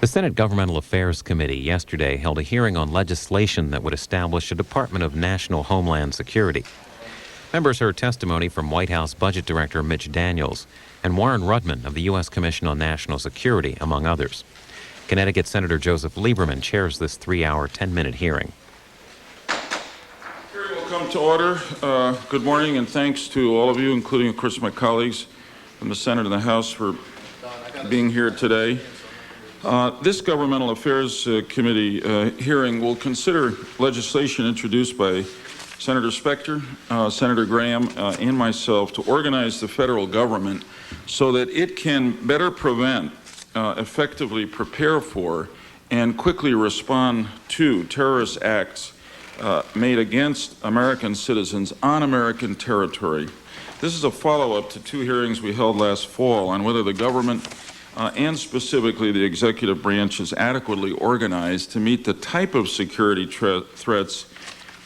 The Senate Governmental Affairs Committee yesterday held a hearing on legislation that would establish a Department of National Homeland Security. Members heard testimony from White House Budget Director Mitch Daniels and Warren Rudman of the U.S. Commission on National Security, among others. Connecticut Senator Joseph Lieberman chairs this 3-hour, 10-minute hearing. Hearing will come to order. Good morning, and thanks to all of you, including, of course, my colleagues from the Senate and the House for being here today. This Governmental Affairs Committee hearing will consider legislation introduced by Senator Specter, Senator Graham, and myself to organize the federal government so that it can better prevent, effectively prepare for, and quickly respond to terrorist acts made against American citizens on American territory. This is a follow-up to 2 hearings we held last fall on whether the government and specifically the executive branch is adequately organized to meet the type of security threats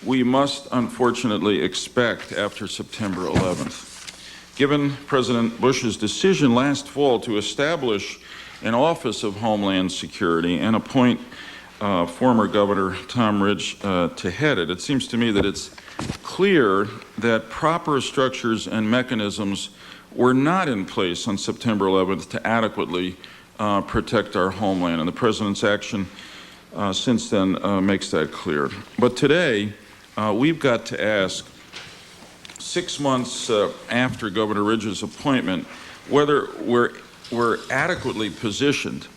we must unfortunately expect after September 11th. Given President Bush's decision last fall to establish an Office of Homeland Security and appoint former Governor Tom Ridge to head it, it seems to me that it's clear that proper structures and mechanisms were not in place on September 11th to adequately protect our homeland, and the President's action since then makes that clear. But today, we've got to ask, 6 months after Governor Ridge's appointment, whether we're adequately positioned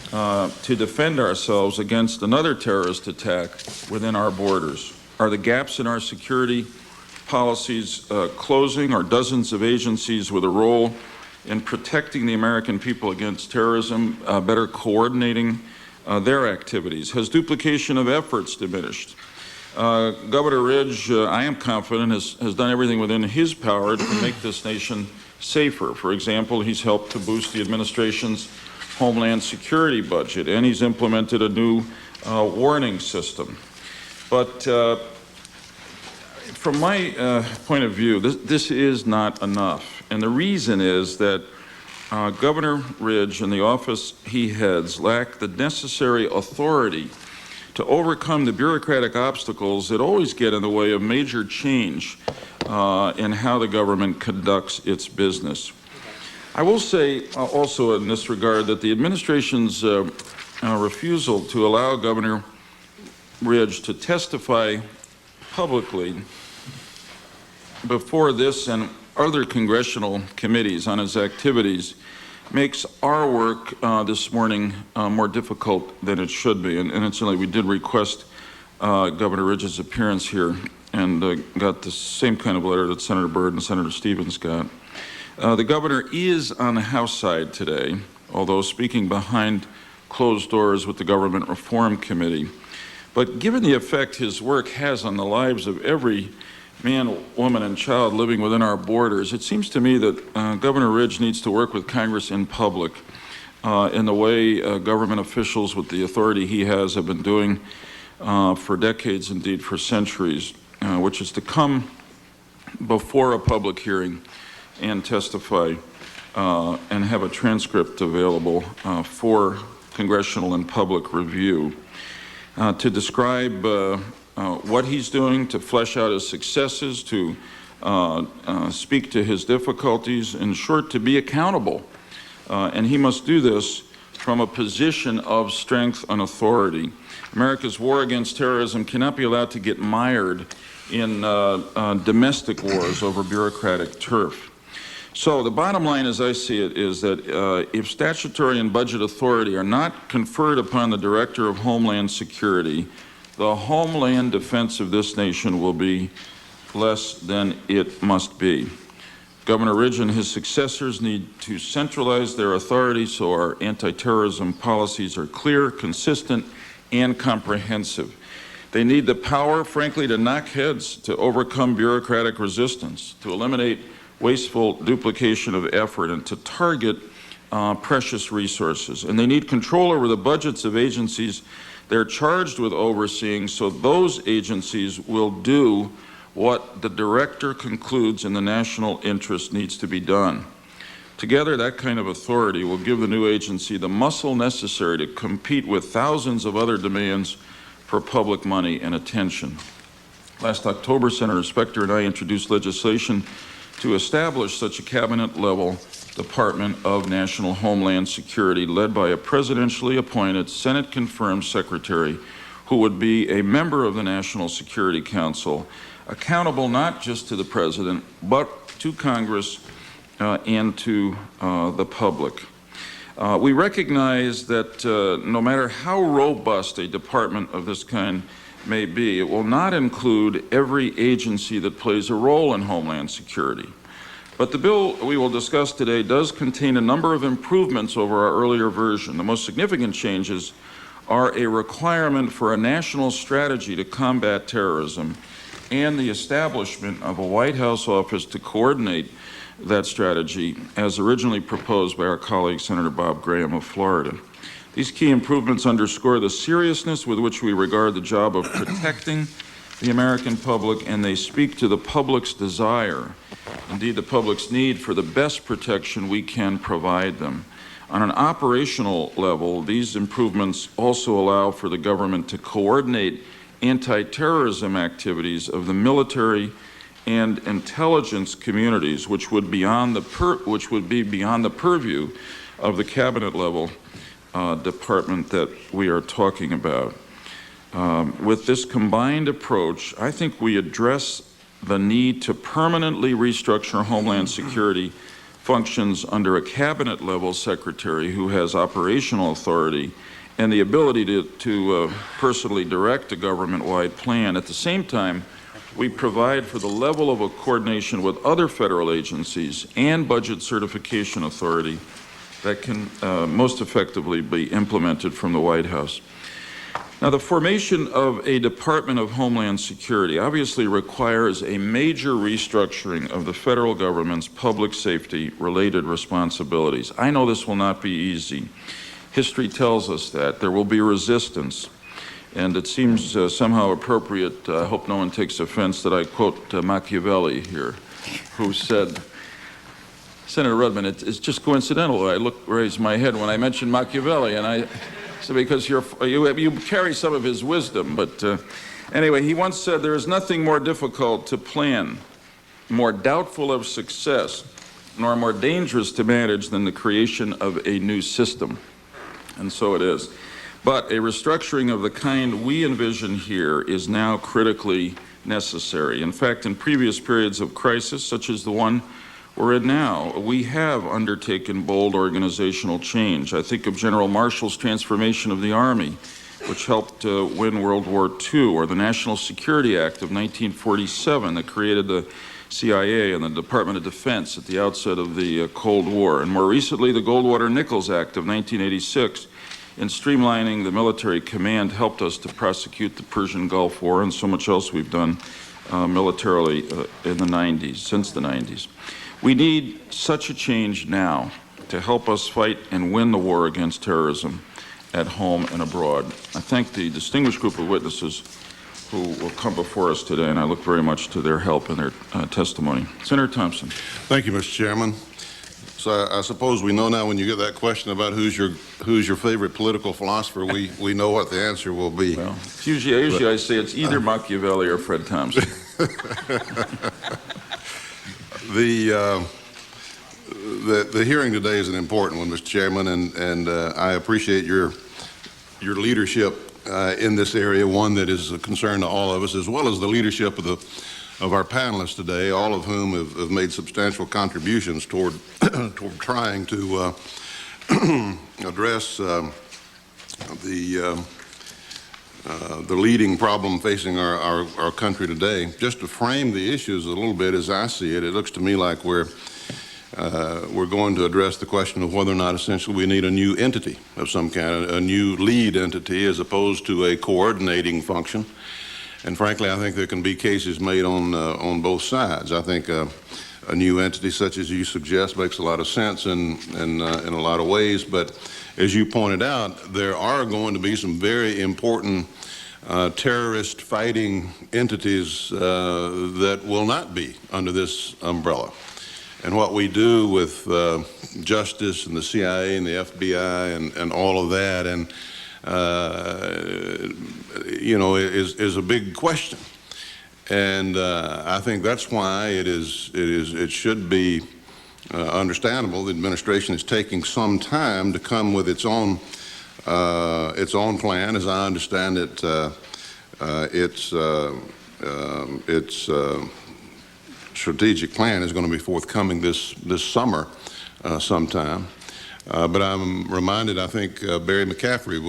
to defend ourselves against another terrorist attack within our borders. Are the gaps in our security policies closing? Are dozens of agencies with a role in protecting the American people against terrorism better coordinating their activities? Has duplication of efforts diminished? Governor Ridge, I am confident, has done everything within his power to make this nation safer. For example, he's helped to boost the administration's Homeland Security budget, and he's implemented a new warning system. But from my point of view, this is not enough. And the reason is that Governor Ridge and the office he heads lack the necessary authority to overcome the bureaucratic obstacles that always get in the way of major change in how the government conducts its business. I will say also in this regard that the administration's refusal to allow Governor Ridge to testify publicly before this and other congressional committees on his activities makes our work this morning more difficult than it should be. And incidentally, we did request Governor Ridge's appearance here and got the same kind of letter that Senator Byrd and Senator Stevens got. The governor is on the House side today, although speaking behind closed doors with the Government Reform Committee. But given the effect his work has on the lives of every man, woman, and child living within our borders, it seems to me that Governor Ridge needs to work with Congress in public in the way government officials with the authority he has have been doing for decades, indeed for centuries, which is to come before a public hearing and testify and have a transcript available for congressional and public review, to describe what he's doing, to flesh out his successes, to speak to his difficulties, in short, to be accountable. And he must do this from a position of strength and authority. America's war against terrorism cannot be allowed to get mired in domestic wars over bureaucratic turf. So the bottom line, as I see it, is that if statutory and budget authority are not conferred upon the Director of Homeland Security, the homeland defense of this nation will be less than it must be. Governor Ridge and his successors need to centralize their authority so our anti-terrorism policies are clear, consistent, and comprehensive. They need the power, frankly, to knock heads, to overcome bureaucratic resistance, to eliminate wasteful duplication of effort, and to target precious resources. And they need control over the budgets of agencies they're charged with overseeing, so those agencies will do what the director concludes in the national interest needs to be done. Together, that kind of authority will give the new agency the muscle necessary to compete with thousands of other demands for public money and attention. Last October, Senator Specter and I introduced legislation to establish such a cabinet-level Department of National Homeland Security led by a presidentially appointed, Senate-confirmed secretary who would be a member of the National Security Council, accountable not just to the president, but to Congress and to the public. We recognize that no matter how robust a department of this kind may be, it will not include every agency that plays a role in Homeland Security. But the bill we will discuss today does contain a number of improvements over our earlier version. The most significant changes are a requirement for a national strategy to combat terrorism and the establishment of a White House office to coordinate that strategy as originally proposed by our colleague Senator Bob Graham of Florida. These key improvements underscore the seriousness with which we regard the job of protecting the American public, and they speak to the public's desire, indeed the public's need for the best protection we can provide them. On an operational level, these improvements also allow for the government to coordinate anti-terrorism activities of the military and intelligence communities, which would be beyond the purview of the cabinet-level department that we are talking about. With this combined approach, I think we address the need to permanently restructure Homeland Security functions under a cabinet-level secretary who has operational authority and the ability to personally direct a government-wide plan. At the same time, we provide for the level of a coordination with other federal agencies and budget certification authority that can most effectively be implemented from the White House. Now, the formation of a Department of Homeland Security obviously requires a major restructuring of the federal government's public safety-related responsibilities. I know this will not be easy. History tells us that. There will be resistance. And it seems somehow appropriate, I hope no one takes offense, that I quote Machiavelli here, who said, Senator Rudman, it's just coincidental that I raised my head when I mentioned Machiavelli, and I said, because you carry some of his wisdom. But anyway, he once said, there is nothing more difficult to plan, more doubtful of success, nor more dangerous to manage than the creation of a new system. And so it is. But a restructuring of the kind we envision here is now critically necessary. In fact, in previous periods of crisis, such as the one we're in now, we have undertaken bold organizational change. I think of General Marshall's transformation of the Army, which helped win World War II, or the National Security Act of 1947 that created the CIA and the Department of Defense at the outset of the Cold War, and more recently the Goldwater-Nichols Act of 1986 in streamlining the military command helped us to prosecute the Persian Gulf War and so much else we've done militarily in the 90s, since the 90s. We need such a change now to help us fight and win the war against terrorism at home and abroad. I thank the distinguished group of witnesses who will come before us today, and I look very much to their help and their testimony. Senator Thompson. Thank you, Mr. Chairman. So I suppose we know now when you get that question about who's your favorite political philosopher, we know what the answer will be. Well, usually I say it's either Machiavelli or Fred Thompson. The hearing today is an important one, Mr. Chairman, and I appreciate your leadership in this area, one that is a concern to all of us, as well as the leadership of our panelists today, all of whom have made substantial contributions toward trying to address the leading problem facing our country today. Just to frame the issues a little bit as I see it, it looks to me like we're going to address the question of whether or not essentially we need a new entity of some kind, a new lead entity as opposed to a coordinating function. And frankly, I think there can be cases made on both sides. I think a new entity such as you suggest makes a lot of sense in a lot of ways. But as you pointed out, there are going to be some very important terrorist fighting entities that will not be under this umbrella. and what we do with justice and the CIA and the FBI and all of that, and is a big question. And I think that's why it should be understandable the administration is taking some time to come with its own plan. As I understand it, its strategic plan is going to be forthcoming this summer sometime. But I'm reminded, I think, General McCaffrey,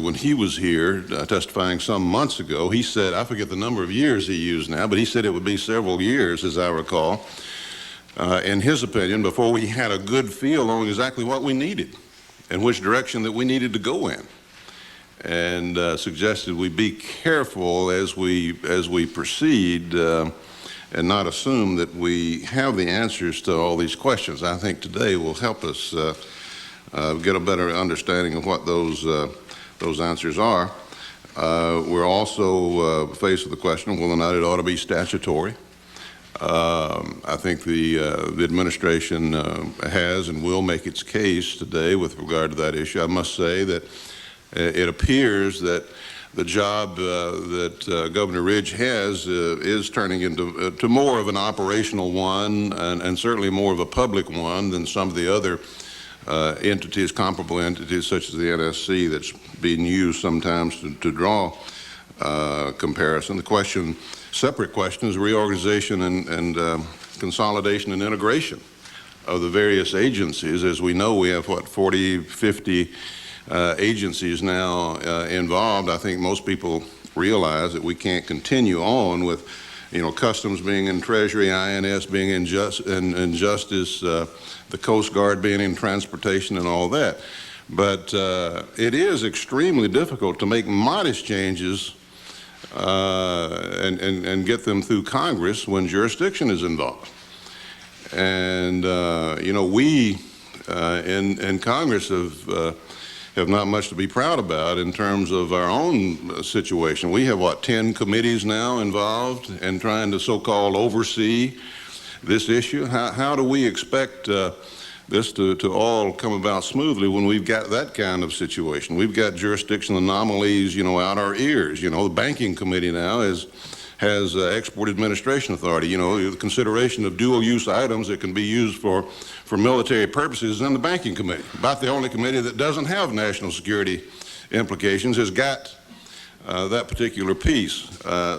when he was here testifying some months ago, he said, I forget the number of years he used now, but he said it would be several years, as I recall, in his opinion, before we had a good feel on exactly what we needed and which direction that we needed to go in, and suggested we be careful as we proceed and not assume that we have the answers to all these questions. I think today will help us get a better understanding of what those answers are. We're also faced with the question of whether or not it ought to be statutory. I think the administration has and will make its case today with regard to that issue. I must say that it appears that the job that Governor Ridge has is turning into more of an operational one, and certainly more of a public one than some of the other entities, comparable entities such as the NSC, that's being used sometimes to draw comparison. Separate question is reorganization and consolidation and integration of the various agencies. As we know, we have, 40, 50 agencies now involved. I think most people realize that we can't continue on with, Customs being in Treasury, INS being in Justice, the Coast Guard being in Transportation, and all that. But it is extremely difficult to make modest changes and get them through Congress when jurisdiction is involved. And we in Congress have not much to be proud about in terms of our own situation. We have 10 committees now involved in trying to so-called oversee this issue. How do we expect this to all come about smoothly when we've got that kind of situation? We've got jurisdictional anomalies, out our ears. The Banking Committee now has Export Administration Authority. The consideration of dual-use items that can be used for military purposes in the Banking Committee. About the only committee that doesn't have national security implications has got that particular piece.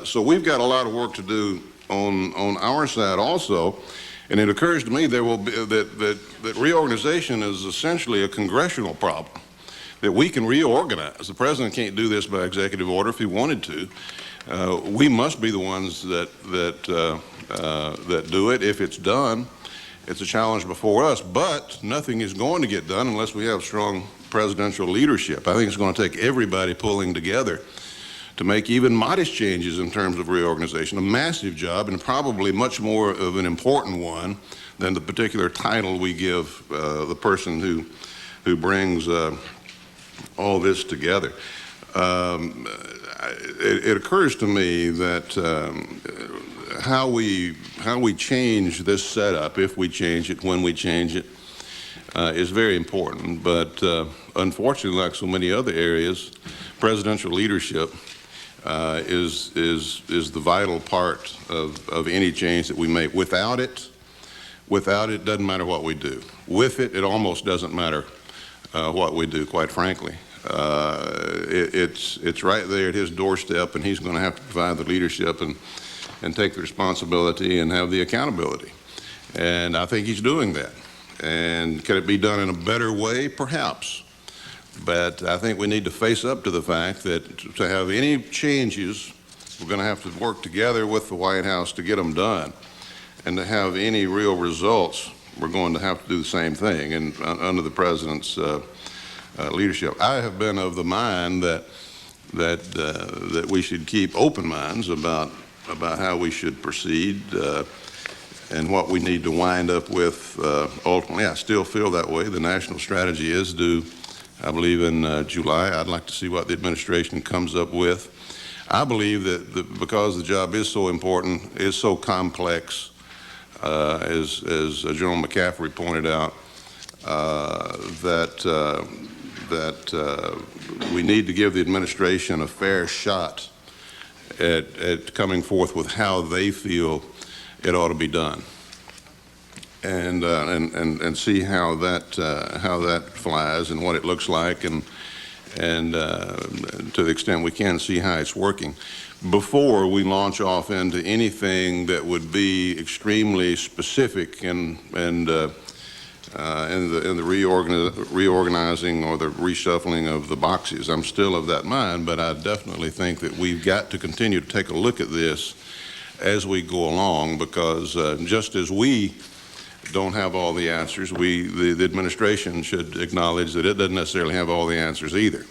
So we've got a lot of work to do on our side also. And it occurs to me there will be that reorganization is essentially a congressional problem, that we can reorganize. The president can't do this by executive order if he wanted to. We must be the ones that do it. If it's done, it's a challenge before us, but nothing is going to get done unless we have strong presidential leadership. I think it's going to take everybody pulling together to make even modest changes in terms of reorganization, a massive job, and probably much more of an important one than the particular title we give the person who brings all this together. It occurs to me that how we change this setup, if we change it, when we change it, is very important. But unfortunately, like so many other areas, presidential leadership is the vital part of any change that we make. Without it, doesn't matter what we do. With it, it almost doesn't matter what we do, quite frankly. It's right there at his doorstep, and he's going to have to provide the leadership and take the responsibility and have the accountability. And I think he's doing that. And can it be done in a better way? Perhaps. But I think we need to face up to the fact that to have any changes, we're going to have to work together with the White House to get them done. And to have any real results, we're going to have to do the same thing. And under the president's leadership, I have been of the mind that we should keep open minds about how we should proceed and what we need to wind up with ultimately. I still feel that way. The national strategy is due, I believe, in July. I'd like to see what the administration comes up with. I believe that because the job is so important, is so complex, as General McCaffrey pointed out, that we need to give the administration a fair shot at coming forth with how they feel it ought to be done, and see how that flies and what it looks like, and to the extent we can, see how it's working before we launch off into anything that would be extremely specific in the reorganizing or the reshuffling of the boxes. I'm still of that mind, but I definitely think that we've got to continue to take a look at this as we go along, because just as we don't have all the answers, the administration should acknowledge that it doesn't necessarily have all the answers either.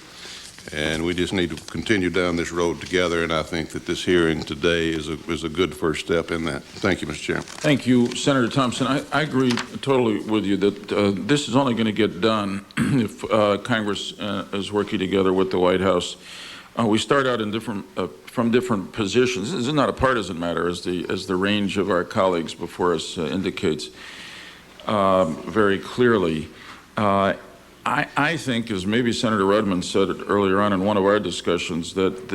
And we just need to continue down this road together, and I think that this hearing today is a good first step in that. Thank you, Mr. Chairman. Thank you, Senator Thompson. I agree totally with you that this is only going to get done if Congress is working together with the White House. We start out in from different positions. This is not a partisan matter, as the range of our colleagues before us indicates very clearly. I think, as maybe Senator Redmond said earlier on in one of our discussions, that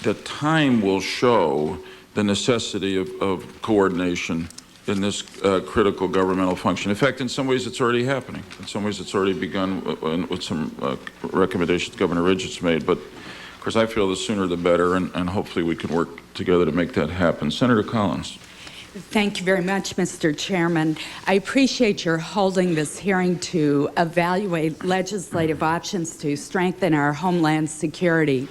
the time will show the necessity of coordination in this critical governmental function. In fact, in some ways it's already happening. In some ways it's already begun with some recommendations Governor Ridgett's made. But of course I feel the sooner the better, and hopefully we can work together to make that happen. Senator Collins. Thank you very much, Mr. Chairman. I appreciate your holding this hearing to evaluate legislative options to strengthen our homeland security.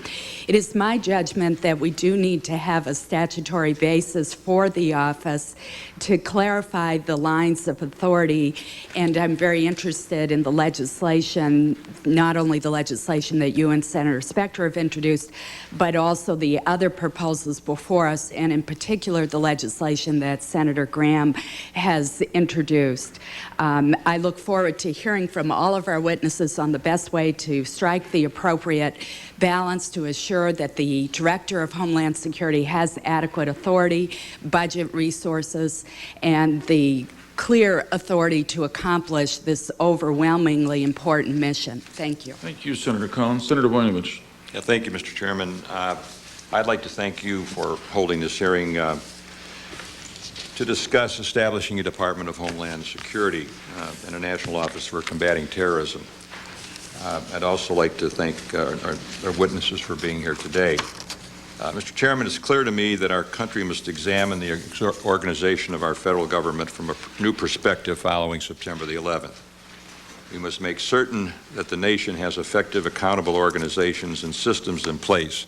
It is my judgment that we do need to have a statutory basis for the office to clarify the lines of authority, and I'm very interested in the legislation, not only the legislation that you and Senator Specter have introduced, but also the other proposals before us, and in particular the legislation that Senator Graham has introduced. I look forward to hearing from all of our witnesses on the best way to strike the appropriate balance to assure that the Director of Homeland Security has adequate authority, budget resources, and the clear authority to accomplish this overwhelmingly important mission. Thank you. Thank you, Senator Collins. Senator Voinovich. Yeah, thank you, Mr. Chairman. I'd like to thank you for holding this hearing to discuss establishing a Department of Homeland Security and a national office for combating terrorism. I'd also like to thank our witnesses for being here today. Mr. Chairman, it's clear to me that our country must examine the organization of our federal government from a new perspective following September the 11th. We must make certain that the nation has effective, accountable organizations and systems in place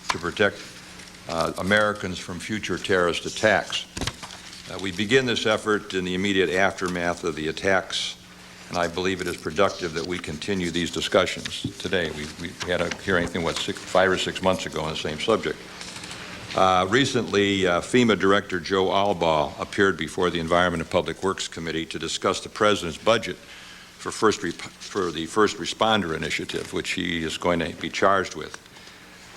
to protect Americans from future terrorist attacks. We begin this effort in the immediate aftermath of the attacks, and I believe it is productive that we continue these discussions today. We had a hearing, 5 or 6 months ago on the same subject. Recently, FEMA Director Joe Albaugh appeared before the Environment and Public Works Committee to discuss the President's budget for the First Responder Initiative, which he is going to be charged with.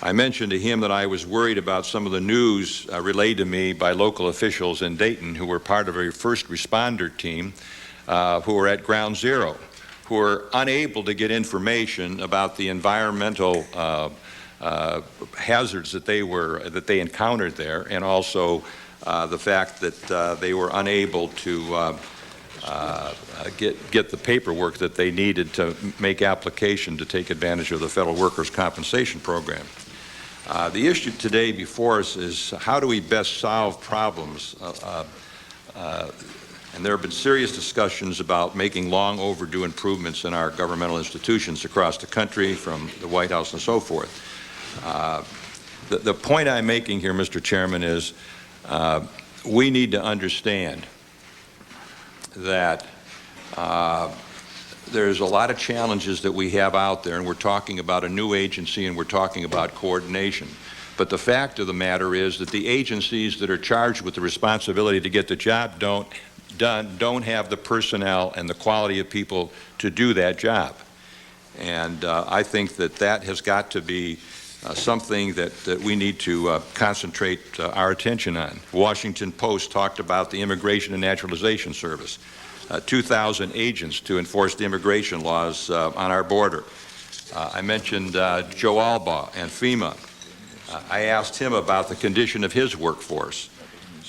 I mentioned to him that I was worried about some of the news relayed to me by local officials in Dayton who were part of a first responder team who were at ground zero, who were unable to get information about the environmental hazards that they encountered there, and also the fact that they were unable to get the paperwork that they needed to make application to take advantage of the Federal Workers' Compensation Program. The issue today before us is how do we best solve problems? And there have been serious discussions about making long overdue improvements in our governmental institutions across the country, from the White House and so forth. The point I'm making here, Mr. Chairman, is we need to understand that there's a lot of challenges that we have out there, and we're talking about a new agency and we're talking about coordination. But the fact of the matter is that the agencies that are charged with the responsibility to get the job done don't have the personnel and the quality of people to do that job. And I think that has got to be something that we need to concentrate our attention on. Washington Post talked about the Immigration and Naturalization Service, 2,000 agents to enforce the immigration laws on our border. I mentioned Joe Albaugh and FEMA. I asked him about the condition of his workforce,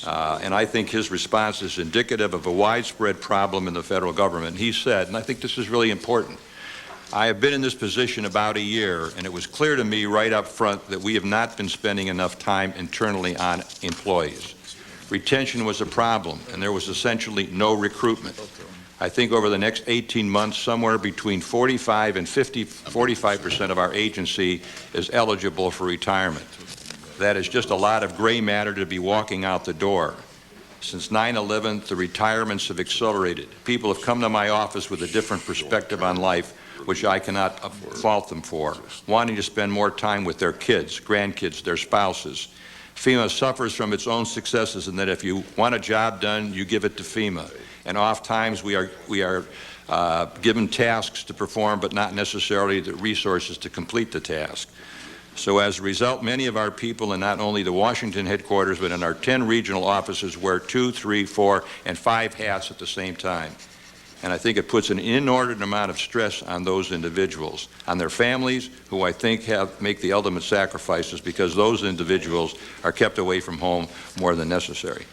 and I think his response is indicative of a widespread problem in the federal government. He said, and I think this is really important, I have been in this position about a year, and it was clear to me right up front that we have not been spending enough time internally on employees. Retention was a problem, and there was essentially no recruitment. I think over the next 18 months, somewhere between 45% and 45% of our agency is eligible for retirement. That is just a lot of gray matter to be walking out the door. Since 9/11, the retirements have accelerated. People have come to my office with a different perspective on life, which I cannot fault them for, wanting to spend more time with their kids, grandkids, their spouses. FEMA suffers from its own successes in that if you want a job done, you give it to FEMA. And oftentimes we are given tasks to perform, but not necessarily the resources to complete the task. So as a result, many of our people in not only the Washington headquarters, but in our 10 regional offices wear 2, 3, 4, and 5 hats at the same time. And I think it puts an inordinate amount of stress on those individuals, on their families, who I think make the ultimate sacrifices because those individuals are kept away from home more than necessary.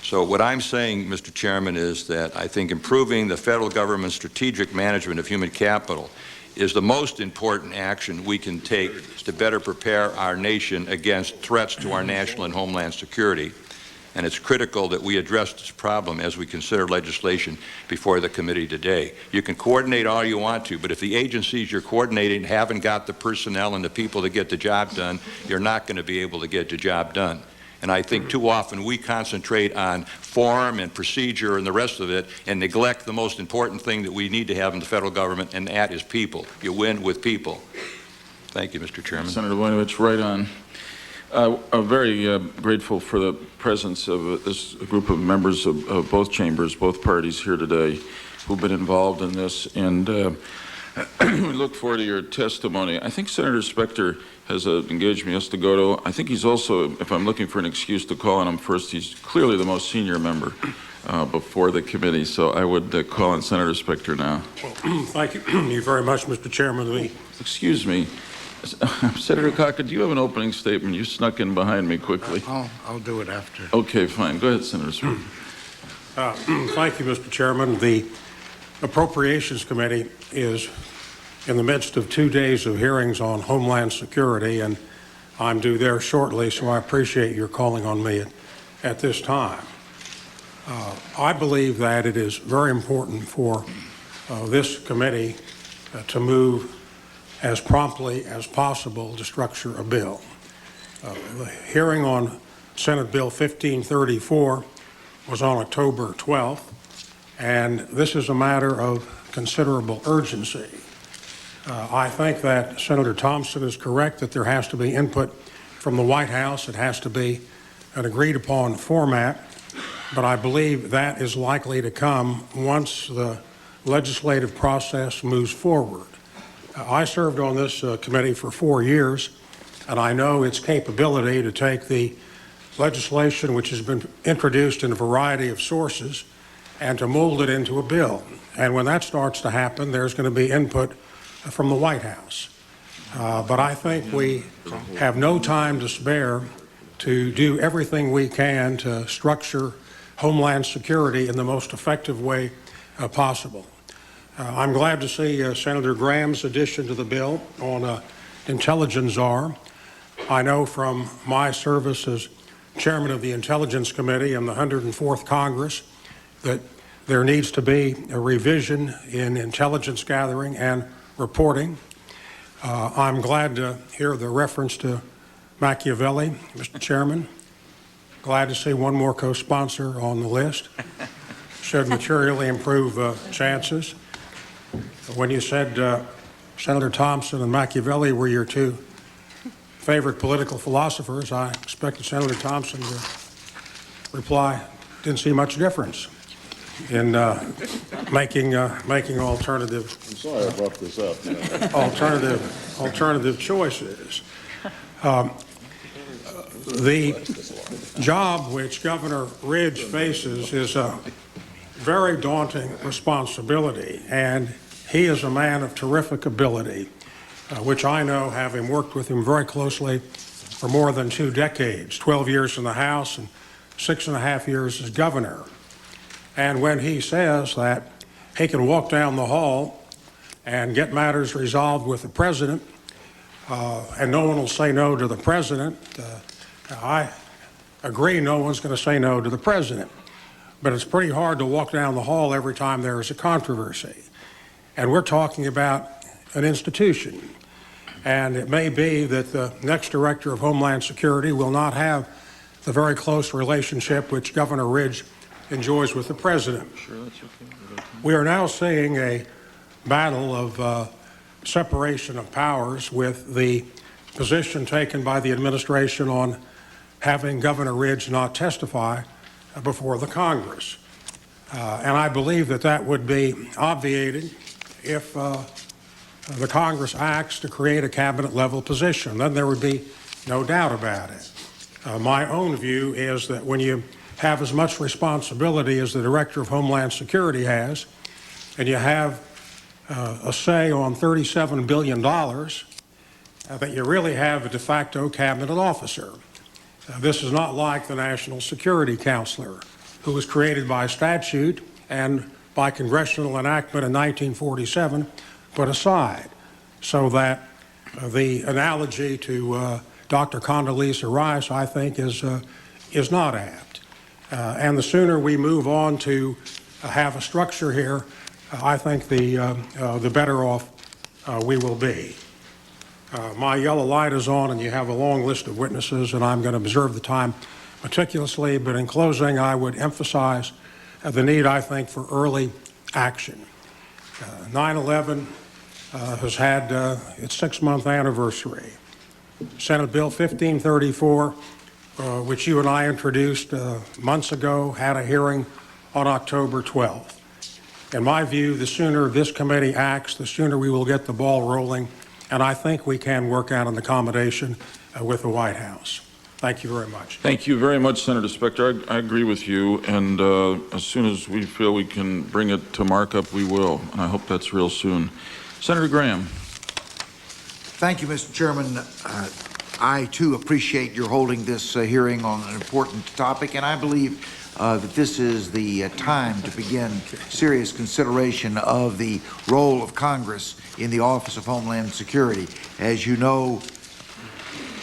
So what I'm saying, Mr. Chairman, is that I think improving the federal government's strategic management of human capital is the most important action we can take to better prepare our nation against threats to our national and homeland security. And it's critical that we address this problem as we consider legislation before the committee today. You can coordinate all you want to, but if the agencies you're coordinating haven't got the personnel and the people to get the job done, you're not going to be able to get the job done. And I think too often we concentrate on form and procedure and the rest of it and neglect the most important thing that we need to have in the federal government, and that is people. You win with people. Thank you, Mr. Chairman. Senator Voinovich, right on. I'm very grateful for the presence of this group of members of both chambers, both parties here today, who've been involved in this, and we look forward to your testimony. I think Senator Specter has engaged me to go to. I think he's also, if I'm looking for an excuse to call on him first, he's clearly the most senior member before the committee, so I would call on Senator Specter now. Well, thank you very much, Mr. Chairman. Excuse me. Senator Cocker, do you have an opening statement? You snuck in behind me quickly. I'll do it after. Okay, fine. Go ahead, Senator Specter. Thank you, Mr. Chairman. The Appropriations Committee is in the midst of 2 days of hearings on Homeland Security, and I'm due there shortly, so I appreciate your calling on me at this time. I believe that it is very important for this committee to move as promptly as possible to structure a bill. The hearing on Senate Bill 1534 was on October 12th, and this is a matter of considerable urgency. I think that Senator Thompson is correct that there has to be input from the White House. It has to be an agreed upon format, but I believe that is likely to come once the legislative process moves forward. I served on this committee for 4 years, and I know its capability to take the legislation which has been introduced in a variety of sources and to mold it into a bill. And when that starts to happen, there's going to be input from the White House. But I think we have no time to spare to do everything we can to structure Homeland Security in the most effective way possible. I'm glad to see Senator Graham's addition to the bill on intelligence czar. I know from my service as chairman of the Intelligence Committee in the 104th Congress that there needs to be a revision in intelligence gathering and reporting. I'm glad to hear the reference to Machiavelli, Mr. Chairman. Glad to see one more co-sponsor on the list. Should materially improve chances. When you said Senator Thompson and Machiavelli were your two favorite political philosophers, I expected Senator Thompson to reply, didn't see much difference. in making alternative I'm sorry I brought this up. alternative choices. The job which Governor Ridge faces is a very daunting responsibility, and he is a man of terrific ability, which I know, having worked with him very closely for more than 2 decades, 12 years in the House and 6.5 years as governor. And when he says that he can walk down the hall and get matters resolved with the president, and no one will say no to the president, I agree no one's going to say no to the president. But it's pretty hard to walk down the hall every time there is a controversy. And we're talking about an institution. And it may be that the next director of Homeland Security will not have the very close relationship which Governor Ridge enjoys with the president. We are now seeing a battle of separation of powers with the position taken by the administration on having Governor Ridge not testify before the Congress. And I believe that that would be obviated if the Congress acts to create a cabinet level position. Then there would be no doubt about it. My own view is that when you have as much responsibility as the Director of Homeland Security has, and you have a say on $37 billion, that you really have a de facto cabinet officer. This is not like the National Security Counselor, who was created by statute and by congressional enactment in 1947, put aside, so that the analogy to Dr. Condoleezza Rice, I think, is not apt. And the sooner we move on to have a structure here, I think the better off we will be. My yellow light is on, and you have a long list of witnesses, and I'm going to observe the time meticulously. But in closing, I would emphasize the need, I think, for early action. 9/11 has had its 6-month anniversary. Senate Bill 1534, which you and I introduced months ago, had a hearing on October 12th. In my view, the sooner this committee acts, the sooner we will get the ball rolling, and I think we can work out an accommodation with the White House. Thank you very much. Thank you very much, Senator Specter. I agree with you, and as soon as we feel we can bring it to markup, we will, and I hope that's real soon. Senator Graham. Thank you, Mr. Chairman. I, too, appreciate your holding this hearing on an important topic, and I believe that this is the time to begin serious consideration of the role of Congress in the Office of Homeland Security. As you know,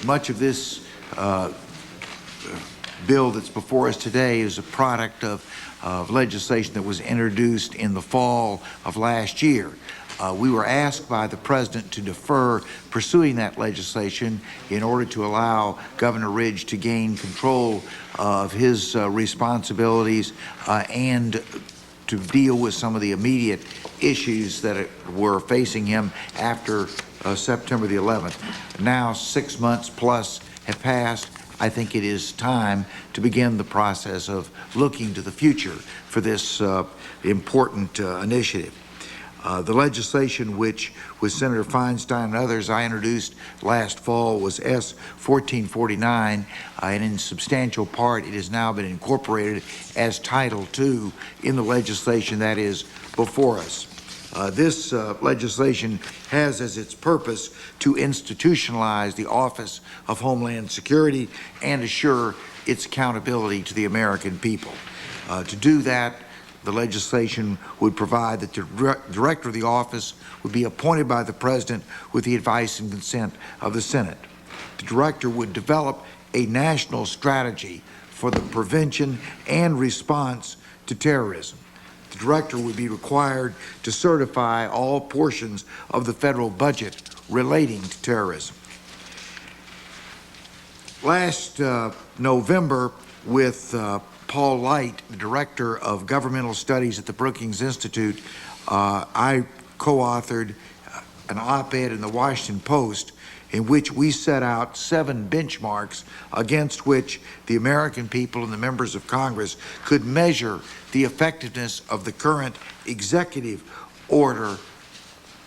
much of this bill that's before us today is a product of legislation that was introduced in the fall of last year. We were asked by the President to defer pursuing that legislation in order to allow Governor Ridge to gain control of his responsibilities and to deal with some of the immediate issues that were facing him after September the 11th. Now 6 months plus have passed. I think it is time to begin the process of looking to the future for this important initiative. The legislation which, with Senator Feinstein and others, I introduced last fall was S. 1449, and in substantial part it has now been incorporated as Title II in the legislation that is before us. This legislation has as its purpose to institutionalize the Office of Homeland Security and assure its accountability to the American people. To do that, the legislation would provide that the director of the office would be appointed by the President with the advice and consent of the Senate. The director would develop a national strategy for the prevention and response to terrorism. The director would be required to certify all portions of the federal budget relating to terrorism. Last November, with Paul Light, the director of governmental studies at the Brookings Institute, I co-authored an op-ed in the Washington Post in which we set out 7 benchmarks against which the American people and the members of Congress could measure the effectiveness of the current executive order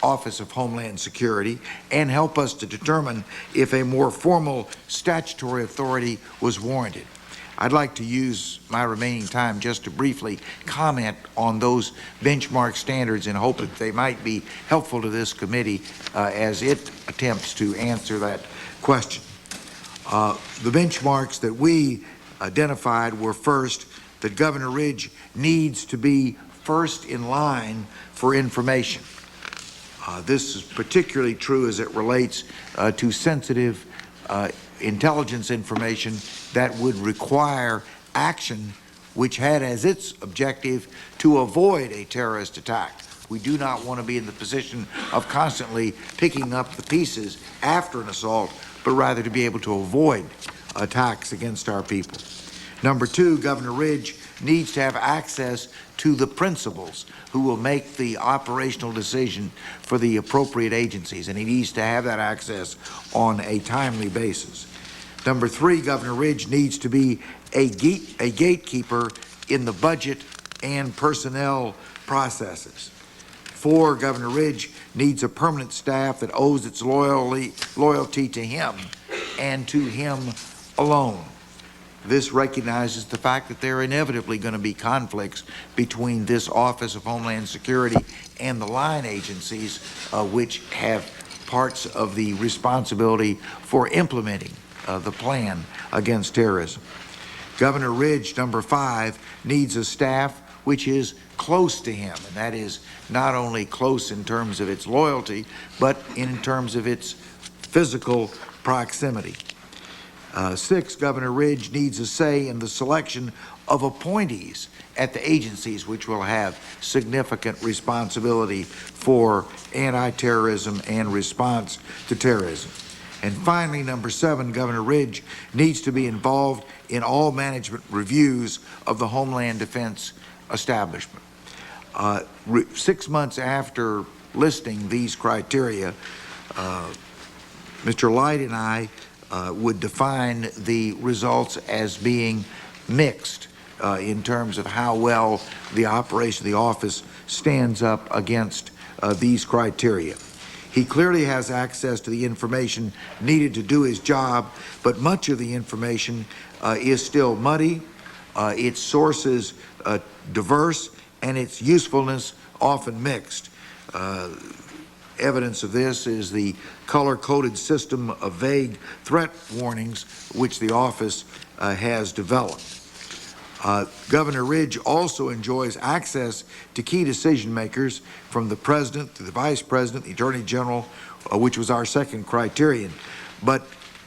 Office of Homeland Security and help us to determine if a more formal statutory authority was warranted. I'd like to use my remaining time just to briefly comment on those benchmark standards in hope that they might be helpful to this committee as it attempts to answer that question. The benchmarks that we identified were first, that Governor Ridge needs to be first in line for information. This is particularly true as it relates to sensitive intelligence information that would require action which had as its objective to avoid a terrorist attack. We do not want to be in the position of constantly picking up the pieces after an assault, but rather to be able to avoid attacks against our people. Number 2, Governor Ridge needs to have access to the principals who will make the operational decision for the appropriate agencies, and he needs to have that access on a timely basis. Number 3, Governor Ridge needs to be a gatekeeper in the budget and personnel processes. 4, Governor Ridge needs a permanent staff that owes its loyalty to him and to him alone. This recognizes the fact that there are inevitably going to be conflicts between this Office of Homeland Security and the line agencies which have parts of the responsibility for implementing the plan against terrorism. Governor Ridge, number 5, needs a staff which is close to him, and that is not only close in terms of its loyalty, but in terms of its physical proximity. 6, Governor Ridge needs a say in the selection of appointees at the agencies which will have significant responsibility for anti-terrorism and response to terrorism. And finally, number 7, Governor Ridge needs to be involved in all management reviews of the Homeland Defense establishment. 6 months after listing these criteria, Mr. Light and I would define the results as being mixed in terms of how well the operation of the office stands up against these criteria. He clearly has access to the information needed to do his job, but much of the information is still muddy, its sources diverse, and its usefulness often mixed. Evidence of this is the color-coded system of vague threat warnings which the office has developed. Governor Ridge also enjoys access to key decision makers from the President to the Vice President, the Attorney General, which was our second criterion. But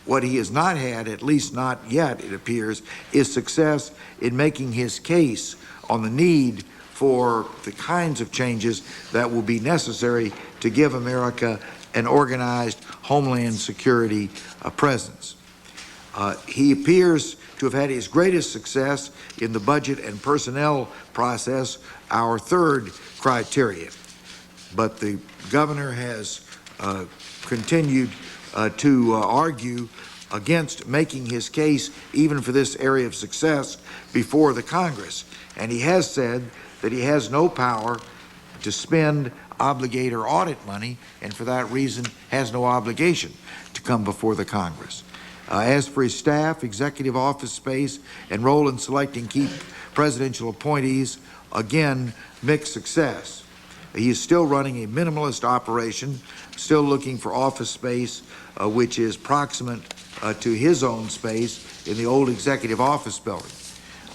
what he has not had, at least not yet, it appears, is success in making his case on the need for the kinds of changes that will be necessary to give America an organized Homeland Security presence. He appears to have had his greatest success in the budget and personnel process, our third criteria. But the governor has continued to argue against making his case even for this area of success before the Congress. And he has said that he has no power to spend, obligate, or audit money, and for that reason has no obligation to come before the Congress. As for his staff, executive office space, and role in selecting key presidential appointees, again, mixed success. He is still running a minimalist operation, still looking for office space which is proximate to his own space in the old executive office building.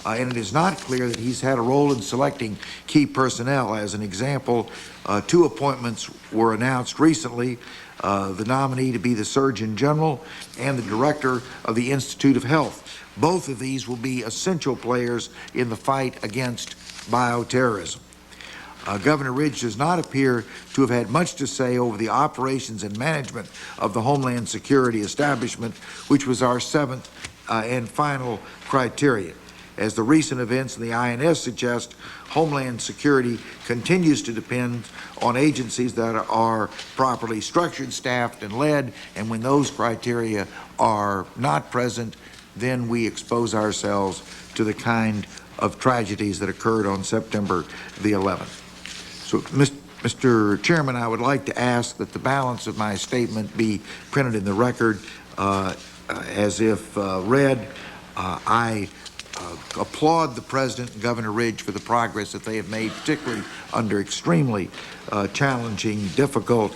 And it is not clear that he's had a role in selecting key personnel. As an example, 2 appointments were announced recently, the nominee to be the Surgeon General and the Director of the Institute of Health. Both of these will be essential players in the fight against bioterrorism. Governor Ridge does not appear to have had much to say over the operations and management of the Homeland Security establishment, which was our 7th and final criterion. As the recent events in the INS suggest, Homeland Security continues to depend on agencies that are properly structured, staffed, and led, and when those criteria are not present, then we expose ourselves to the kind of tragedies that occurred on September the 11th. So, Mr. Chairman, I would like to ask that the balance of my statement be printed in the record as if read. I applaud the President and Governor Ridge for the progress that they have made, particularly under extremely challenging, difficult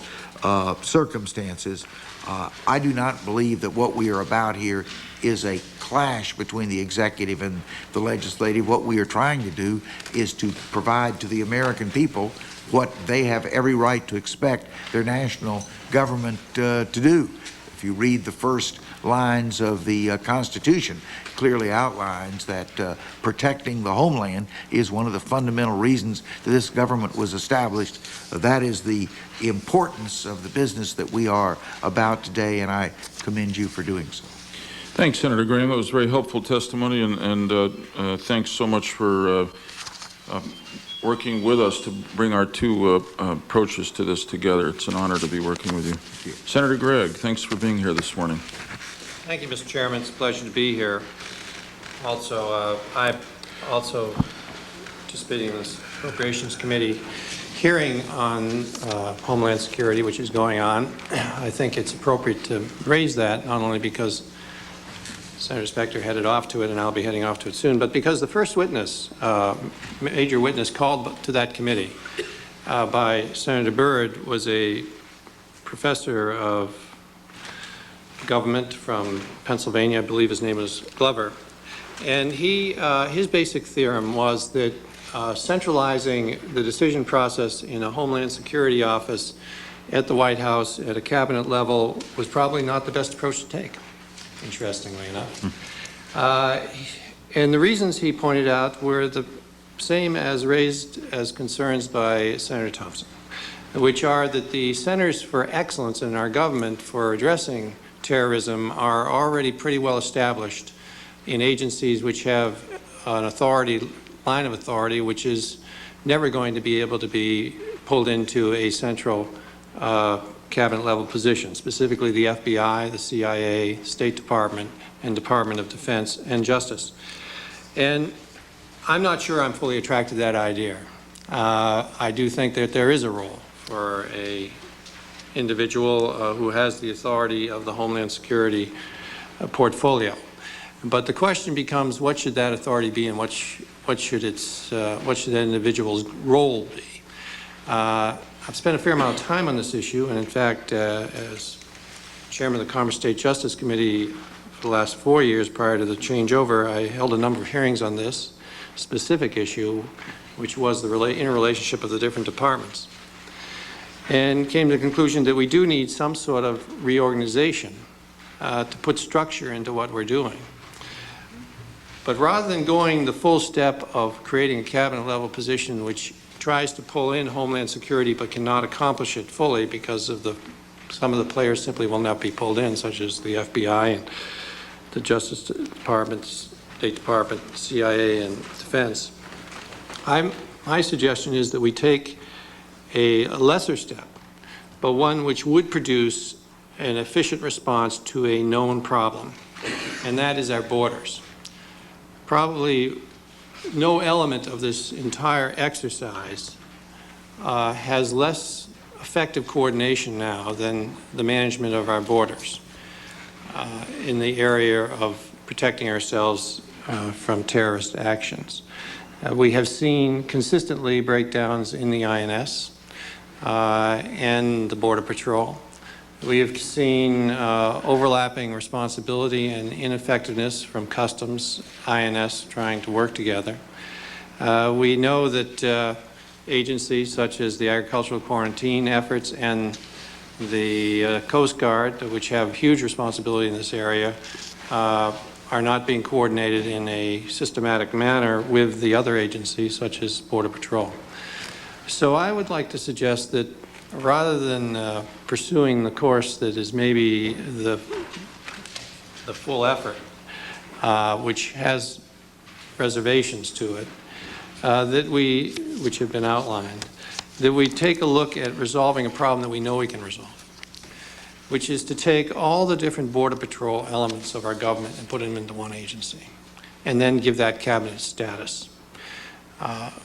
circumstances. I do not believe that what we are about here is a clash between the executive and the legislative. What we are trying to do is to provide to the American people what they have every right to expect their national government to do. If you read the first lines of the Constitution, it clearly outlines that protecting the homeland is one of the fundamental reasons that this government was established. That is the importance of the business that we are about today, and I commend you for doing so. Thanks, Senator Graham. That was very helpful testimony, and thanks so much for working with us to bring our two approaches to this together. It's an honor to be working with you. Thank you. Senator Gregg, thanks for being here this morning. Thank you, Mr. Chairman. It's a pleasure to be here. Also, I'm also participating in this Appropriations Committee hearing on Homeland Security, which is going on. I think it's appropriate to raise that, not only because Senator Specter headed off to it, and I'll be heading off to it soon, but because the first witness, major witness called to that committee by Senator Byrd was a professor of government from Pennsylvania. I believe his name was Glover. And his basic theorem was that centralizing the decision process in a Homeland Security office at the White House at a cabinet level was probably not the best approach to take, interestingly enough. And the reasons he pointed out were the same as raised as concerns by Senator Thompson, which are that the centers for excellence in our government for addressing terrorism are already pretty well established in agencies which have an line of authority which is never going to be able to be pulled into a central cabinet level position, specifically the FBI, the CIA, State Department, and Department of Defense and Justice. And I'm not sure I'm fully attracted to that idea. I do think that there is a role for an individual who has the authority of the Homeland Security portfolio. But the question becomes, what should that authority be, and what should that individual's role be? I've spent a fair amount of time on this issue, and in fact, as chairman of the Commerce State Justice Committee for the last 4 years prior to the changeover, I held a number of hearings on this specific issue, which was the interrelationship of the different departments, and came to the conclusion that we do need some sort of reorganization to put structure into what we're doing. But rather than going the full step of creating a cabinet level position which tries to pull in Homeland Security but cannot accomplish it fully because of some of the players simply will not be pulled in, such as the FBI and the Justice Department, State Department, CIA, and Defense, my suggestion is that we take a lesser step, but one which would produce an efficient response to a known problem, and that is our borders. Probably no element of this entire exercise has less effective coordination now than the management of our borders in the area of protecting ourselves from terrorist actions. We have seen consistently breakdowns in the INS and the Border Patrol. We have seen overlapping responsibility and ineffectiveness from Customs, INS trying to work together. We know that agencies such as the agricultural quarantine efforts and the Coast Guard, which have huge responsibility in this area, are not being coordinated in a systematic manner with the other agencies such as Border Patrol. So I would like to suggest that rather than pursuing the course that is maybe the full effort, which has reservations to it, which have been outlined, that we take a look at resolving a problem that we know we can resolve, which is to take all the different Border Patrol elements of our government and put them into one agency, and then give that cabinet status.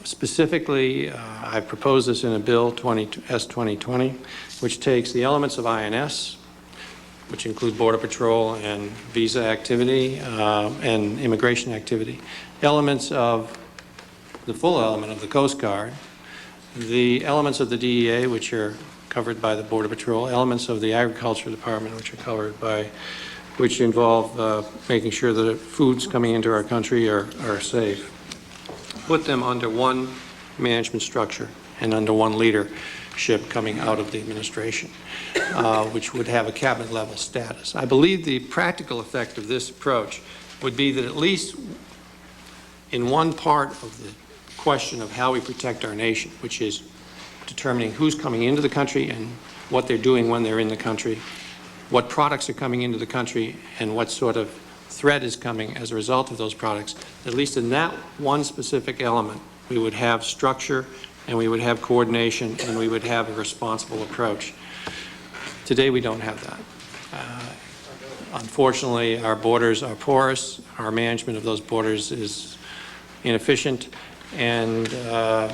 Specifically, I propose this in a bill, S-2020, which takes the elements of INS, which include Border Patrol and visa activity and immigration activity, elements of the full element of the Coast Guard, the elements of the DEA, which are covered by the Border Patrol, elements of the Agriculture Department, which are covered by, which involve making sure that foods coming into our country are safe. Put them under one management structure and under one leadership coming out of the administration, which would have a cabinet level status. I believe the practical effect of this approach would be that at least in one part of the question of how we protect our nation, which is determining who's coming into the country and what they're doing when they're in the country, what products are coming into the country, and what sort of threat is coming as a result of those products, at least in that one specific element, we would have structure and we would have coordination and we would have a responsible approach. Today we don't have that. Unfortunately, our borders are porous, our management of those borders is inefficient, and the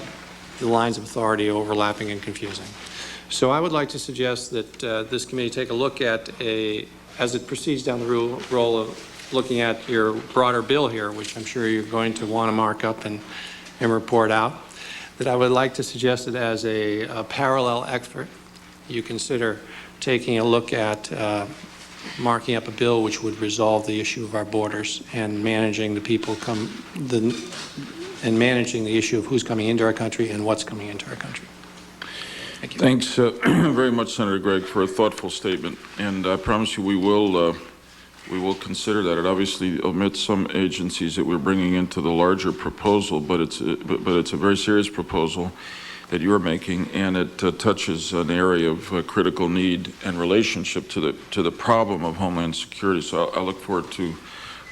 lines of authority are overlapping and confusing. So I would like to suggest that this committee take a look at as it proceeds down the roll of looking at your broader bill here, which I'm sure you're going to want to mark up and report out, that I would like to suggest that as a parallel effort, you consider taking a look at marking up a bill which would resolve the issue of our borders and managing the people and managing the issue of who's coming into our country and what's coming into our country. Thank you. Thanks very much, Senator Gregg, for a thoughtful statement. And I promise you we will consider that. It obviously omits some agencies that we're bringing into the larger proposal, but it's a very serious proposal that you're making, and it touches an area of critical need and relationship to the problem of Homeland Security. So I look forward to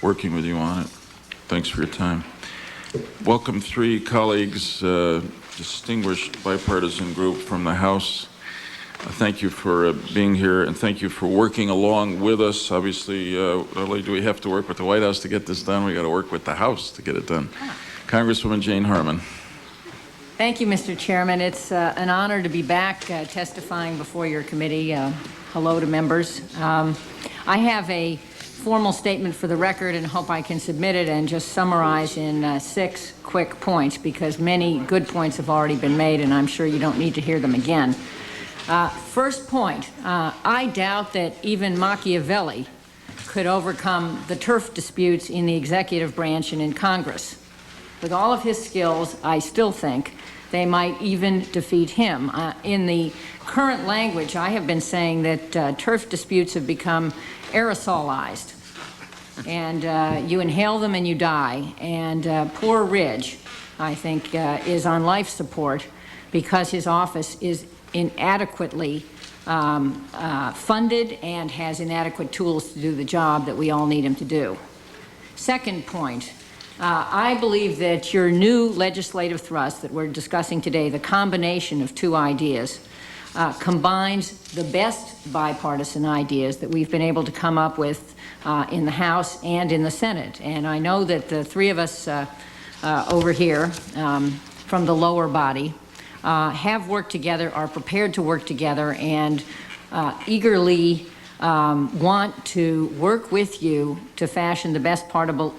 working with you on it. Thanks for your time. Welcome three colleagues, distinguished bipartisan group from the House. Thank you for being here, and thank you for working along with us. Obviously, not only do we have to work with the White House to get this done, we got to work with the House to get it done. Congresswoman Jane Harman. Thank you, Mr. Chairman. It's an honor to be back testifying before your committee. Hello to members. I have a formal statement for the record and hope I can submit it and just summarize in 6 quick points, because many good points have already been made and I'm sure you don't need to hear them again. First point, I doubt that even Machiavelli could overcome the turf disputes in the executive branch and in Congress. With all of his skills, I still think they might even defeat him. In the current language, I have been saying that turf disputes have become aerosolized, and you inhale them and you die. And poor Ridge, I think, is on life support because his office is inadequately funded and has inadequate tools to do the job that we all need him to do. Second point, I believe that your new legislative thrust that we're discussing today, the combination of 2 ideas, combines the best bipartisan ideas that we've been able to come up with in the House and in the Senate. And I know that the 3 of us over here from the lower body have worked together, are prepared to work together, and eagerly want to work with you to fashion the best possible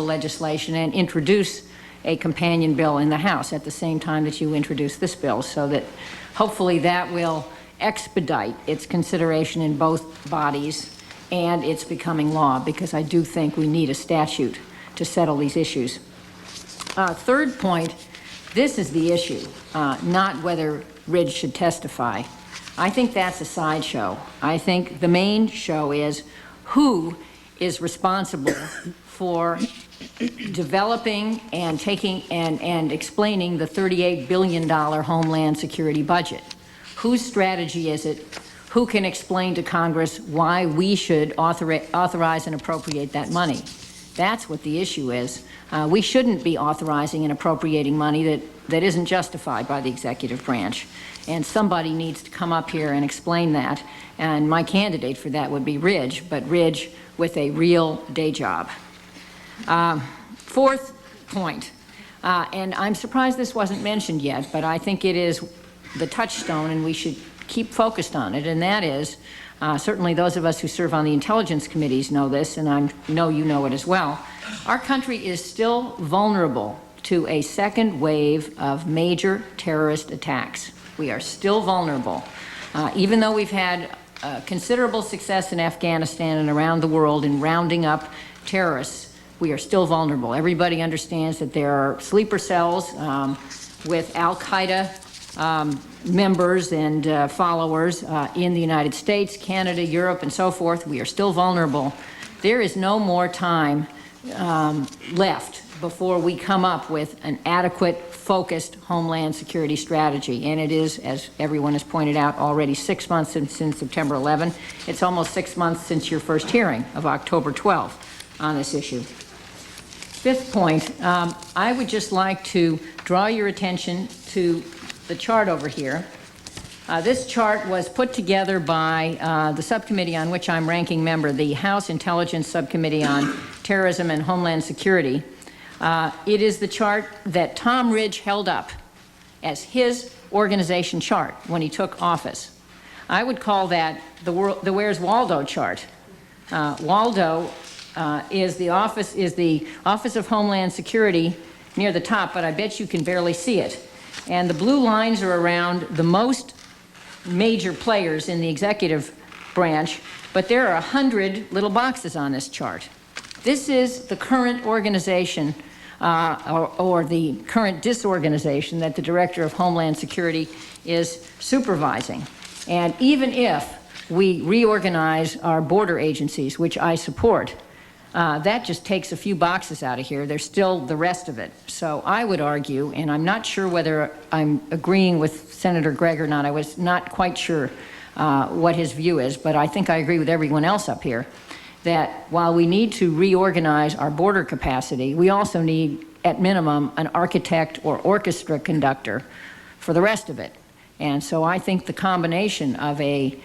legislation and introduce a companion bill in the House at the same time that you introduce this bill, so that hopefully that will expedite its consideration in both bodies and its becoming law, because I do think we need a statute to settle these issues. Third point, this is the issue, not whether Ridge should testify. I think that's a sideshow. I think the main show is who is responsible for developing and taking and explaining the $38 billion Homeland Security budget. Whose strategy is it? Who can explain to Congress why we should authorize and appropriate that money? That's what the issue is. We shouldn't be authorizing and appropriating money that isn't justified by the executive branch. And somebody needs to come up here and explain that. And my candidate for that would be Ridge, but Ridge with a real day job. Fourth point, and I'm surprised this wasn't mentioned yet, but I think it is the touchstone and we should keep focused on it, and that is, certainly those of us who serve on the intelligence committees know this, and I know you know it as well. Our country is still vulnerable to a second wave of major terrorist attacks. We are still vulnerable. Even though we've had considerable success in Afghanistan and around the world in rounding up terrorists, we are still vulnerable. Everybody understands that there are sleeper cells with Al-Qaeda members and followers in the United States, Canada, Europe, and so forth. We are still vulnerable. There is no more time left before we come up with an adequate, focused Homeland Security strategy. And it is, as everyone has pointed out, already 6 months since September 11. It's almost 6 months since your first hearing of October 12 on this issue. Fifth point, I would just like to draw your attention to the chart over here. This chart was put together by the subcommittee on which I'm ranking member, the House Intelligence Subcommittee on Terrorism and Homeland Security. It is the chart that Tom Ridge held up as his organization chart when he took office. I would call that the Where's Waldo chart. Waldo is the Office of Homeland Security near the top, but I bet you can barely see it. And the blue lines are around the most major players in the executive branch, but there are 100 little boxes on this chart. This is the current organization or the current disorganization that the Director of Homeland Security is supervising. And even if we reorganize our border agencies, which I support, that just takes a few boxes out of here. There's still the rest of it. So I would argue, and I'm not sure whether I'm agreeing with Senator Gregg or not. I was not quite sure what his view is, but I think I agree with everyone else up here, that while we need to reorganize our border capacity, we also need, at minimum, an architect or orchestra conductor for the rest of it. And so I think the combination of a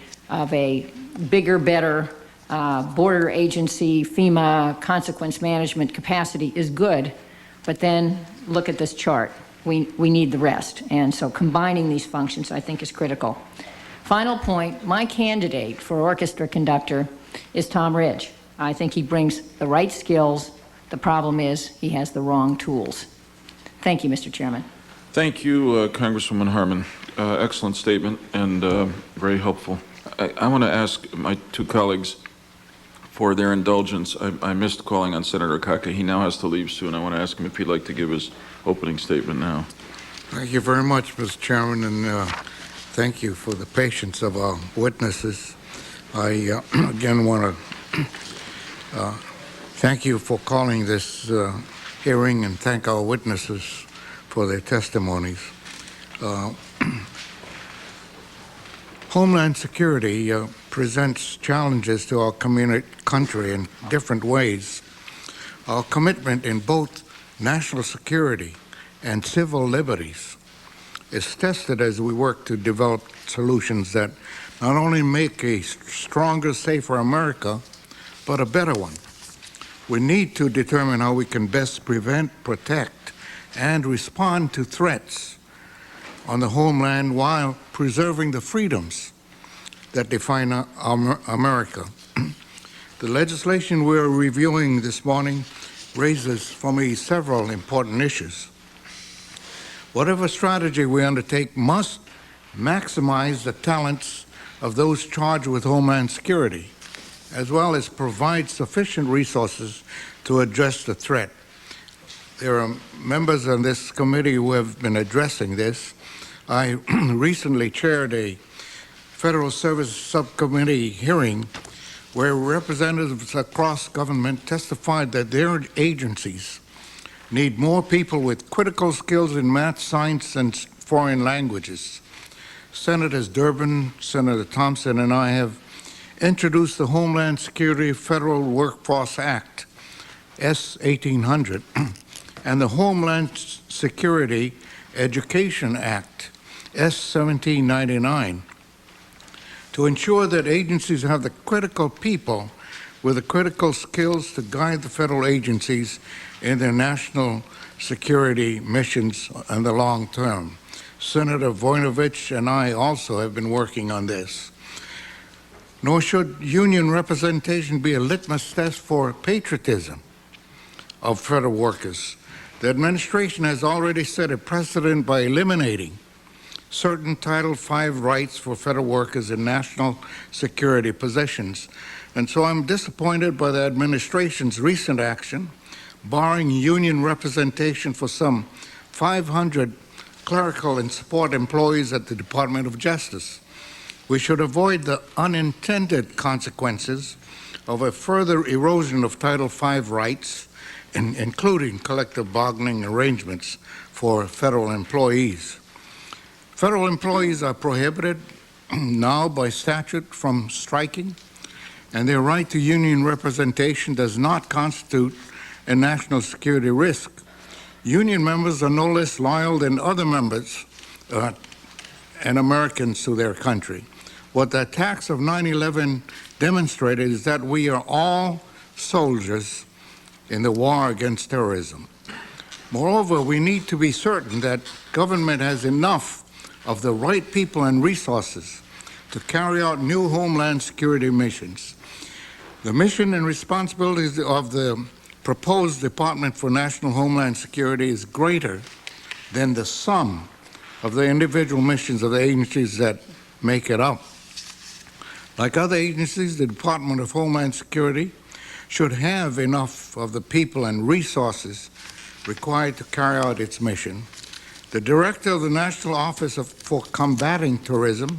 bigger, better border agency, FEMA, consequence management capacity is good, but then look at this chart. We need the rest. And so combining these functions, I think, is critical. Final point, my candidate for orchestra conductor is Tom Ridge. I think he brings the right skills. The problem is he has the wrong tools. Thank you, Mr. Chairman. Thank you, Congresswoman Harman. Excellent statement and very helpful. I want to ask my two colleagues for their indulgence. I missed calling on Senator Kaka. He now has to leave soon. I want to ask him if he'd like to give his opening statement now. Thank you very much, Mr. Chairman, and thank you for the patience of our witnesses. I again want to thank you for calling this hearing and thank our witnesses for their testimonies. Homeland Security presents challenges to our country in different ways. Our commitment in both national security and civil liberties is tested as we work to develop solutions that not only make a stronger, safer America, but a better one. We need to determine how we can best prevent, protect, and respond to threats on the homeland while preserving the freedoms that define America. The legislation we're reviewing this morning raises for me several important issues. Whatever strategy we undertake must maximize the talents of those charged with Homeland Security, as well as provide sufficient resources to address the threat. There are members on this committee who have been addressing this. I recently chaired a Federal Service Subcommittee hearing where representatives across government testified that their agencies need more people with critical skills in math, science, and foreign languages. Senators Durbin, Senator Thompson, and I have introduced the Homeland Security Federal Workforce Act, S. 1800, and the Homeland Security Education Act, S. 1799, to ensure that agencies have the critical people with the critical skills to guide the federal agencies in their national security missions in the long term. Senator Voinovich and I also have been working on this. Nor should union representation be a litmus test for patriotism of federal workers. The administration has already set a precedent by eliminating certain Title V rights for federal workers in national security positions. And so I'm disappointed by the administration's recent action, barring union representation for some 500 clerical and support employees at the Department of Justice. We should avoid the unintended consequences of a further erosion of Title V rights, including collective bargaining arrangements for federal employees. Federal employees are prohibited now by statute from striking, and their right to union representation does not constitute a national security risk. Union members are no less loyal than other members and Americans to their country. What the attacks of 9/11 demonstrated is that we are all soldiers in the war against terrorism. Moreover, we need to be certain that government has enough of the right people and resources to carry out new Homeland Security missions. The mission and responsibilities of the proposed Department for National Homeland Security is greater than the sum of the individual missions of the agencies that make it up. Like other agencies, the Department of Homeland Security should have enough of the people and resources required to carry out its mission. The Director of the National Office for Combating Terrorism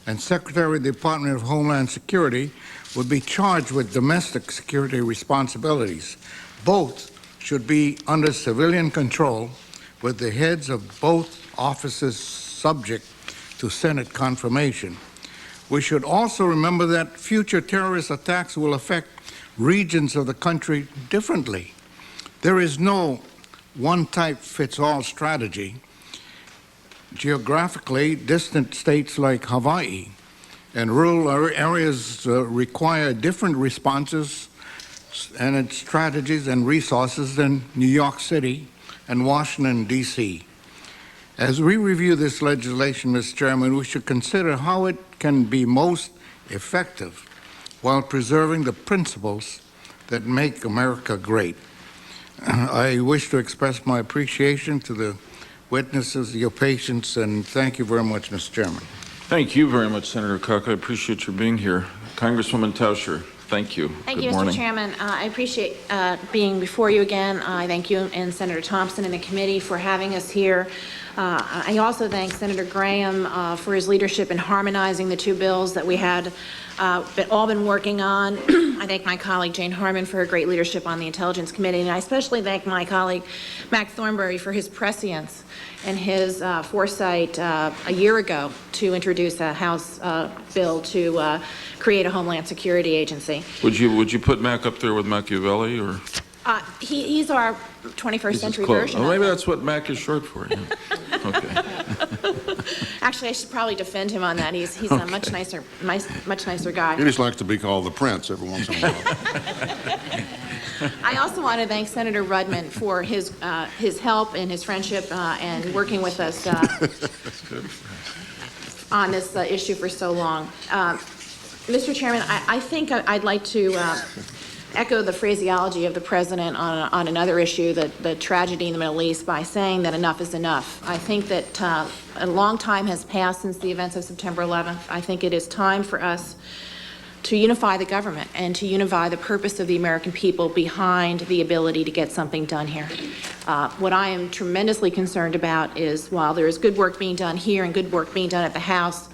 and Secretary of the Department of Homeland Security would be charged with domestic security responsibilities. Both should be under civilian control, with the heads of both offices subject to Senate confirmation. We should also remember that future terrorist attacks will affect regions of the country differently. There is no one-type-fits-all strategy. Geographically, distant states like Hawaii and rural areas require different responses and strategies and resources than New York City and Washington, D.C. As we review this legislation, Mr. Chairman, we should consider how it can be most effective while preserving the principles that make America great. I wish to express my appreciation to the witnesses, your patience, and thank you very much, Mr. Chairman. Thank you very much, Senator Cook. I appreciate your being here. Congresswoman Tauscher, thank you. Thank you, Good morning. Mr. Chairman. I appreciate being before you again. I thank you and Senator Thompson and the committee for having us here. I also thank Senator Graham for his leadership in harmonizing the two bills that we had all been working on. I thank my colleague Jane Harmon for her great leadership on the Intelligence Committee, and I especially thank my colleague Mac Thornberry for his prescience and his foresight a year ago to introduce a House bill to create a Homeland Security Agency. Would you put Mac up there with Machiavelli, or? He's our 21st century version. Oh, maybe that's what Mac is short for. Yeah. Okay. Actually, I should probably defend him on that. He's a much nicer guy. He just likes to be called the Prince every once in a while. I also want to thank Senator Rudman for his help and his friendship and working with us on this issue for so long. Mr. Chairman, I think I'd like to echo the phraseology of the President on another issue, the tragedy in the Middle East, by saying that enough is enough. I think that a long time has passed since the events of September 11th. I think it is time for us to unify the government and to unify the purpose of the American people behind the ability to get something done here. What I am tremendously concerned about is, while there is good work being done here and good work being done at the House,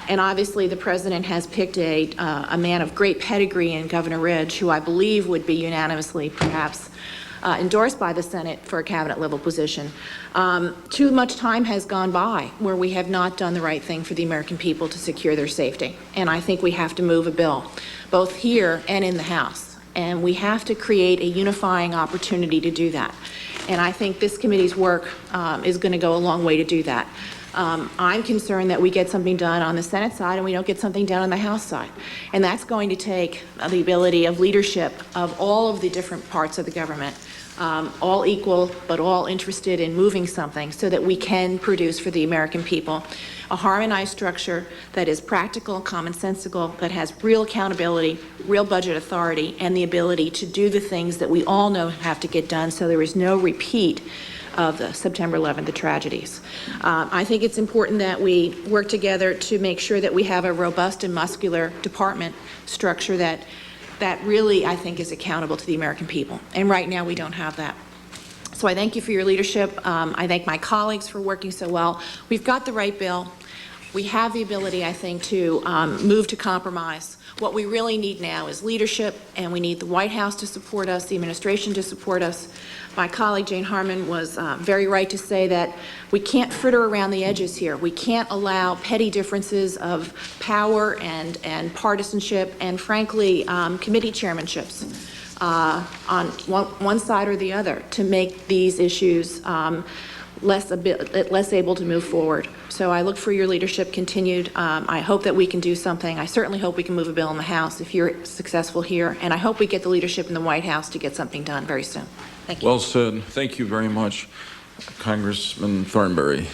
and obviously the President has picked a man of great pedigree in Governor Ridge, who I believe would be unanimously perhaps endorsed by the Senate for a cabinet-level position. Too much time has gone by where we have not done the right thing for the American people to secure their safety. And I think we have to move a bill, both here and in the House, and we have to create a unifying opportunity to do that. And I think this committee's work is going to go a long way to do that. I'm concerned that we get something done on the Senate side and we don't get something done on the House side. And that's going to take the ability of leadership of all of the different parts of the government, all equal but all interested in moving something so that we can produce for the American people a harmonized structure that is practical, commonsensical, that has real accountability, real budget authority, and the ability to do the things that we all know have to get done so there is no repeat of the September 11th, the tragedies. I think it's important that we work together to make sure that we have a robust and muscular department structure that really, I think, is accountable to the American people. And right now, we don't have that. So I thank you for your leadership. I thank my colleagues for working so well. We've got the right bill. We have the ability, I think, to move to compromise. What we really need now is leadership, and we need the White House to support us, the administration to support us. My colleague Jane Harman was very right to say that we can't fritter around the edges here. We can't allow petty differences of power and partisanship and, frankly, committee chairmanships on one side or the other to make these issues less able to move forward. So I look for your leadership continued. I hope that we can do something. I certainly hope we can move a bill in the House if you're successful here, and I hope we get the leadership in the White House to get something done very soon. Thank you. Well said. Thank you very much, Congressman Thornberry.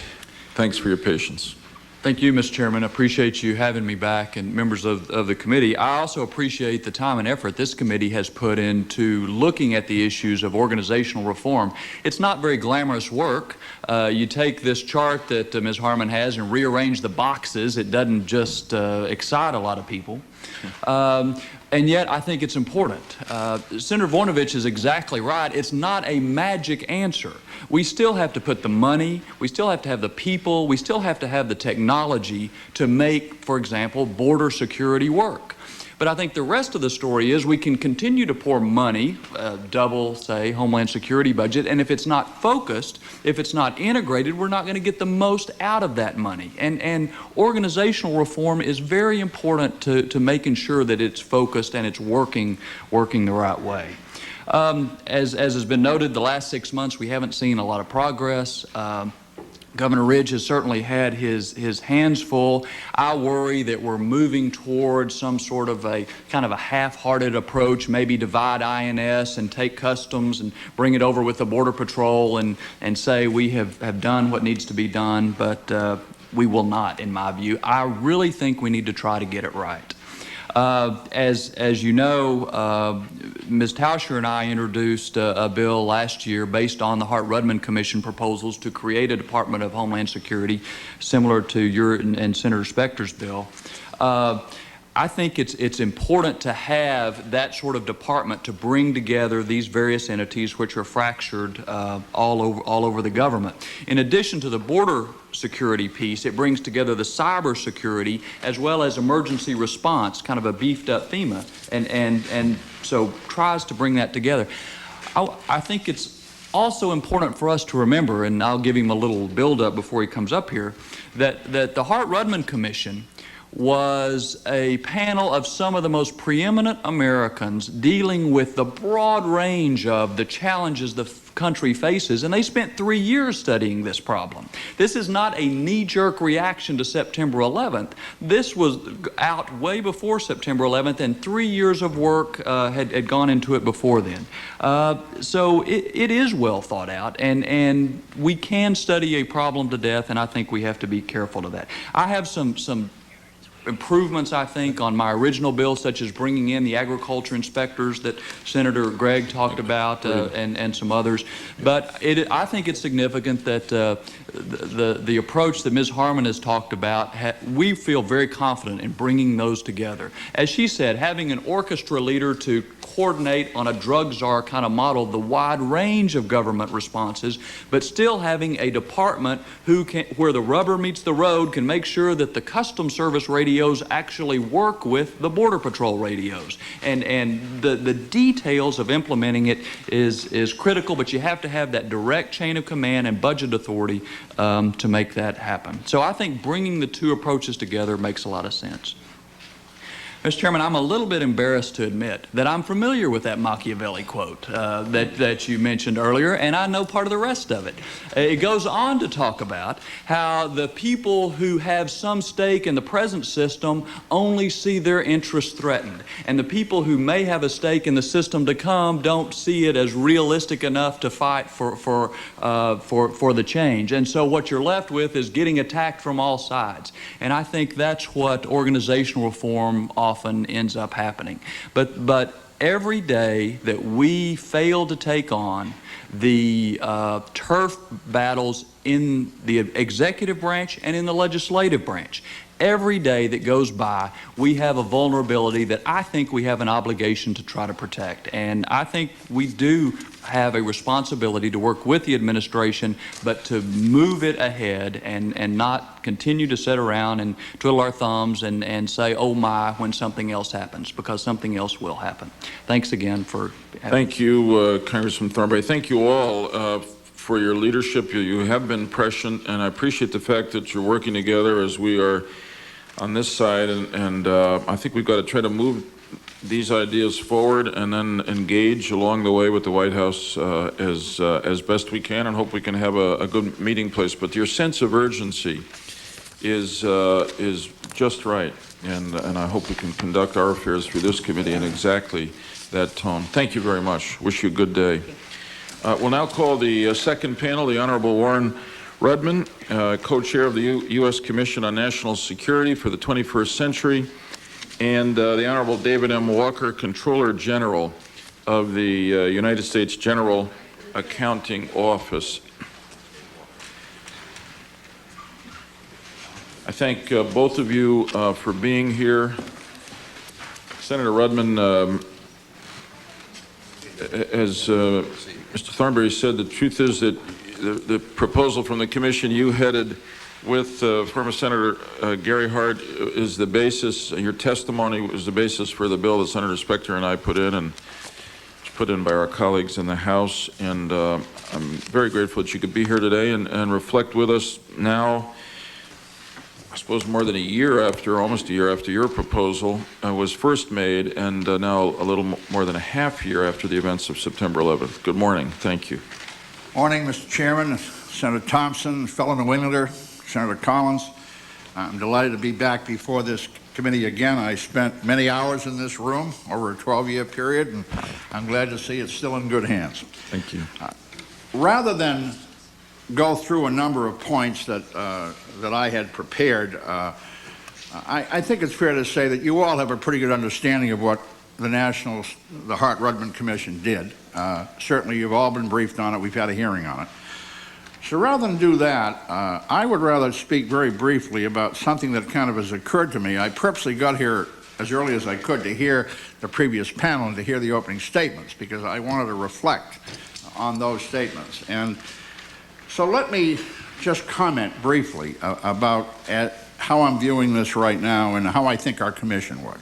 Thanks for your patience. Thank you, Mr. Chairman. I appreciate you having me back, and members of the committee. I also appreciate the time and effort this committee has put into looking at the issues of organizational reform. It's not very glamorous work. You take this chart that Ms. Harman has and rearrange the boxes. It doesn't just excite a lot of people. And yet, I think it's important. Senator Voinovich is exactly right. It's not a magic answer. We still have to put the money, we still have to have the people, we still have to have the technology to make, for example, border security work. But I think the rest of the story is we can continue to pour money, double, say, Homeland Security budget, and if it's not focused, if it's not integrated, we're not going to get the most out of that money. And organizational reform is very important to making sure that it's focused and it's working the right way. As has been noted, the last 6 months we haven't seen a lot of progress. Governor Ridge has certainly had his hands full. I worry that we're moving towards some sort of a kind of a half-hearted approach, maybe divide INS and take customs and bring it over with the Border Patrol and say we have done what needs to be done, but we will not, in my view. I really think we need to try to get it right. As you know, Ms. Tauscher and I introduced a bill last year based on the Hart-Rudman Commission proposals to create a Department of Homeland Security similar to your and Senator Specter's bill. I think it's important to have that sort of department to bring together these various entities which are fractured all over the government. In addition to the border security piece, it brings together the cyber security as well as emergency response, kind of a beefed up FEMA, and so tries to bring that together. I think it's also important for us to remember, and I'll give him a little build-up before he comes up here, that the Hart-Rudman Commission was a panel of some of the most preeminent Americans dealing with the broad range of the challenges the country faces, and they spent 3 years studying this problem. This is not a knee-jerk reaction to September 11th. This was out way before September 11th, and 3 years of work had gone into it before then. So it is well thought out, and we can study a problem to death, and I think we have to be careful of that. I have some improvements, I think, on my original bill, such as bringing in the agriculture inspectors that Senator Gregg talked about and some others. But I think it's significant that the approach that Ms. Harman has talked about, we feel very confident in bringing those together. As she said, having an orchestra leader to coordinate on a drug czar kind of model the wide range of government responses, but still having a department where the rubber meets the road, can make sure that the Customs Service radios actually work with the Border Patrol radios. And the details of implementing it is critical, but you have to have that direct chain of command and budget authority to make that happen. So I think bringing the two approaches together makes a lot of sense. Mr. Chairman, I'm a little bit embarrassed to admit that I'm familiar with that Machiavelli quote that you mentioned earlier, and I know part of the rest of it. It goes on to talk about how the people who have some stake in the present system only see their interests threatened, and the people who may have a stake in the system to come don't see it as realistic enough to fight for the change. And so what you're left with is getting attacked from all sides. And I think that's what organizational reform often ends up happening. But every day that we fail to take on the turf battles in the executive branch and in the legislative branch, every day that goes by, we have a vulnerability that I think we have an obligation to try to protect. And I think we do have a responsibility to work with the administration, but to move it ahead and not continue to sit around and twiddle our thumbs and say, oh my, when something else happens, because something else will happen. Thanks again for having Thank you, Congressman Thornberry. Thank you all for your leadership. You have been prescient, and I appreciate the fact that you're working together as we are on this side, and I think we've got to try to move these ideas forward and then engage along the way with the White House as best we can, and hope we can have a good meeting place. But your sense of urgency is just right, and I hope we can conduct our affairs through this committee in exactly that tone. Thank you very much. Wish you a good day. We'll now call the second panel, the Honorable Warren Rudman, co-chair of the U.S. Commission on National Security for the 21st Century, and the Honorable David M. Walker, Controller General of the United States General Accounting Office. I thank both of you for being here. Senator Rudman, as Mr. Thornberry said, the truth is that the proposal from the commission you headed with former Senator Gary Hart is the basis. Your testimony was the basis for the bill that Senator Specter and I put in, and it's put in by our colleagues in the House. And I'm very grateful that you could be here today and reflect with us now, I suppose more than a year after, almost a year after your proposal was first made, and now a little more than a half year after the events of September 11th. Good morning. Thank you. Morning, Mr. Chairman, Senator Thompson, fellow New Englander, Senator Collins. I'm delighted to be back before this committee again. I spent many hours in this room over a 12-year period, and I'm glad to see it's still in good hands. Thank you. Rather than go through a number of points that I had prepared, I think it's fair to say that you all have a pretty good understanding of what the Hart-Rudman Commission did. Certainly you've all been briefed on it. We've had a hearing on it. So rather than do that, I would rather speak very briefly about something that kind of has occurred to me. I purposely got here as early as I could to hear the previous panel and to hear the opening statements, because I wanted to reflect on those statements. And so let me just comment briefly about how I'm viewing this right now and how I think our commission would.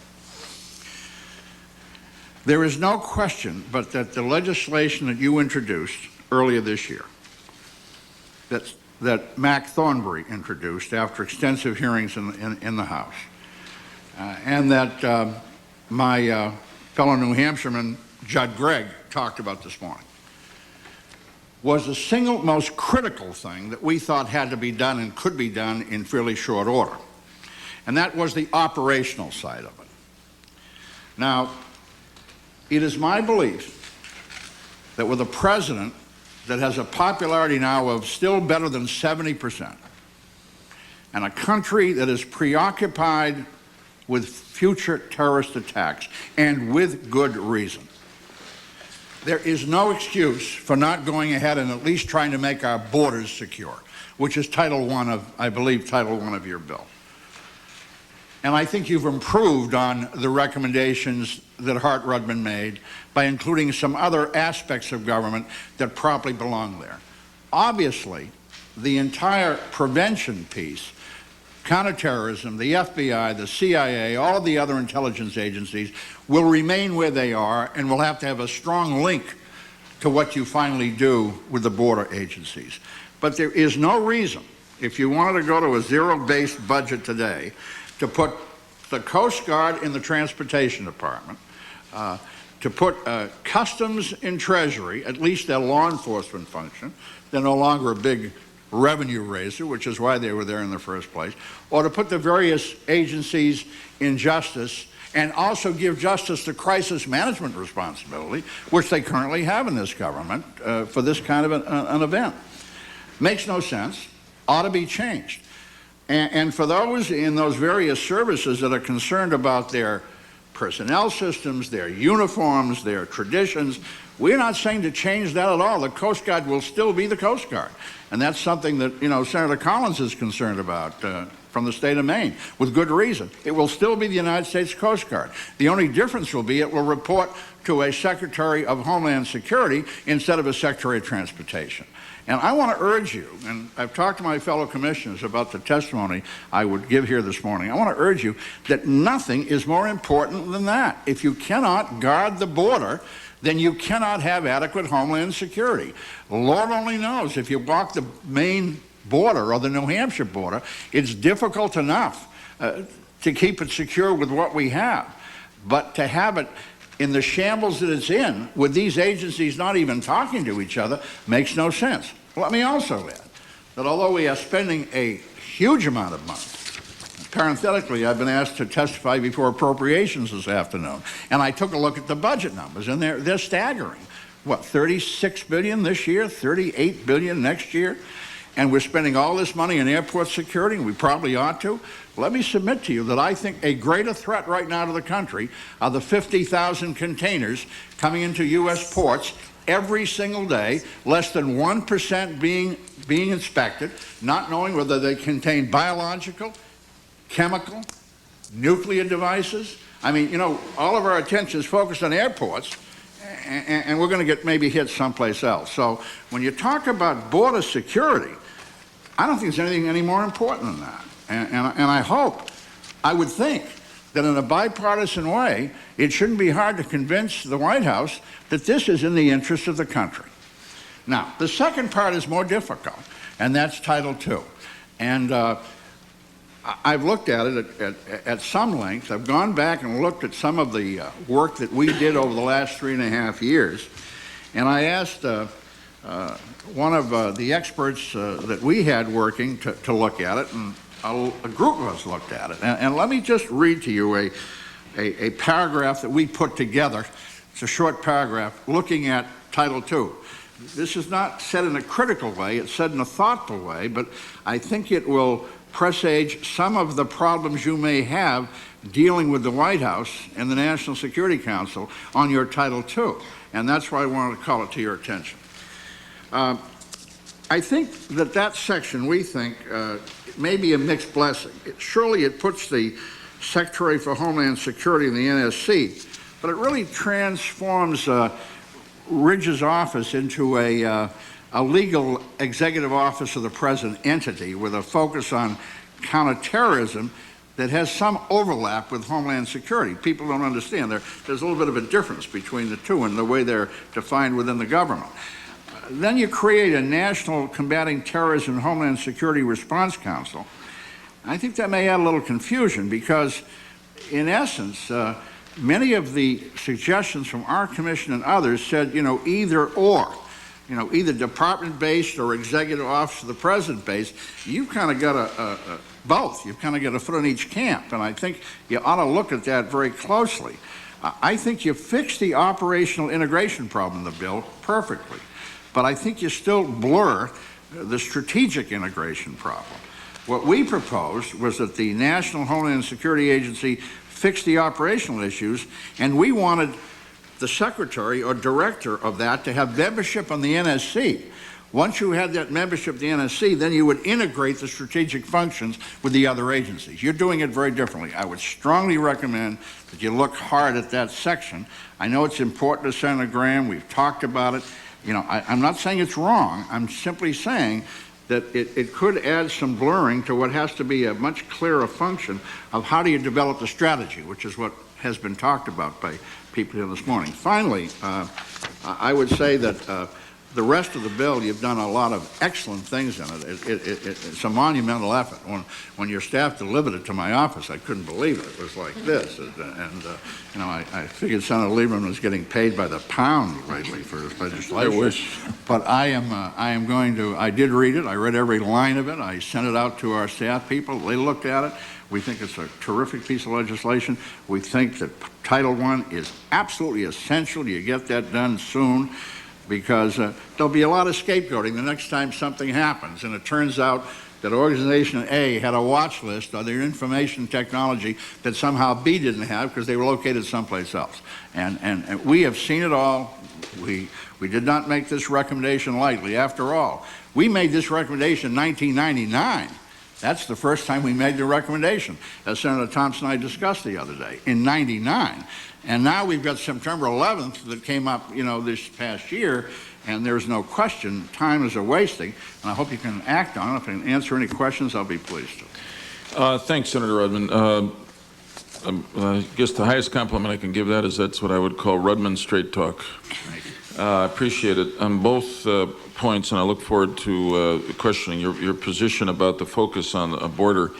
There is no question but that the legislation that you introduced earlier this year, that Mac Thornberry introduced after extensive hearings in the House, and that my fellow New Hampshireman, Judd Gregg, talked about this morning, was the single most critical thing that we thought had to be done and could be done in fairly short order. And that was the operational side of it. Now, it is my belief that with a president that has a popularity now of still better than 70%, and a country that is preoccupied with future terrorist attacks, and with good reason, there is no excuse for not going ahead and at least trying to make our borders secure, which is Title I of, I believe, Title I of your bill. And I think you've improved on the recommendations that Hart-Rudman made by including some other aspects of government that properly belong there. Obviously, the entire prevention piece, counterterrorism, the FBI, the CIA, all of the other intelligence agencies will remain where they are, and will have to have a strong link to what you finally do with the border agencies. But there is no reason, if you wanted to go to a zero-based budget today, to put the Coast Guard in the Transportation Department, to put Customs in Treasury, at least their law enforcement function. They're no longer a big revenue raiser, which is why they were there in the first place, or to put the various agencies in justice and also give justice the crisis management responsibility, which they currently have in this government for this kind of an event. Makes no sense, ought to be changed. And for those in those various services that are concerned about their personnel systems, their uniforms, their traditions, we're not saying to change that at all. The Coast Guard will still be the Coast Guard. And that's something that, Senator Collins is concerned about from the state of Maine, with good reason. It will still be the United States Coast Guard. The only difference will be it will report to a Secretary of Homeland Security instead of a Secretary of Transportation. And I want to urge you, and I've talked to my fellow commissioners about the testimony I would give here this morning. I want to urge you that nothing is more important than that. If you cannot guard the border, then you cannot have adequate Homeland Security. Lord only knows, if you walk the Maine border or the New Hampshire border, it's difficult enough to keep it secure with what we have. But to have it in the shambles that it's in, with these agencies not even talking to each other, makes no sense. Let me also add that although we are spending a huge amount of money, parenthetically, I've been asked to testify before appropriations this afternoon, and I took a look at the budget numbers, and they're staggering. What, $36 billion this year, $38 billion next year? And we're spending all this money in airport security, and we probably ought to. Let me submit to you that I think a greater threat right now to the country are the 50,000 containers coming into U.S. ports every single day, less than 1% being inspected, not knowing whether they contain biological, chemical, nuclear devices. I mean, all of our attention is focused on airports, and we're going to get maybe hit someplace else. So when you talk about border security, I don't think there's anything any more important than that. And I would think that in a bipartisan way, it shouldn't be hard to convince the White House that this is in the interest of the country. Now, the second part is more difficult, and that's Title II. And I've looked at it at some length. I've gone back and looked at some of the work that we did over the last 3.5 years, and I asked one of the experts that we had working to look at it, and a group of us looked at it. And let me just read to you a paragraph that we put together. It's a short paragraph looking at Title II. This is not said in a critical way, it's said in a thoughtful way, but I think it will presage some of the problems you may have dealing with the White House and the National Security Council on your Title II. And that's why I wanted to call it to your attention. I think that section, we think, may be a mixed blessing. Surely it puts the Secretary for Homeland Security in the NSC, but it really transforms Ridge's office into a legal executive office of the President entity with a focus on counterterrorism that has some overlap with Homeland Security. People don't understand. There's a little bit of a difference between the two and the way they're defined within the government. Then you create a National Combating Terrorism and Homeland Security Response Council. I think that may add a little confusion because, in essence, many of the suggestions from our commission and others said, either or. Either department-based or executive office of the president-based. You've kind of got both. You've kind of got a foot in each camp, and I think you ought to look at that very closely. I think you fixed the operational integration problem in the bill perfectly, but I think you still blur the strategic integration problem. What we proposed was that the National Homeland Security Agency fix the operational issues, and we wanted the secretary or director of that to have membership on the NSC. Once you had that membership of the NSC, then you would integrate the strategic functions with the other agencies. You're doing it very differently. I would strongly recommend that you look hard at that section. I know it's important to Senator Graham. We've talked about it. I'm not saying it's wrong. I'm simply saying that it could add some blurring to what has to be a much clearer function of how do you develop the strategy, which is what has been talked about by people here this morning. Finally, I would say that the rest of the bill, you've done a lot of excellent things in it. It's a monumental effort. When your staff delivered it to my office, I couldn't believe it. It was like this. I figured Senator Lieberman was getting paid by the pound lately for his legislation. I wish. But I did read it. I read every line of it. I sent it out to our staff people. They looked at it. We think it's a terrific piece of legislation. We think that Title I is absolutely essential. You get that done soon, because there'll be a lot of scapegoating the next time something happens. And it turns out that Organization A had a watch list of their information technology that somehow B didn't have because they were located someplace else. And we have seen it all. We did not make this recommendation lightly. After all, we made this recommendation in 1999. That's the first time we made the recommendation, as Senator Thompson and I discussed the other day, in '99. And now we've got September 11th that came up, this past year, and there's no question time is a-wasting, and I hope you can act on it. If I can answer any questions, I'll be pleased to. Thanks, Senator Rudman. I guess the highest compliment I can give that is that's what I would call Rudman straight talk. I appreciate it on both points, and I look forward to questioning your position about the focus on border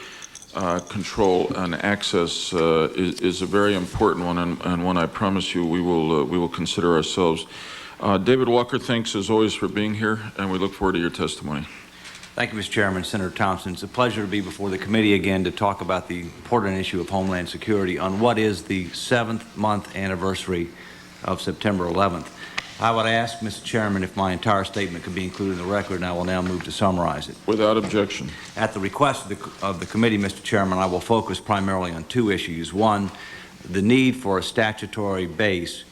control and access is a very important one, and one I promise you we will consider ourselves. David Walker, thanks as always for being here, and we look forward to your testimony. Thank you, Mr. Chairman. Senator Thompson, it's a pleasure to be before the committee again to talk about the important issue of Homeland Security on what is the 7th month anniversary of September 11th. I would ask, Mr. Chairman, if my entire statement could be included in the record, and I will now move to summarize it. Without objection. At the request of the committee, Mr. Chairman, I will focus primarily on two issues. One, the need for a statutory base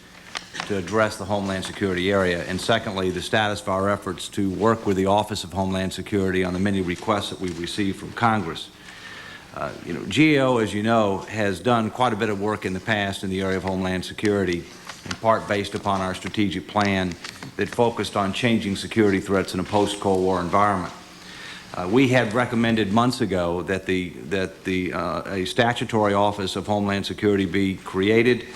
to address the Homeland Security area, and secondly, the status of our efforts to work with the Office of Homeland Security on the many requests that we've received from Congress. GAO, as you know, has done quite a bit of work in the past in the area of Homeland Security, in part based upon our strategic plan that focused on changing security threats in a post-Cold War environment. We had recommended months ago that a statutory Office of Homeland Security be created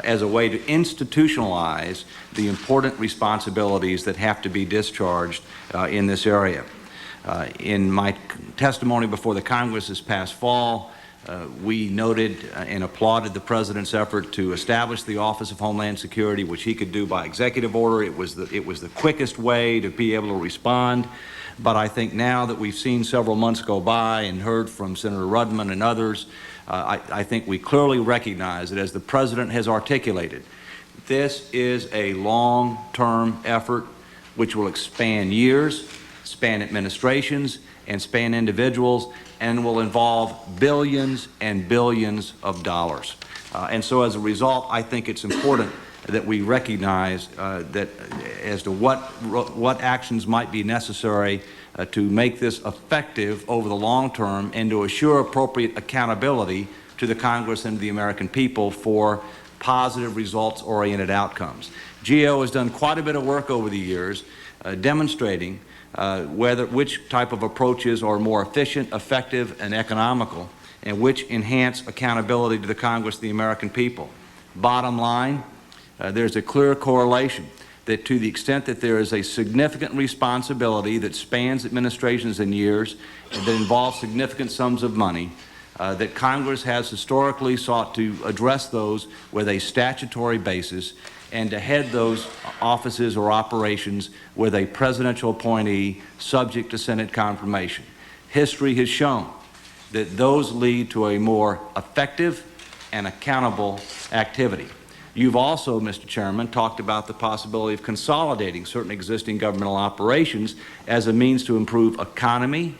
as a way to institutionalize the important responsibilities that have to be discharged in this area. In my testimony before the Congress this past fall, we noted and applauded the President's effort to establish the Office of Homeland Security, which he could do by executive order. It was the quickest way to be able to respond. But I think now that we've seen several months go by and heard from Senator Rudman and others, I think we clearly recognize that, as the President has articulated, this is a long-term effort which will span years, span administrations, and span individuals, and will involve billions and billions of dollars. And so as a result, I think it's important that we recognize that as to what actions might be necessary to make this effective over the long term and to assure appropriate accountability to the Congress and the American people for positive results-oriented outcomes. GAO has done quite a bit of work over the years demonstrating which type of approaches are more efficient, effective, and economical, and which enhance accountability to the Congress and the American people. Bottom line, there's a clear correlation that to the extent that there is a significant responsibility that spans administrations and years and that involves significant sums of money, that Congress has historically sought to address those with a statutory basis and to head those offices or operations with a presidential appointee subject to Senate confirmation. History has shown that those lead to a more effective and accountable activity. You've also, Mr. Chairman, talked about the possibility of consolidating certain existing governmental operations as a means to improve economy,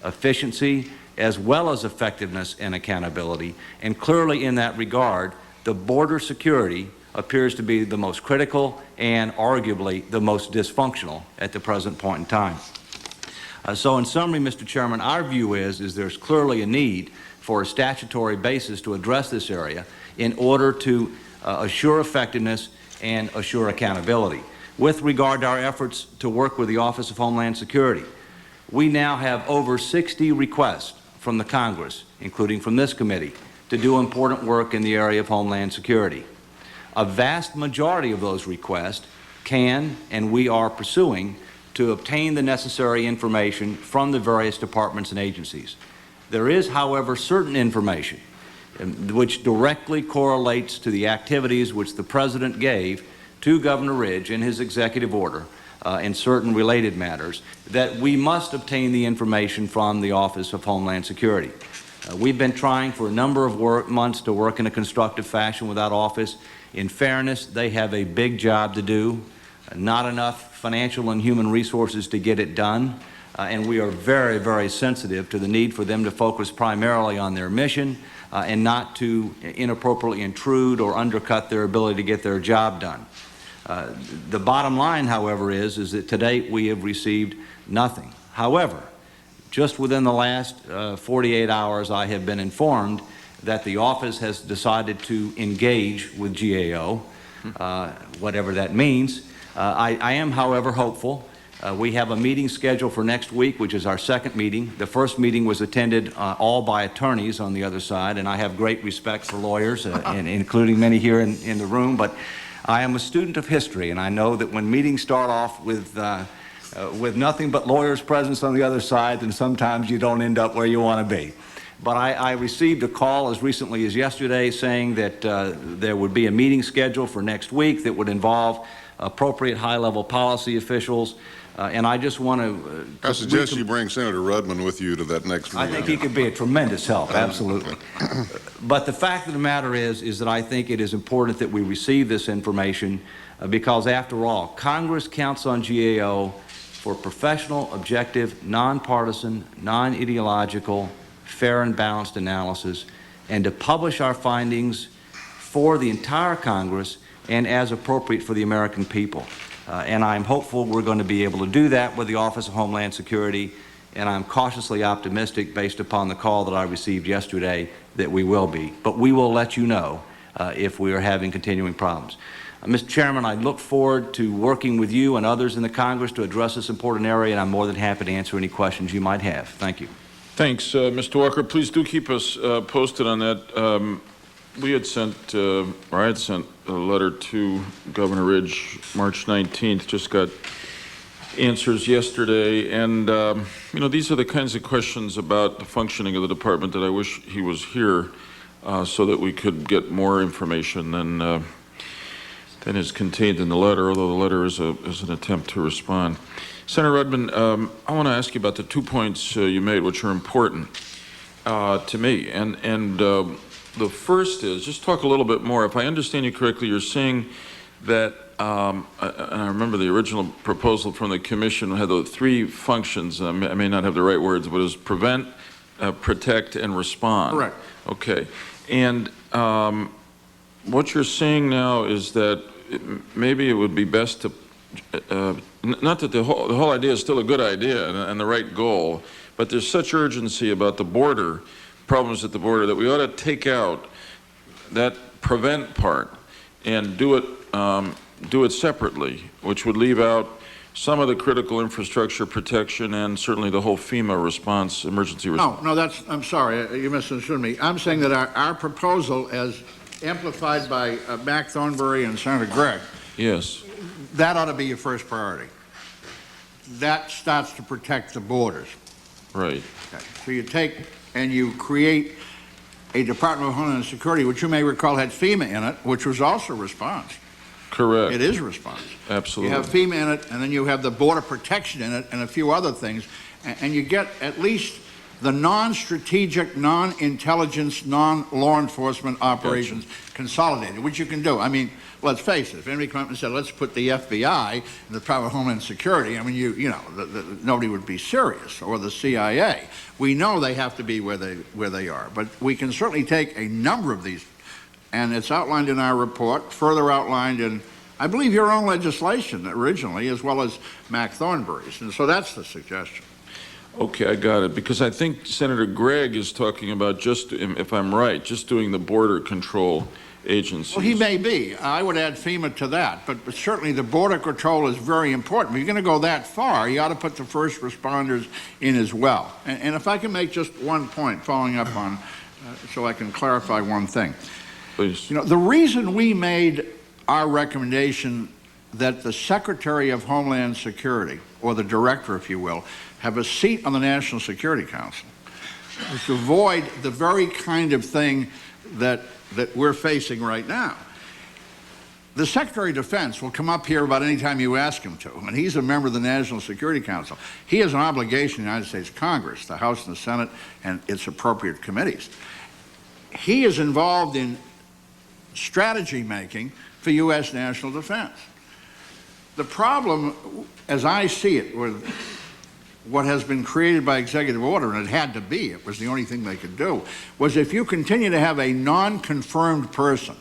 efficiency, as well as effectiveness and accountability. And clearly in that regard, the border security appears to be the most critical and arguably the most dysfunctional at the present point in time. So in summary, Mr. Chairman, our view is there's clearly a need for a statutory basis to address this area in order to assure effectiveness and assure accountability. With regard to our efforts to work with the Office of Homeland Security, we now have over 60 requests from the Congress, including from this committee, to do important work in the area of Homeland Security. A vast majority of those requests can and we are pursuing to obtain the necessary information from the various departments and agencies. There is, however, certain information which directly correlates to the activities which the President gave to Governor Ridge in his executive order and certain related matters, that we must obtain the information from the Office of Homeland Security. We've been trying for a number of months to work in a constructive fashion with that office. In fairness, they have a big job to do, not enough financial and human resources to get it done, and we are very, very sensitive to the need for them to focus primarily on their mission and not to inappropriately intrude or undercut their ability to get their job done. The bottom line, however, is that to date we have received nothing. However, just within the last 48 hours, I have been informed that the office has decided to engage with GAO, whatever that means. I am, however, hopeful. We have a meeting scheduled for next week, which is our second meeting. The first meeting was attended all by attorneys on the other side, and I have great respect for lawyers, including many here in the room, but I am a student of history, and I know that when meetings start off with nothing but lawyers present on the other side, then sometimes you don't end up where you want to be. But I received a call as recently as yesterday saying that there would be a meeting scheduled for next week that would involve appropriate high-level policy officials, and I just want to... I suggest you bring Senator Rudman with you to that next meeting. I think he could be a tremendous help, absolutely. But the fact of the matter is that I think it is important that we receive this information because, after all, Congress counts on GAO for professional, objective, nonpartisan, non-ideological, fair and balanced analysis, and to publish our findings for the entire Congress and as appropriate for the American people. And I'm hopeful we're going to be able to do that with the Office of Homeland Security, and I'm cautiously optimistic based upon the call that I received yesterday that we will be. But we will let you know if we are having continuing problems. Mr. Chairman, I look forward to working with you and others in the Congress to address this important area, and I'm more than happy to answer any questions you might have. Thank you. Thanks, Mr. Walker. Please do keep us posted on that. We had sent, or I had sent a letter to Governor Ridge March 19th, just got answers yesterday, and you know, these are the kinds of questions about the functioning of the department that I wish he was here so that we could get more information than is contained in the letter, although the letter is an attempt to respond. Senator Rudman, I want to ask you about the 2 points you made, which are important to me, and the first is, just talk a little bit more. If I understand you correctly, you're saying that, and I remember the original proposal from the Commission had the three functions. I may not have the right words, but it was prevent, protect, and respond. Correct. Okay. And what you're saying now is that maybe it would be best to, not that the whole idea is still a good idea and the right goal, but there's such urgency about the border, problems at the border, that we ought to take out that prevent part and do it separately, which would leave out some of the critical infrastructure protection and certainly the whole FEMA response, emergency response. No, I'm sorry, you misunderstood me. I'm saying that our proposal, as amplified by Mac Thornberry and Senator Gregg, yes, that ought to be your first priority. That starts to protect the borders. Right. Okay. So you take and you create a Department of Homeland Security, which you may recall had FEMA in it, which was also response. Correct. It is response. Absolutely. You have FEMA in it, and then you have the border protection in it, and a few other things, and you get at least the non-strategic, non-intelligence, non-law enforcement operations consolidated, which you can do. I mean, let's face it, if anybody came up and said, let's put the FBI in the Department of Homeland Security, I mean, you know, nobody would be serious, or the CIA. We know they have to be where they are, but we can certainly take a number of these, and it's outlined in our report, further outlined in, I believe, your own legislation originally, as well as Mac Thornberry's, and so that's the suggestion. Okay, I got it, because I think Senator Gregg is talking about just, if I'm right, just doing the border control agencies. Well, he may be. I would add FEMA to that, but certainly the border control is very important. If you're going to go that far, you ought to put the first responders in as well. And if I can make just one point, following up on, so I can clarify one thing. Please. You know, the reason we made our recommendation that the Secretary of Homeland Security, or the Director, if you will, have a seat on the National Security Council, is to avoid the very kind of thing that we're facing right now. The Secretary of Defense will come up here about any time you ask him to, and he's a member of the National Security Council. He has an obligation in the United States Congress, the House and the Senate, and its appropriate committees. He is involved in strategy making for U.S. national defense. The problem, as I see it, with what has been created by executive order, and it had to be, it was the only thing they could do, was if you continue to have a non-confirmed person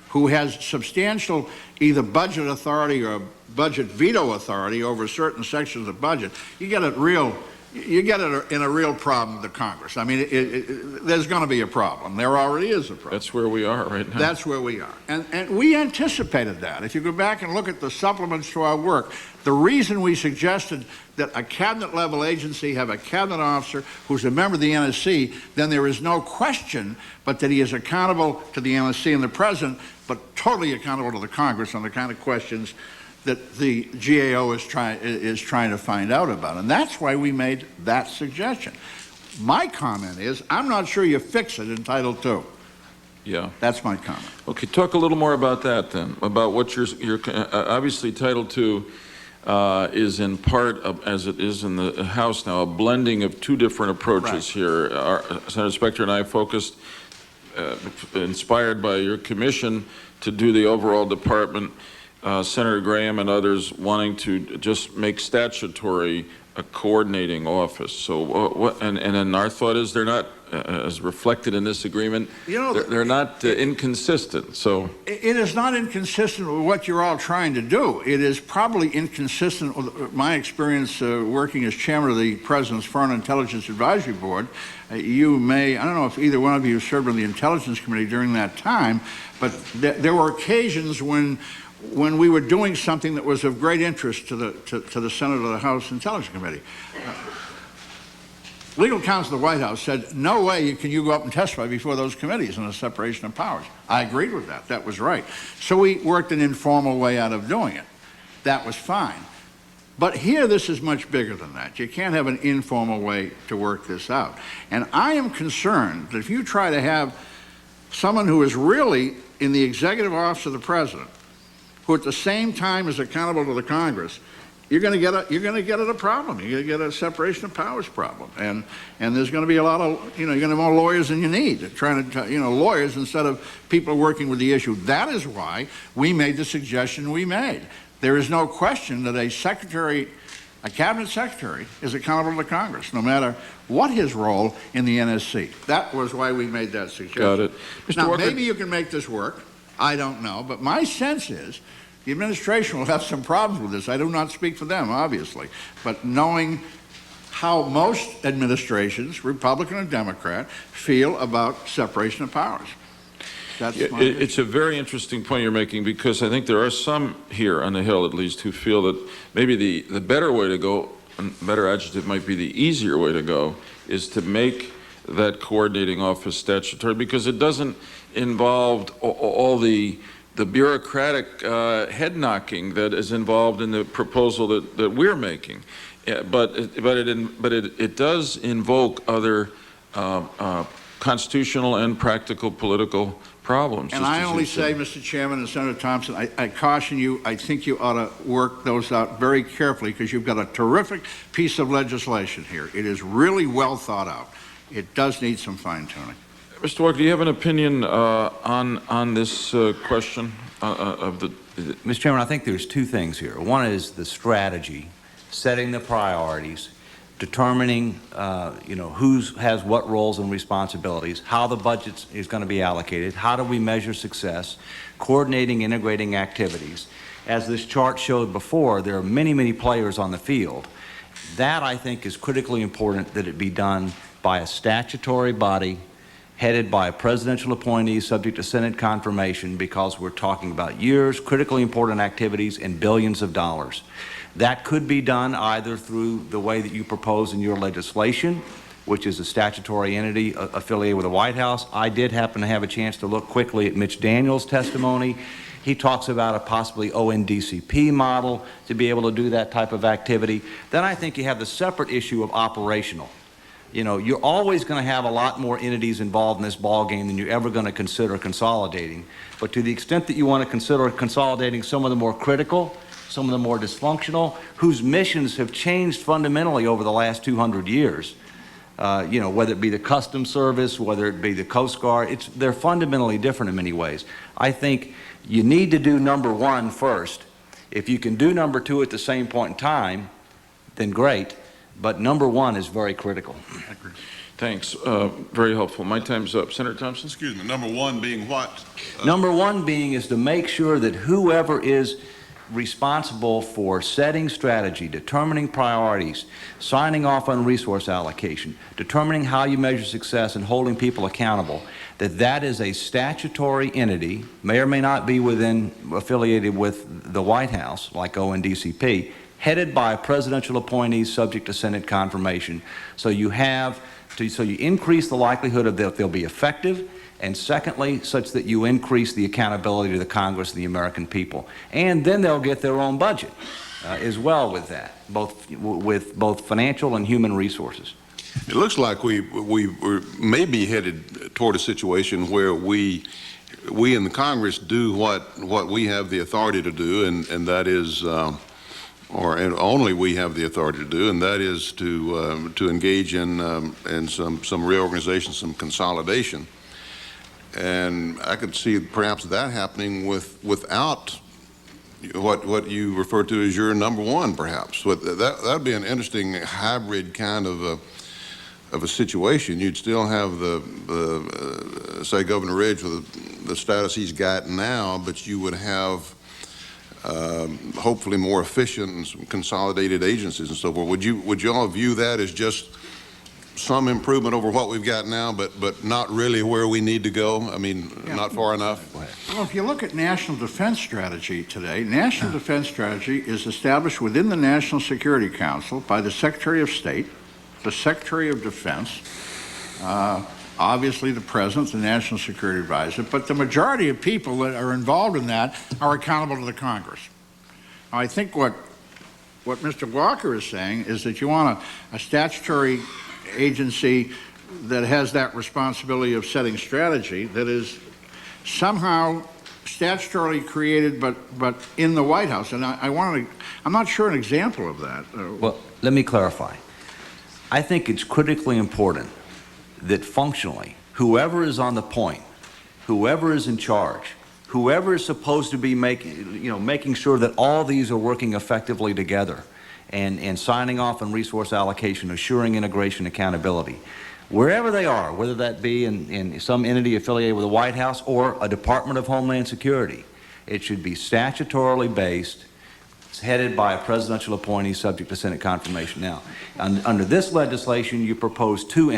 who has substantial either budget authority or budget veto authority over certain sections of budget, you get it in a real problem with the Congress. I mean, there's going to be a problem. There already is a problem. That's where we are right now. That's where we are. And we anticipated that. If you go back and look at the supplements to our work, the reason we suggested that a cabinet-level agency have a cabinet officer who's a member of the NSC, then there is no question but that he is accountable to the NSC and the President, but totally accountable to the Congress on the kind of questions that the GAO is trying to find out about. And that's why we made that suggestion. My comment is, I'm not sure you fix it in Title II. Yeah. That's my comment. Okay, talk a little more about that then, about what you're obviously Title II is in part, as it is in the House now, a blending of two different approaches here. Senator Specter and I focused, inspired by your commission, to do the overall department. Senator Graham and others wanting to just make statutory a coordinating office. So and then our thought is they're not, as reflected in this agreement, they're not inconsistent. So it is not inconsistent with what you're all trying to do. It is probably inconsistent with my experience working as chairman of the President's Foreign Intelligence Advisory Board. You may, I don't know if either one of you served on the Intelligence Committee during that time, but there were occasions when we were doing something that was of great interest to the Senate or the House Intelligence Committee. Legal counsel of the White House said, no way can you go up and testify before those committees on the separation of powers. I agreed with that. That was right. So we worked an informal way out of doing it. That was fine. But here, this is much bigger than that. You can't have an informal way to work this out. And I am concerned that if you try to have someone who is really in the executive office of the President, who at the same time is accountable to the Congress, you're going to get a problem. You're going to get a separation of powers problem, and there's going to be a lot of, you're going to have more lawyers than you need, trying to, lawyers instead of people working with the issue. That is why we made the suggestion we made. There is no question that a cabinet secretary is accountable to Congress, no matter what his role in the NSC. That was why we made that suggestion. Got it. Now, maybe you can make this work. I don't know, but my sense is the administration will have some problems with this. I do not speak for them, obviously, but knowing how most administrations, Republican and Democrat, feel about separation of powers. It's a very interesting point you're making, because I think there are some here on the Hill, at least, who feel that maybe the better way to go, better adjective might be the easier way to go, is to make that coordinating office statutory, because it doesn't involve all the bureaucratic head-knocking that is involved in the proposal that we're making. But it does invoke other constitutional and practical political problems. And I only say, Mr. Chairman and Senator Thompson, I caution you, I think you ought to work those out very carefully, because you've got a terrific piece of legislation here. It is really well thought out. It does need some fine-tuning. Mr. Walker, do you have an opinion on this question of the... Mr. Chairman, I think there's two things here. One is the strategy, setting the priorities, determining who has what roles and responsibilities, how the budget is going to be allocated, how do we measure success, coordinating, integrating activities. As this chart showed before, there are many, many players on the field. That, I think, is critically important that it be done by a statutory body headed by a presidential appointee subject to Senate confirmation, because we're talking about years, critically important activities, and billions of dollars. That could be done either through the way that you propose in your legislation, which is a statutory entity affiliated with the White House. I did happen to have a chance to look quickly at Mitch Daniels' testimony. He talks about a possibly ONDCP model to be able to do that type of activity. Then I think you have the separate issue of operational. You know, you're always going to have a lot more entities involved in this ballgame than you're ever going to consider consolidating. But to the extent that you want to consider consolidating some of the more critical, some of the more dysfunctional, whose missions have changed fundamentally over the last 200 years, you know, whether it be the Customs Service, whether it be the Coast Guard, they're fundamentally different in many ways. I think you need to do number one first. If you can do number two at the same point in time, then great. But number one is very critical. Thanks. Very helpful. My time's up. Senator Thompson? Excuse me, number one being what? Number one being is to make sure that whoever is responsible for setting strategy, determining priorities, signing off on resource allocation, determining how you measure success and holding people accountable, that is a statutory entity, may or may not be affiliated with the White House, like ONDCP, headed by presidential appointees subject to Senate confirmation. So you increase the likelihood of that they'll be effective, and secondly, such that you increase the accountability to the Congress and the American people. And then they'll get their own budget as well with that, with both financial and human resources. It looks like we may be headed toward a situation where we in the Congress do what we have the authority to do, and that is, and only we have the authority to do, and that is to engage in some reorganization, some consolidation. And I could see perhaps that happening without what you refer to as your number one, perhaps. That'd be an interesting hybrid kind of a situation. You'd still have say Governor Ridge with the status he's got now, but you would have hopefully more efficient and some consolidated agencies and so forth. Would you all view that as just some improvement over what we've got now, but not really where we need to go? I mean, not far enough? Well, if you look at national defense strategy today, national defense strategy is established within the National Security Council by the Secretary of State, the Secretary of Defense, obviously the President, the National Security Advisor, but the majority of people that are involved in that are accountable to the Congress. Now, I think what Mr. Walker is saying is that you want a statutory agency that has that responsibility of setting strategy that is somehow statutorily created but in the White House. And I'm not sure an example of that. Well, let me clarify. I think it's critically important that functionally, whoever is on the point, whoever is in charge, whoever is supposed to be making sure that all these are working effectively together, and signing off on resource allocation, assuring integration, accountability. Wherever they are, whether that be in some entity affiliated with the White House or a Department of Homeland Security, it should be statutorily based. It's headed by a presidential appointee subject to Senate confirmation. Now, under this legislation, you propose two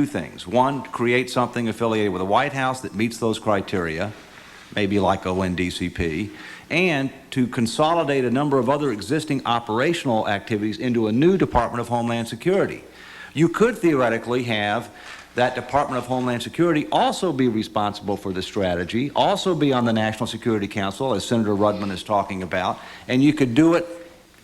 things. One, create something affiliated with the White House that meets those criteria, maybe like ONDCP, and to consolidate a number of other existing operational activities into a new Department of Homeland Security. You could theoretically have that Department of Homeland Security also be responsible for the strategy, also be on the National Security Council, as Senator Rudman is talking about, and you could do it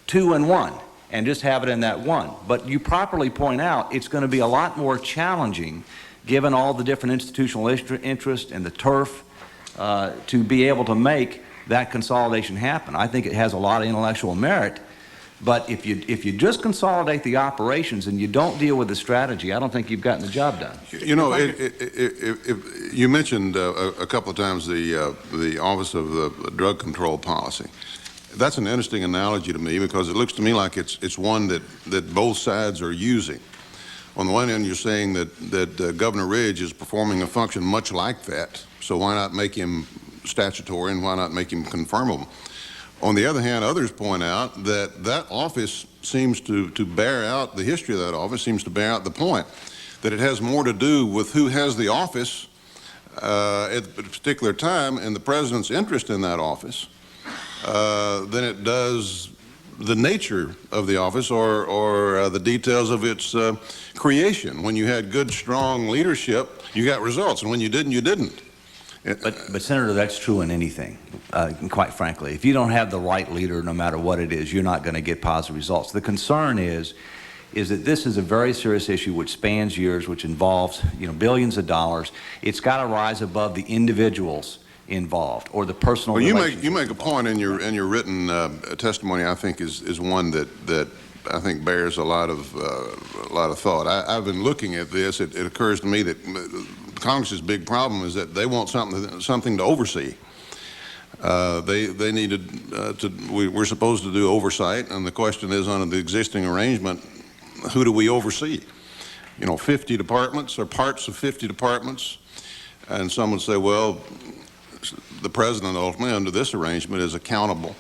2 in 1 and just have it in that one. But you properly point out it's going to be a lot more challenging, given all the different institutional interest and the turf, to be able to make that consolidation happen. I think it has a lot of intellectual merit, but if you just consolidate the operations and you don't deal with the strategy, I don't think you've gotten the job done. You know, if you mentioned a couple of times the Office of the Drug Control Policy. That's an interesting analogy to me, because it looks to me like it's one that both sides are using. On the one hand, you're saying that Governor Ridge is performing a function much like that, so why not make him statutory and why not make him confirmable? On the other hand, others point out that office seems to bear out, the history of that office seems to bear out the point that it has more to do with who has the office at a particular time and the president's interest in that office than it does the nature of the office or the details of its creation. When you had good, strong leadership, you got results, and when you didn't, you didn't. But Senator, that's true in anything, quite frankly. If you don't have the right leader, no matter what it is, you're not going to get positive results. The concern is that this is a very serious issue which spans years, which involves, billions of dollars. It's got to rise above the individuals involved or the personal relationships. You make a point in your written testimony. I think is one that I think bears a lot of thought. I've been looking at this. It occurs to me that Congress's big problem is that they want something to oversee. They needed we're supposed to do oversight, and the question is, under the existing arrangement, who do we oversee? 50 departments or parts of 50 departments, and some would say, well, the president ultimately under this arrangement is accountable.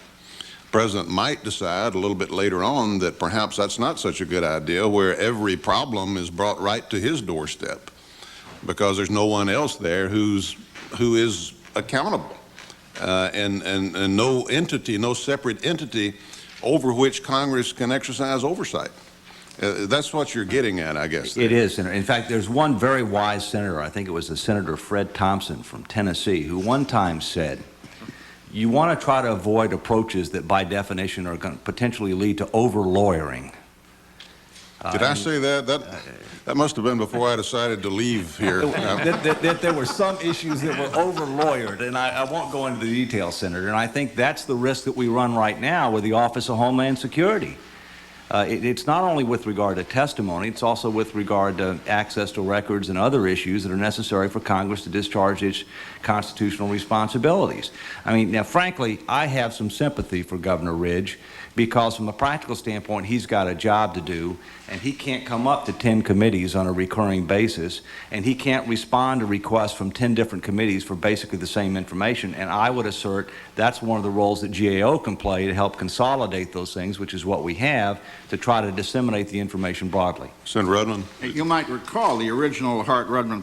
The president might decide a little bit later on that perhaps that's not such a good idea, where every problem is brought right to his doorstep because there's no one else there who is accountable, and no entity, no separate entity over which Congress can exercise oversight. That's what you're getting at, I guess. It is, Senator. In fact, there's one very wise senator, I think it was the Senator Fred Thompson from Tennessee, who one time said, you want to try to avoid approaches that by definition are going to potentially lead to over-lawyering. Did I say that? That must have been before I decided to leave here. that there were some issues that were over-lawyered, and I won't go into the details, Senator, and I think that's the risk that we run right now with the Office of Homeland Security. It's not only with regard to testimony, it's also with regard to access to records and other issues that are necessary for Congress to discharge its constitutional responsibilities. I mean, now, frankly, I have some sympathy for Governor Ridge because from a practical standpoint, he's got a job to do, and he can't come up to 10 committees on a recurring basis, and he can't respond to requests from 10 different committees for basically the same information. And I would assert that's one of the roles that GAO can play to help consolidate those things, which is what we have, to try to disseminate the information broadly. Senator Rudman. You might recall the original Hart-Rudman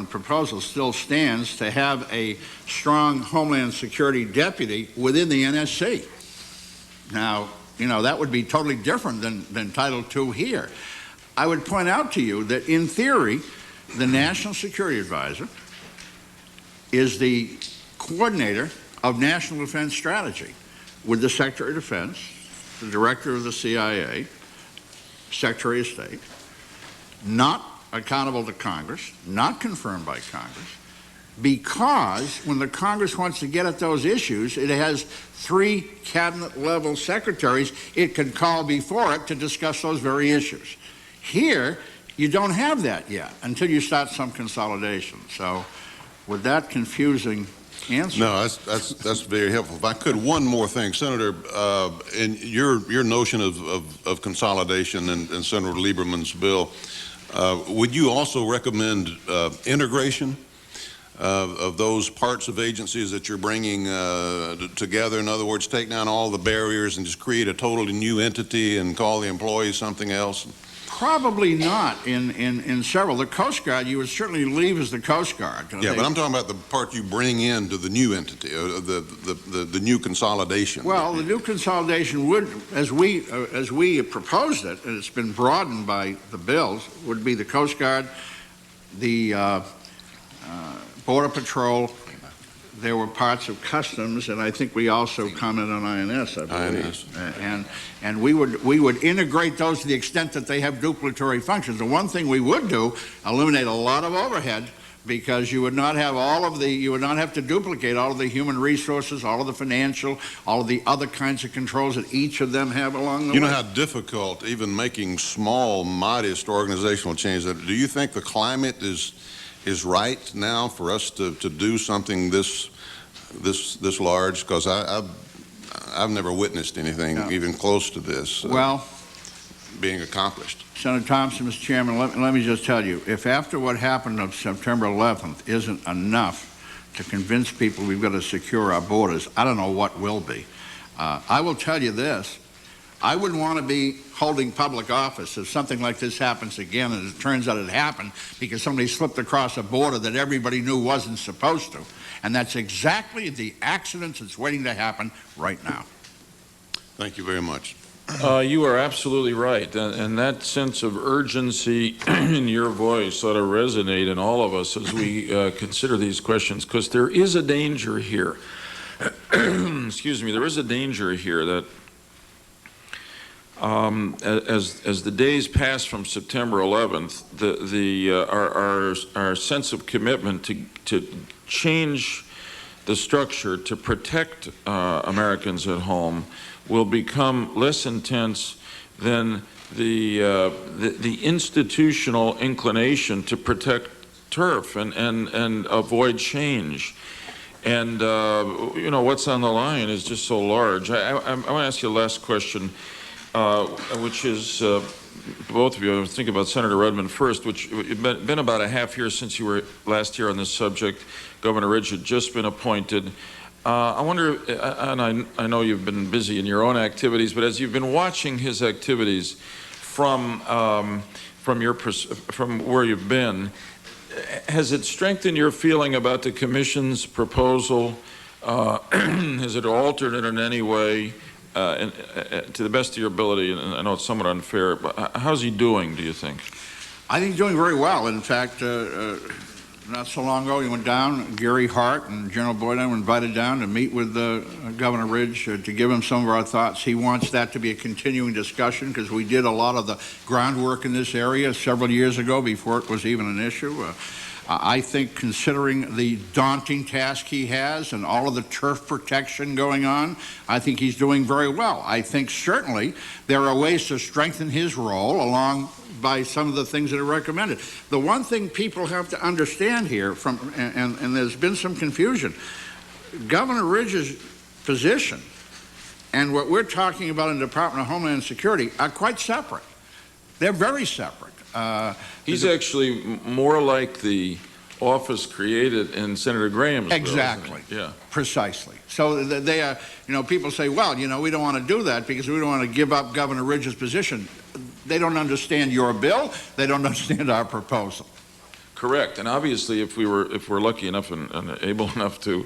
proposal still stands to have a strong Homeland Security deputy within the NSC. Now, that would be totally different than Title II here. I would point out to you that in theory, the National Security Advisor is the coordinator of national defense strategy with the Secretary of Defense, the Director of the CIA, Secretary of State, not accountable to Congress, not confirmed by Congress, because when the Congress wants to get at those issues, it has 3 cabinet-level secretaries it can call before it to discuss those very issues. Here, you don't have that yet until you start some consolidation. So, with that confusing answer. No, that's very helpful. If I could, one more thing, Senator, in your notion of consolidation and Senator Lieberman's bill, would you also recommend integration of those parts of agencies that you're bringing together? In other words, take down all the barriers and just create a totally new entity and call the employees something else? Probably not in several. The Coast Guard, you would certainly leave as the Coast Guard. Yeah, but I'm talking about the part you bring into the new entity, the new consolidation. Well, the new consolidation would, as we proposed it, and it's been broadened by the bills, would be the Coast Guard, the Border Patrol. There were parts of Customs, and I think we also commented on INS, I believe. INS. And we would integrate those to the extent that they have duplicatory functions. The one thing we would do, eliminate a lot of overhead, because you would not have to duplicate all of the human resources, all of the financial, all of the other kinds of controls that each of them have along the way. You know how difficult even making small, modest organizational changes. Do you think the climate is right now for us to do something this large? Because I've never witnessed anything even close to this being accomplished. Senator Thompson, Mr. Chairman, let me just tell you, if after what happened on September 11th isn't enough to convince people we've got to secure our borders, I don't know what will be. I will tell you this. I wouldn't want to be holding public office if something like this happens again, and it turns out it happened because somebody slipped across a border that everybody knew wasn't supposed to. And that's exactly the accident that's waiting to happen right now. Thank you very much. You are absolutely right, and that sense of urgency in your voice ought to resonate in all of us as we consider these questions, because there is a danger here. Excuse me, there is a danger here that as the days pass from September 11th, our sense of commitment to change the structure to protect Americans at home will become less intense than the institutional inclination to protect turf and avoid change. And you know, what's on the line is just so large. I want to ask you a last question, which is both of you. I was thinking about Senator Redmond first, which it's been about a half year since you were last here on this subject. Governor Ridge had just been appointed. I wonder, and I know you've been busy in your own activities, but as you've been watching his activities from where you've been, has it strengthened your feeling about the Commission's proposal? Has it altered it in any way, to the best of your ability? And I know it's somewhat unfair, but how's he doing, do you think? I think he's doing very well. In fact, not so long ago, he went down. Gary Hart and General Boyd were invited down to meet with Governor Ridge to give him some of our thoughts. He wants that to be a continuing discussion because we did a lot of the groundwork in this area several years ago before it was even an issue. I think considering the daunting task he has and all of the turf protection going on, I think he's doing very well. I think certainly there are ways to strengthen his role along by some of the things that are recommended. The one thing people have to understand here, and there's been some confusion, Governor Ridge's position and what we're talking about in the Department of Homeland Security are quite separate. They're very separate. He's actually more like the office created in Senator Graham's bill, exactly. Yeah. Precisely. So they are, you know, people say, well, you know, we don't want to do that because we don't want to give up Governor Ridge's position. They don't understand your bill. They don't understand our proposal. Correct. And obviously, if we're lucky enough and able enough to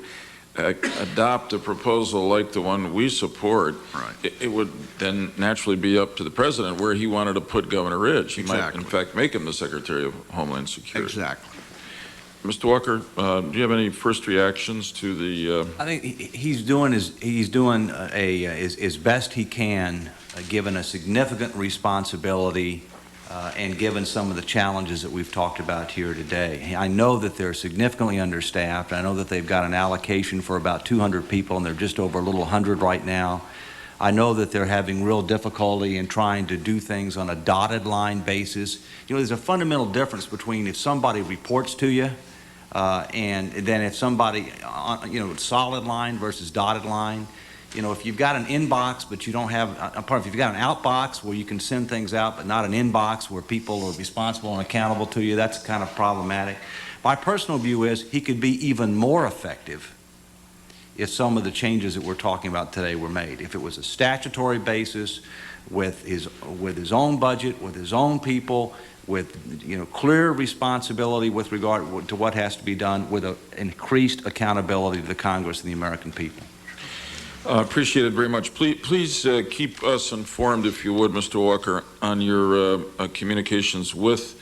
adopt a proposal like the one we support, right, it would then naturally be up to the president where he wanted to put Governor Ridge. He might, in fact, make him the Secretary of Homeland Security. Exactly. Mr. Walker, do you have any first reactions to the? I think he's doing his best he can, given a significant responsibility and given some of the challenges that we've talked about here today. I know that they're significantly understaffed. I know that they've got an allocation for about 200 people, and they're just over a little 100 right now. I know that they're having real difficulty in trying to do things on a dotted line basis. You know, there's a fundamental difference between if somebody reports to you and then if somebody, you know, solid line versus dotted line. You know, if you've got an inbox, but you don't have, if you've got an outbox where you can send things out, but not an inbox where people are responsible and accountable to you, that's kind of problematic. My personal view is he could be even more effective if some of the changes that we're talking about today were made. If it was a statutory basis with his own budget, with his own people, with, you know, clear responsibility with regard to what has to be done, with an increased accountability to the Congress and the American people. Appreciate it very much. Please keep us informed, if you would, Mr. Walker, on your communications with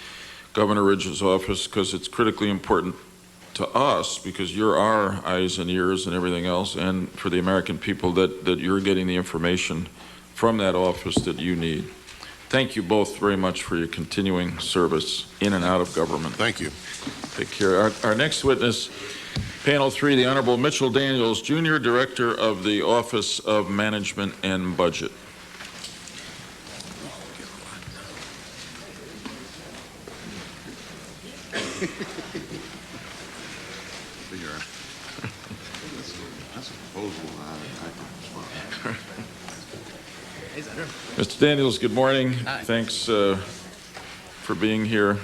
Governor Ridge's office, because it's critically important to us, because you're our eyes and ears and everything else, and for the American people, that you're getting the information from that office that you need. Thank you both very much for your continuing service in and out of government. Thank you. Take care. Our next witness, Panel 3, the Honorable Mitchell Daniels, Jr., Director of the Office of Management and Budget. Mr. Daniels, good morning. Hi. Thanks for being here.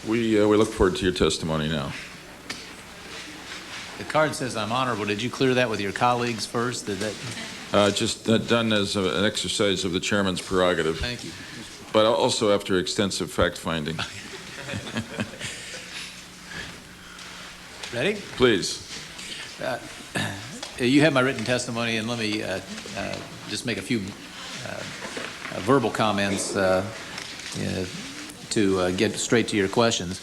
We look forward to your testimony now. The card says I'm honorable. Did you clear that with your colleagues first? Just done as an exercise of the chairman's prerogative. Thank you. But also after extensive fact-finding. Ready? Please. you have my written testimony, and let me just make a few verbal comments to get straight to your questions.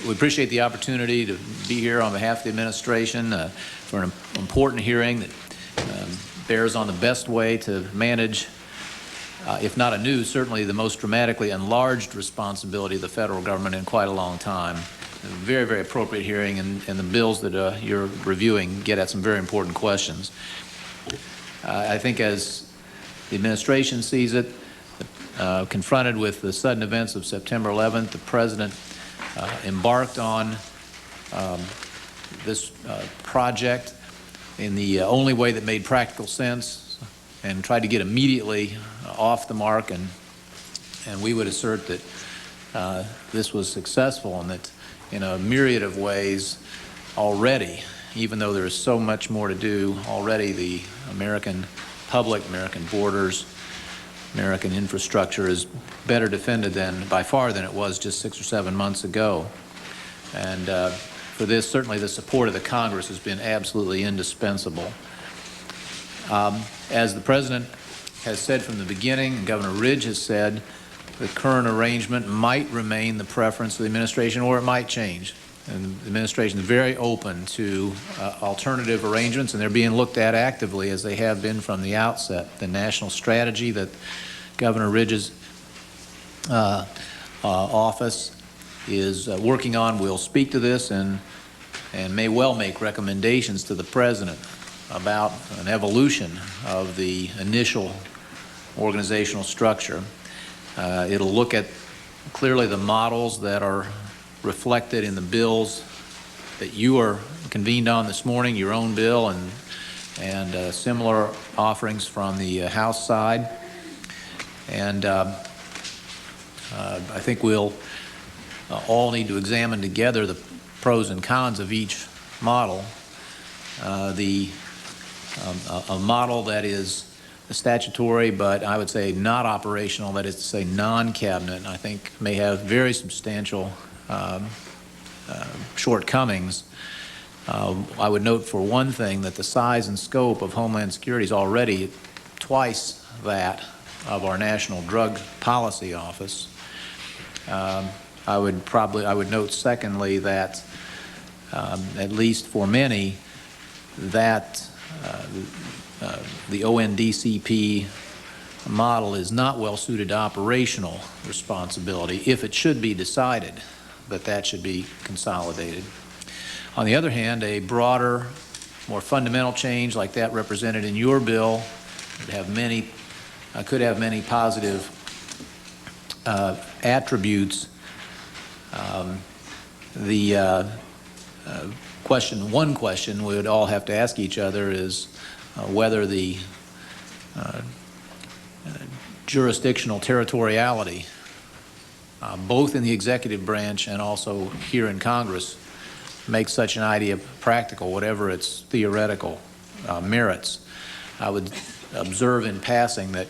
We appreciate the opportunity to be here on behalf of the administration for an important hearing that bears on the best way to manage, if not anew, certainly the most dramatically enlarged responsibility of the federal government in quite a long time. A very, very appropriate hearing, and the bills that you're reviewing get at some very important questions. I think as the administration sees it, confronted with the sudden events of September 11th, the President embarked on this project in the only way that made practical sense and tried to get immediately off the mark, and we would assert that this was successful and that in a myriad of ways already, even though there is so much more to do, already the American public, American borders, American infrastructure is better defended by far than it was just 6 or 7 months ago. And for this, certainly the support of the Congress has been absolutely indispensable. As the President has said from the beginning, and Governor Ridge has said, the current arrangement might remain the preference of the administration, or it might change. And the administration is very open to alternative arrangements, and they're being looked at actively as they have been from the outset. The national strategy that Governor Ridge's office is working on will speak to this and may well make recommendations to the President about an evolution of the initial organizational structure. It'll look at clearly the models that are reflected in the bills that you are convened on this morning, your own bill and similar offerings from the House side. And I think we'll all need to examine together the pros and cons of each model. A model that is statutory, but I would say not operational, that is to say non-cabinet, I think may have very substantial shortcomings. I would note for one thing that the size and scope of Homeland Security is already twice that of our National Drug Policy Office. I would note secondly that at least for many that the ONDCP model is not well suited to operational responsibility if it should be decided that should be consolidated. On the other hand, a broader, more fundamental change like that represented in your bill could have many positive attributes. One question we would all have to ask each other is whether the jurisdictional territoriality, both in the executive branch and also here in Congress, makes such an idea practical, whatever its theoretical merits. I would observe in passing that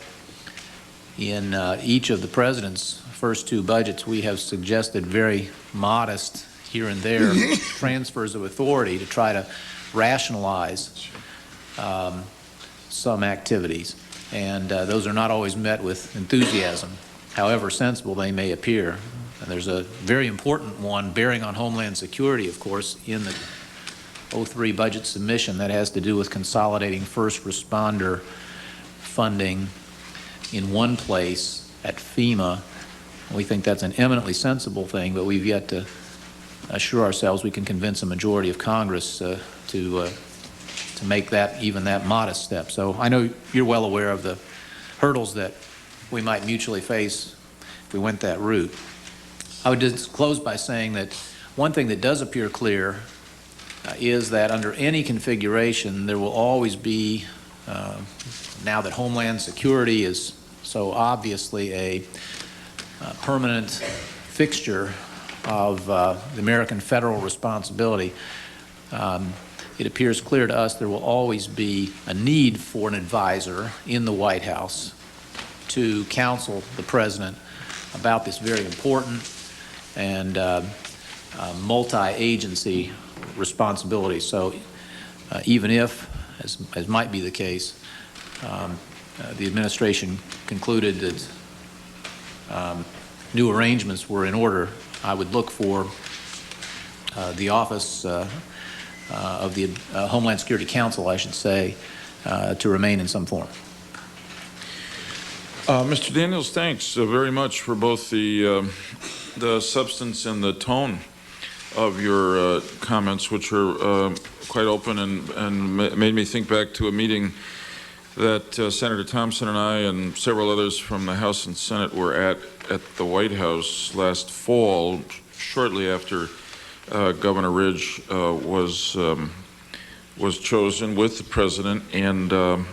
in each of the President's first two budgets, we have suggested very modest here and there transfers of authority to try to rationalize some activities. And those are not always met with enthusiasm, however sensible they may appear. And there's a very important one bearing on Homeland Security, of course, in the 03 budget submission that has to do with consolidating first responder funding in one place at FEMA. We think that's an eminently sensible thing, but we've yet to assure ourselves we can convince a majority of Congress to make that even that modest step. So I know you're well aware of the hurdles that we might mutually face if we went that route. I would just close by saying that one thing that does appear clear is that under any configuration there will always be, now that Homeland Security is so obviously a permanent fixture of the American federal responsibility, it appears clear to us there will always be a need for an advisor in the White House to counsel the President about this very important and multi-agency responsibility. So even if, as might be the case, the administration concluded that new arrangements were in order, I would look for the Office of the Homeland Security Council, I should say, to remain in some form. Mr. Daniels, thanks very much for both the substance and the tone of your comments, which are quite open and made me think back to a meeting that Senator Thompson and I and several others from the House and Senate were at the White House last fall, shortly after Governor Ridge was chosen with the president, and I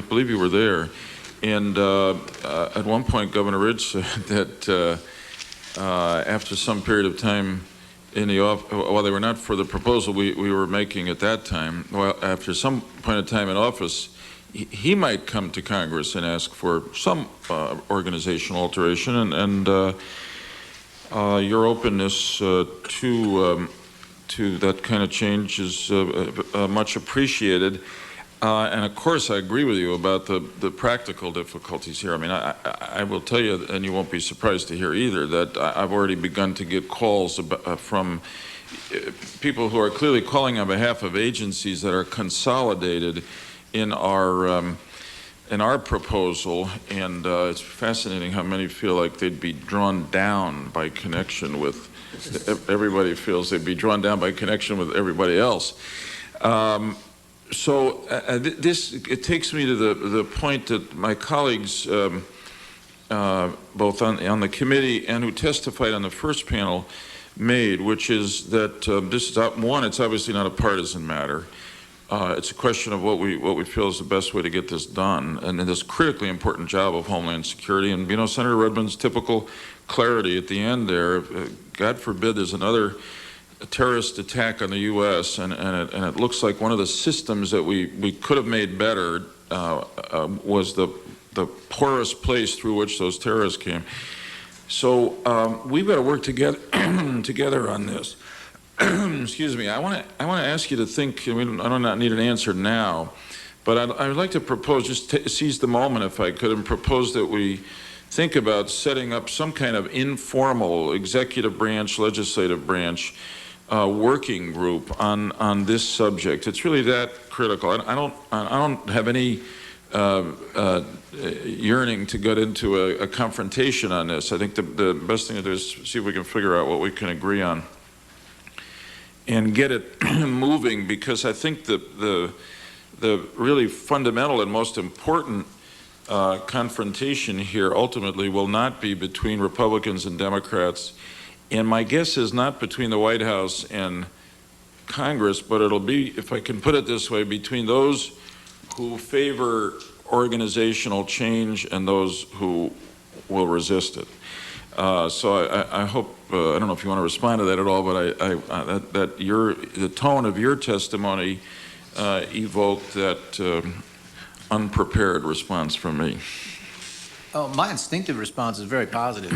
believe you were there. And at one point, Governor Ridge said that after some period of time in the office, while they were not for the proposal we were making at that time, well, after some point of time in office, he might come to Congress and ask for some organizational alteration, and your openness to that kind of change is much appreciated. And of course, I agree with you about the practical difficulties here. I mean, I will tell you, and you won't be surprised to hear either, that I've already begun to get calls from people who are clearly calling on behalf of agencies that are consolidated in our proposal, and it's fascinating how many feel like they'd be drawn down by connection with. Everybody feels they'd be drawn down by connection with everybody else. It takes me to the point that my colleagues, both on the committee and who testified on the first panel, made, which is that this is one. It's obviously not a partisan matter. It's a question of what we feel is the best way to get this done, and this critically important job of Homeland Security. And you know, Senator Redmond's typical clarity at the end there. God forbid there's another terrorist attack on the U.S. and it looks like one of the systems that we could have made better was the porous place through which those terrorists came. So we've got to work together together on this. Excuse me. I want to ask you to think. I do not need an answer now, but I would like to propose, just seize the moment if I could, and propose that we think about setting up some kind of informal executive branch, legislative branch working group on this subject. It's really that critical. I don't have any yearning to get into a confrontation on this. I think the best thing to do is see if we can figure out what we can agree on and get it moving, because I think the really fundamental and most important confrontation here ultimately will not be between Republicans and Democrats, and my guess is not between the White House and Congress, but it'll be, if I can put it this way, between those who favor organizational change and those who will resist it. So I hope, I don't know if you want to respond to that at all, but the tone of your testimony evoked that unprepared response from me. Oh, my instinctive response is very positive.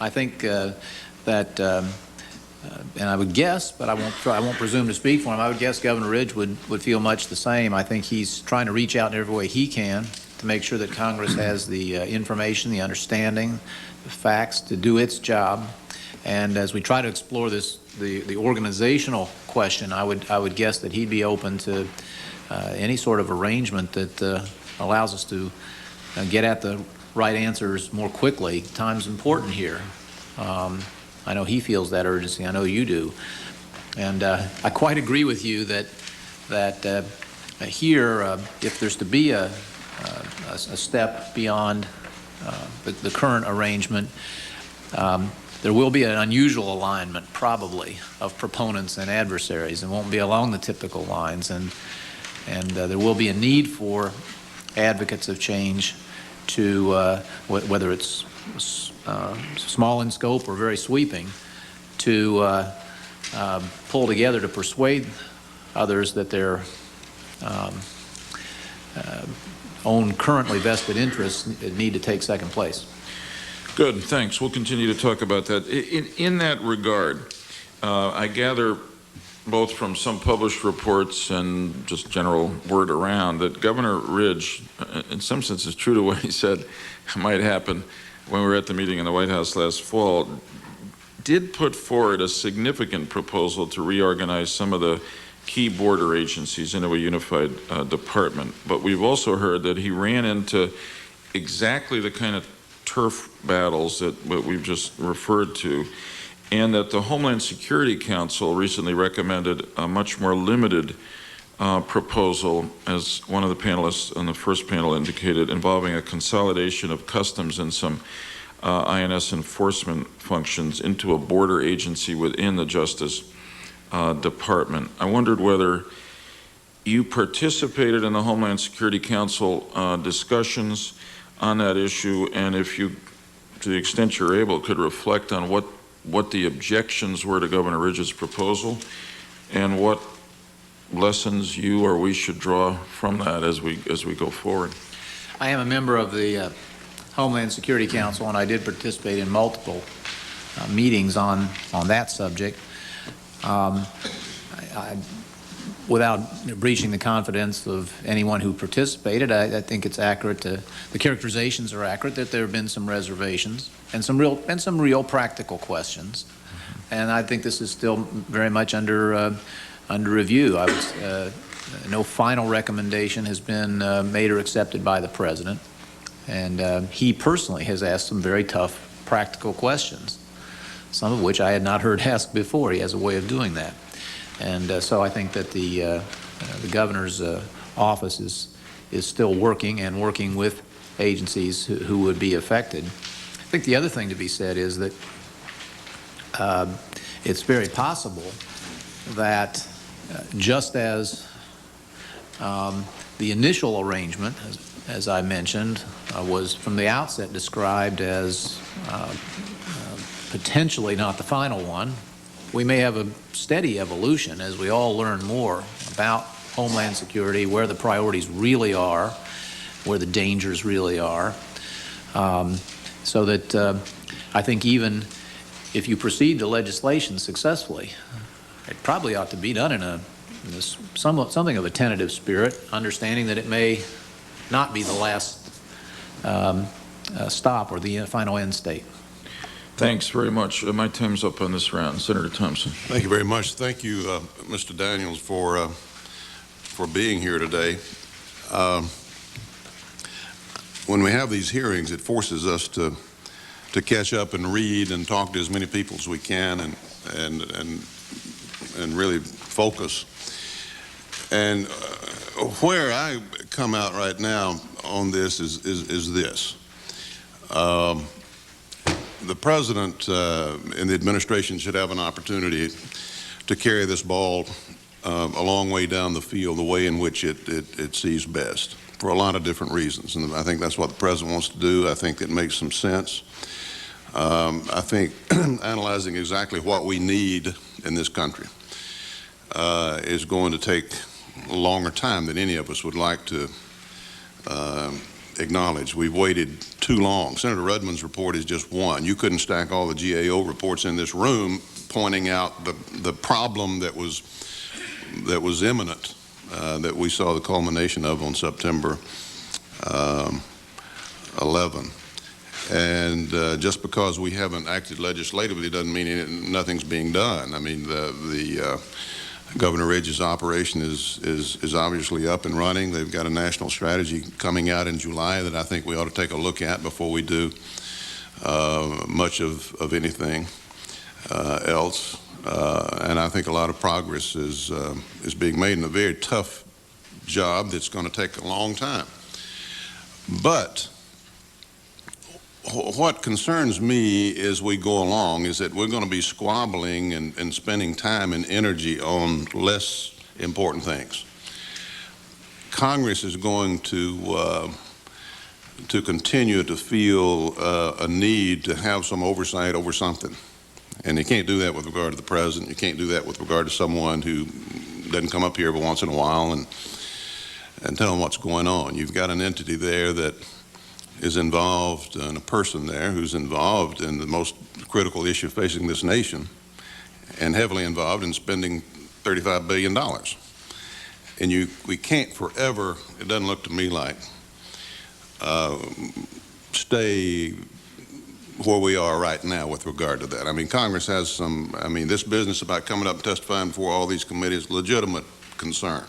I think that, and I would guess, but I won't presume to speak for him, I would guess Governor Ridge would feel much the same. I think he's trying to reach out in every way he can to make sure that Congress has the information, the understanding, the facts to do its job. And as we try to explore this, the organizational question, I would guess that he'd be open to any sort of arrangement that allows us to get at the right answers more quickly. Time's important here. I know he feels that urgency. I know you do. And I quite agree with you that here, if there's to be a step beyond the current arrangement, there will be an unusual alignment, probably, of proponents and adversaries. It won't be along the typical lines, and there will be a need for advocates of change to, whether it's small in scope or very sweeping, to pull together to persuade others that their own currently vested interests need to take second place. Good, thanks. We'll continue to talk about that. In that regard, I gather both from some published reports and just general word around, that Governor Ridge, in some sense, is true to what he said might happen when we were at the meeting in the White House last fall, did put forward a significant proposal to reorganize some of the key border agencies into a unified department. But we've also heard that he ran into exactly the kind of turf battles that we've just referred to, and that the Homeland Security Council recently recommended a much more limited proposal, as one of the panelists on the first panel indicated, involving a consolidation of customs and some INS enforcement functions into a border agency within the Justice Department. I wondered whether you participated in the Homeland Security Council discussions on that issue, and if you, to the extent you're able, could reflect on what the objections were to Governor Ridge's proposal and what lessons you or we should draw from that as we go forward. I am a member of the Homeland Security Council, and I did participate in multiple meetings on that subject. Without breaching the confidence of anyone who participated, I think it's accurate the characterizations are accurate that there have been some reservations and some real practical questions. And I think this is still very much under review. No final recommendation has been made or accepted by the President, and he personally has asked some very tough practical questions, some of which I had not heard asked before. He has a way of doing that. And so I think that the governor's office is still working with agencies who would be affected. I think the other thing to be said is that it's very possible that just as the initial arrangement, as I mentioned, was from the outset described as potentially not the final one, we may have a steady evolution as we all learn more about Homeland Security, where the priorities really are, where the dangers really are, so that I think even if you proceed to legislation successfully, it probably ought to be done in something of a tentative spirit, understanding that it may not be the last stop or the final end state. Thanks very much. My time's up on this round. Senator Thompson. Thank you very much. Thank you, Mr. Daniels, for being here today. When we have these hearings, it forces us to catch up and read and talk to as many people as we can and really focus. And where I come out right now on this is this. The President and the administration should have an opportunity to carry this ball a long way down the field, the way in which it sees best, for a lot of different reasons. And I think that's what the President wants to do. I think it makes some sense. I think analyzing exactly what we need in this country is going to take a longer time than any of us would like to acknowledge. We've waited too long. Senator Rudman's report is just one. You couldn't stack all the GAO reports in this room pointing out the problem that was imminent, that we saw the culmination of on September 11. And just because we haven't acted legislatively doesn't mean nothing's being done. I mean, the Governor Ridge's operation is obviously up and running. They've got a national strategy coming out in July that I think we ought to take a look at before we do much of anything else. And I think a lot of progress is being made in a very tough job that's going to take a long time. But what concerns me as we go along is that we're going to be squabbling and spending time and energy on less important things. Congress is going to continue to feel a need to have some oversight over something. And you can't do that with regard to the President. You can't do that with regard to someone who doesn't come up here every once in a while and tell them what's going on. You've got an entity there that is involved, and a person there who's involved in the most critical issue facing this nation, and heavily involved in spending $35 billion. And we can't forever, it doesn't look to me like, stay where we are right now with regard to that. I mean, Congress has some, I mean, this business about coming up and testifying before all these committees is legitimate concern.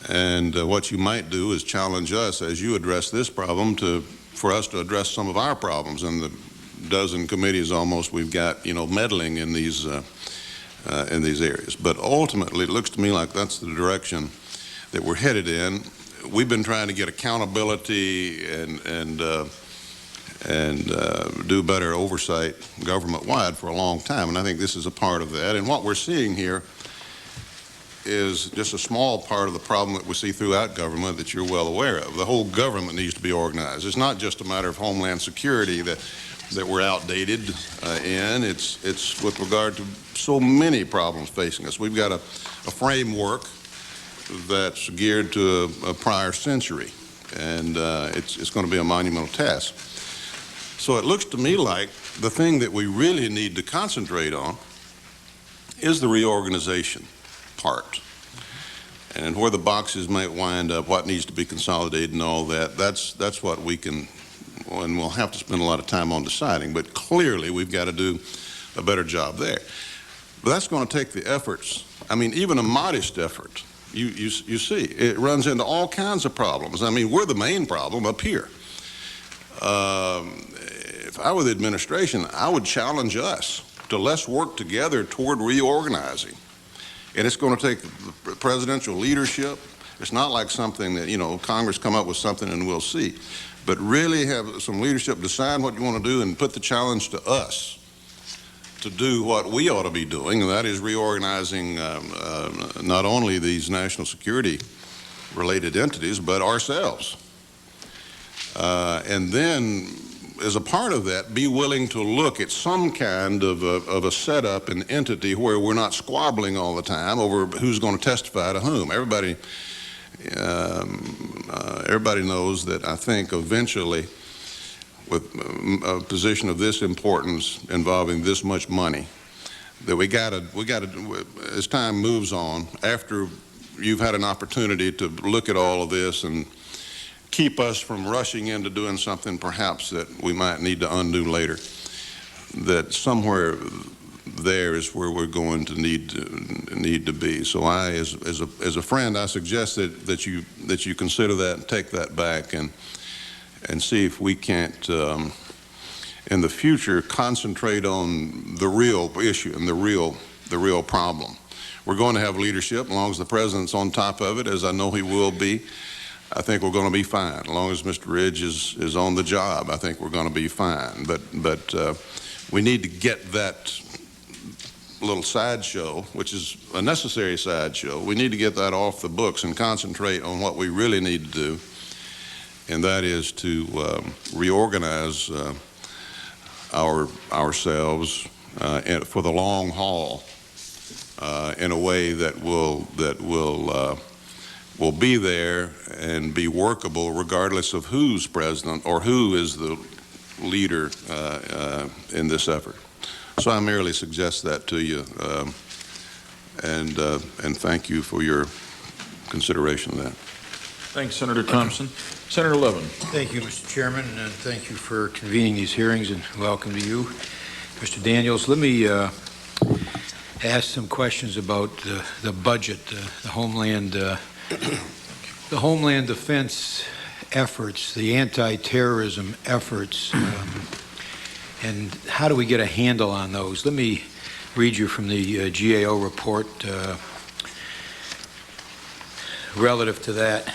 And what you might do is challenge us as you address this problem for us to address some of our problems in the dozen committees almost we've got, meddling in these areas. But ultimately, it looks to me like that's the direction that we're headed in. We've been trying to get accountability and do better oversight government-wide for a long time, and I think this is a part of that. And what we're seeing here is just a small part of the problem that we see throughout government that you're well aware of. The whole government needs to be organized. It's not just a matter of Homeland Security that we're outdated in. It's with regard to so many problems facing us. We've got a framework that's geared to a prior century, and it's going to be a monumental task. So it looks to me like the thing that we really need to concentrate on is the reorganization part. And where the boxes might wind up, what needs to be consolidated and all that, that's what we can, and we'll have to spend a lot of time on deciding, but clearly we've got to do a better job there. But that's going to take the efforts. I mean, even a modest effort, you see, it runs into all kinds of problems. I mean, we're the main problem up here. If I were the administration, I would challenge us to let's work together toward reorganizing. And it's going to take the presidential leadership. It's not like something that, Congress come up with something and we'll see. But really have some leadership, decide what you want to do and put the challenge to us to do what we ought to be doing, and that is reorganizing not only these national security related entities, but ourselves. And then, as a part of that, be willing to look at some kind of a setup and entity where we're not squabbling all the time over who's going to testify to whom. Everybody knows that I think eventually, with a position of this importance involving this much money, that we got to, as time moves on, after you've had an opportunity to look at all of this and keep us from rushing into doing something perhaps that we might need to undo later, that somewhere there is where we're going to need to be. So I, as a friend, I suggest that you consider that and take that back and see if we can't in the future concentrate on the real issue and the real problem. We're going to have leadership as long as the president's on top of it, as I know he will be. I think we're going to be fine. As long as Mr. Ridge is on the job, I think we're going to be fine. But we need to get that little sideshow, which is a necessary sideshow. We need to get that off the books and concentrate on what we really need to do, and that is to reorganize ourselves for the long haul in a way that will be there and be workable regardless of who's president or who is the leader in this effort. So I merely suggest that to you, and thank you for your consideration of that. Thanks, Senator Thompson. Senator Levin. Thank you, Mr. Chairman, and thank you for convening these hearings, and welcome to you, Mr. Daniels. Let me ask some questions about the budget, the Homeland Defense efforts, the anti-terrorism efforts, and how do we get a handle on those? Let me read you from the GAO report relative to that.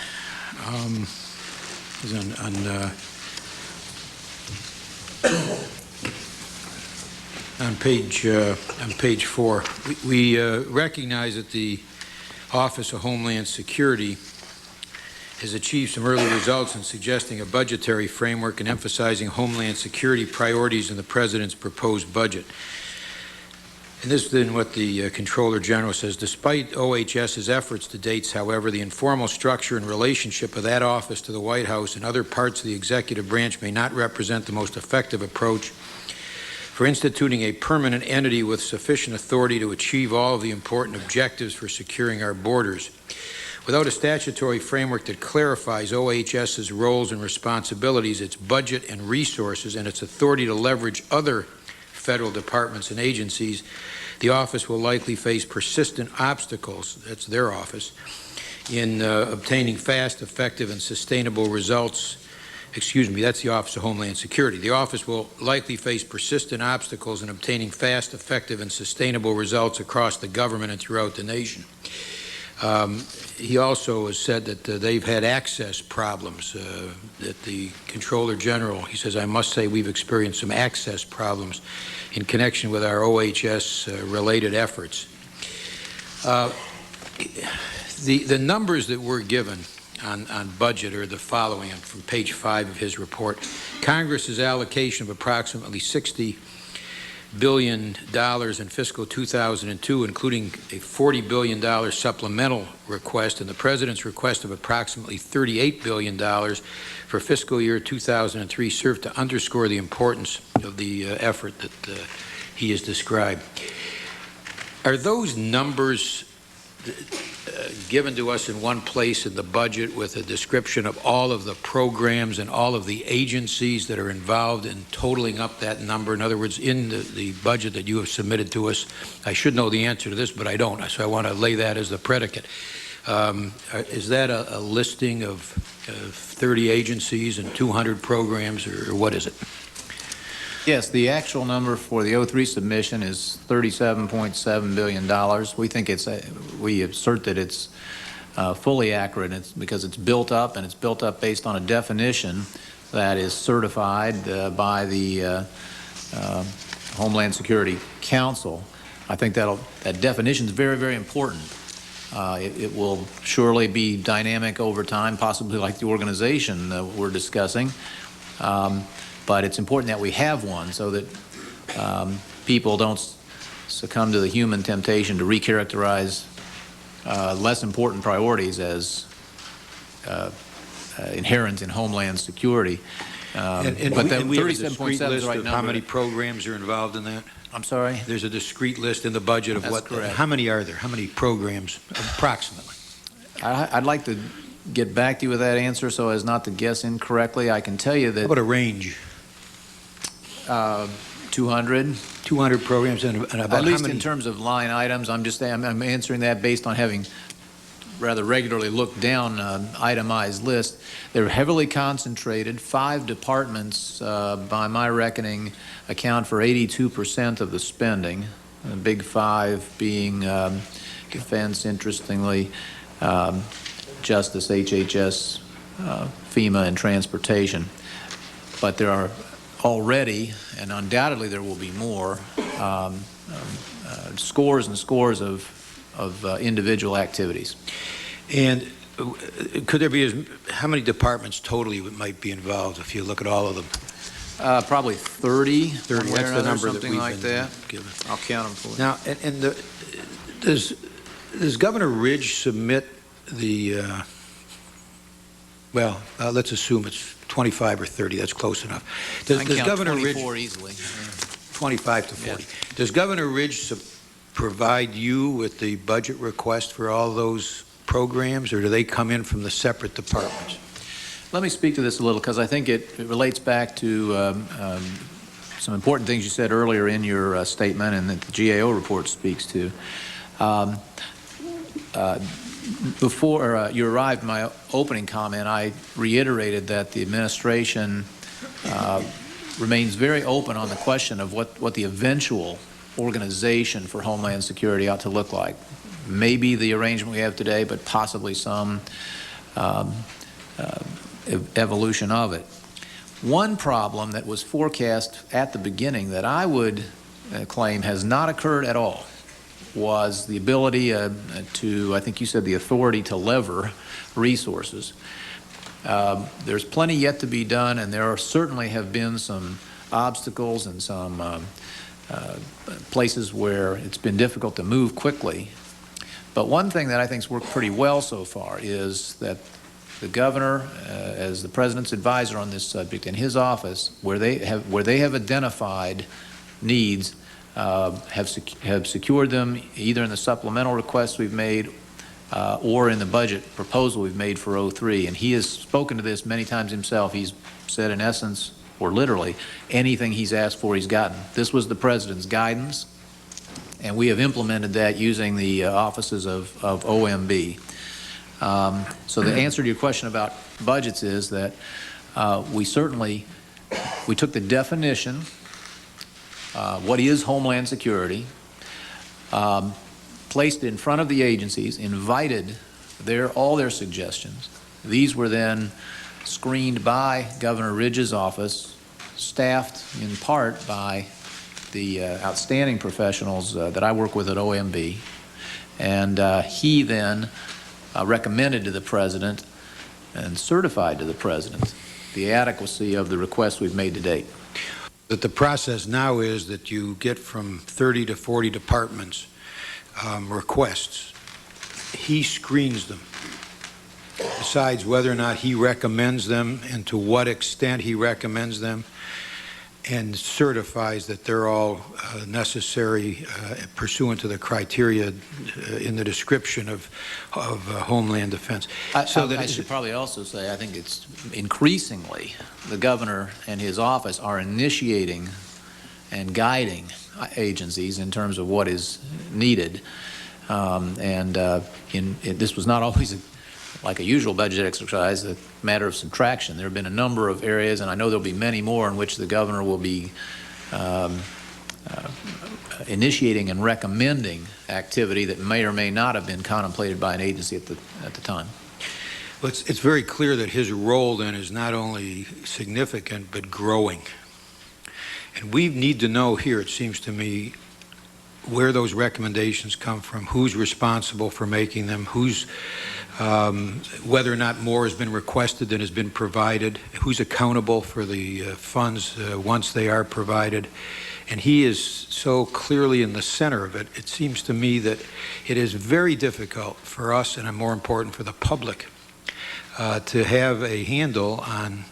On page 4, we recognize that the Office of Homeland Security has achieved some early results in suggesting a budgetary framework and emphasizing Homeland Security priorities in the President's proposed budget. And this is then what the Comptroller General says. Despite OHS's efforts to date, however, the informal structure and relationship of that office to the White House and other parts of the executive branch may not represent the most effective approach for instituting a permanent entity with sufficient authority to achieve all of the important objectives for securing our borders. Without a statutory framework that clarifies OHS's roles and responsibilities, its budget and resources, and its authority to leverage other federal departments and agencies, the office will likely face persistent obstacles, that's their office, in obtaining fast, effective, and sustainable results. Excuse me, that's the Office of Homeland Security. The office will likely face persistent obstacles in obtaining fast, effective, and sustainable results across the government and throughout the nation. He also has said that they've had access problems, that the Controller General, he says, I must say we've experienced some access problems in connection with our OHS-related efforts. The numbers that we're given on budget are the following from page 5 of his report. Congress's allocation of approximately $60 billion in fiscal 2002, including a $40 billion supplemental request, and the President's request of approximately $38 billion for fiscal year 2003, serve to underscore the importance of the effort that he has described. Are those numbers given to us in one place in the budget with a description of all of the programs and all of the agencies that are involved in totaling up that number? In other words, in the budget that you have submitted to us, I should know the answer to this, but I don't, so I want to lay that as the predicate. Is that a listing of 30 agencies and 200 programs, or what is it? Yes, the actual number for the 03 submission is $37.7 billion. We think we assert that it's fully accurate. It's because it's built up, and it's built up based on a definition that is certified by the Homeland Security Council. I think that definition is very, very important. It will surely be dynamic over time, possibly like the organization that we're discussing. But it's important that we have one so that people don't succumb to the human temptation to recharacterize less important priorities as inherent in Homeland Security. And we have a discrete list of how many programs are involved in that? I'm sorry? There's a discrete list in the budget of That's correct. How many are there? How many programs, approximately? I'd like to get back to you with that answer so as not to guess incorrectly. I can tell you that... How about a range? 200. 200 programs, and about at least how many? in terms of line items. I'm answering that based on having rather regularly looked down itemized lists. They're heavily concentrated. 5 departments, by my reckoning, account for 82% of the spending. The big 5 being Defense, interestingly, Justice, HHS, FEMA, and Transportation. But there are already, and undoubtedly there will be more, scores and scores of individual activities. And could there be how many departments totally might be involved if you look at all of them? Probably 30. 30, that's the number that we've like been that. given. I'll count them for you. Now, does Governor Ridge submit the, let's assume it's 25 or 30, that's close enough. Does Governor 24 Ridge, easily. 25 to 40. Yeah. Does Governor Ridge provide you with the budget request for all those programs, or do they come in from the separate departments? Let me speak to this a little because I think it relates back to some important things you said earlier in your statement and that the GAO report speaks to. Before you arrived, my opening comment, I reiterated that the administration remains very open on the question of what the eventual organization for Homeland Security ought to look like. Maybe the arrangement we have today, but possibly some evolution of it. One problem that was forecast at the beginning that I would claim has not occurred at all was the ability to, I think you said the authority to lever resources. There's plenty yet to be done, and there certainly have been some obstacles and some places where it's been difficult to move quickly. But one thing that I think has worked pretty well so far is that the governor, as the president's advisor on this subject, in his office, where they have identified needs, have secured them either in the supplemental requests we've made or in the budget proposal we've made for '03. And he has spoken to this many times himself. He's said, in essence, or literally, anything he's asked for, he's gotten. This was the President's guidance, and we have implemented that using the offices of OMB. So the answer to your question about budgets is that we took the definition, what is Homeland Security, placed it in front of the agencies, invited all their suggestions. These were then screened by Governor Ridge's office, staffed in part by the outstanding professionals that I work with at OMB. And he then recommended to the President and certified to the President the adequacy of the requests we've made to date. That the process now is that you get from 30 to 40 departments requests. He screens them, decides whether or not he recommends them and to what extent he recommends them, and certifies that they're all necessary pursuant to the criteria in the description of Homeland Defense. I should probably also say I think it's increasingly the governor and his office are initiating and guiding agencies in terms of what is needed. This was not always like a usual budget exercise, a matter of subtraction. There have been a number of areas, and I know there'll be many more, in which the governor will be initiating and recommending activity that may or may not have been contemplated by an agency at the time. Well, it's very clear that his role then is not only significant but growing. And we need to know here, it seems to me, where those recommendations come from, who's responsible for making them, whether or not more has been requested than has been provided, who's accountable for the funds once they are provided. And he is so clearly in the center of it. It seems to me that it is very difficult for us, and more important for the public, to have a handle on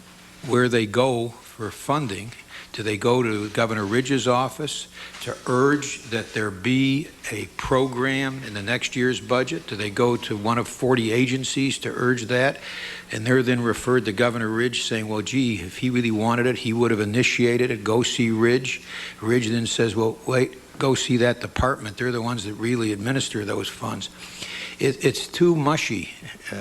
where they go for funding. Do they go to Governor Ridge's office to urge that there be a program in the next year's budget? Do they go to one of 40 agencies to urge that? And they're then referred to Governor Ridge saying, well, gee, if he really wanted it, he would have initiated it. Go see Ridge. Ridge then says, well, wait, go see that department. They're the ones that really administer those funds. It's too mushy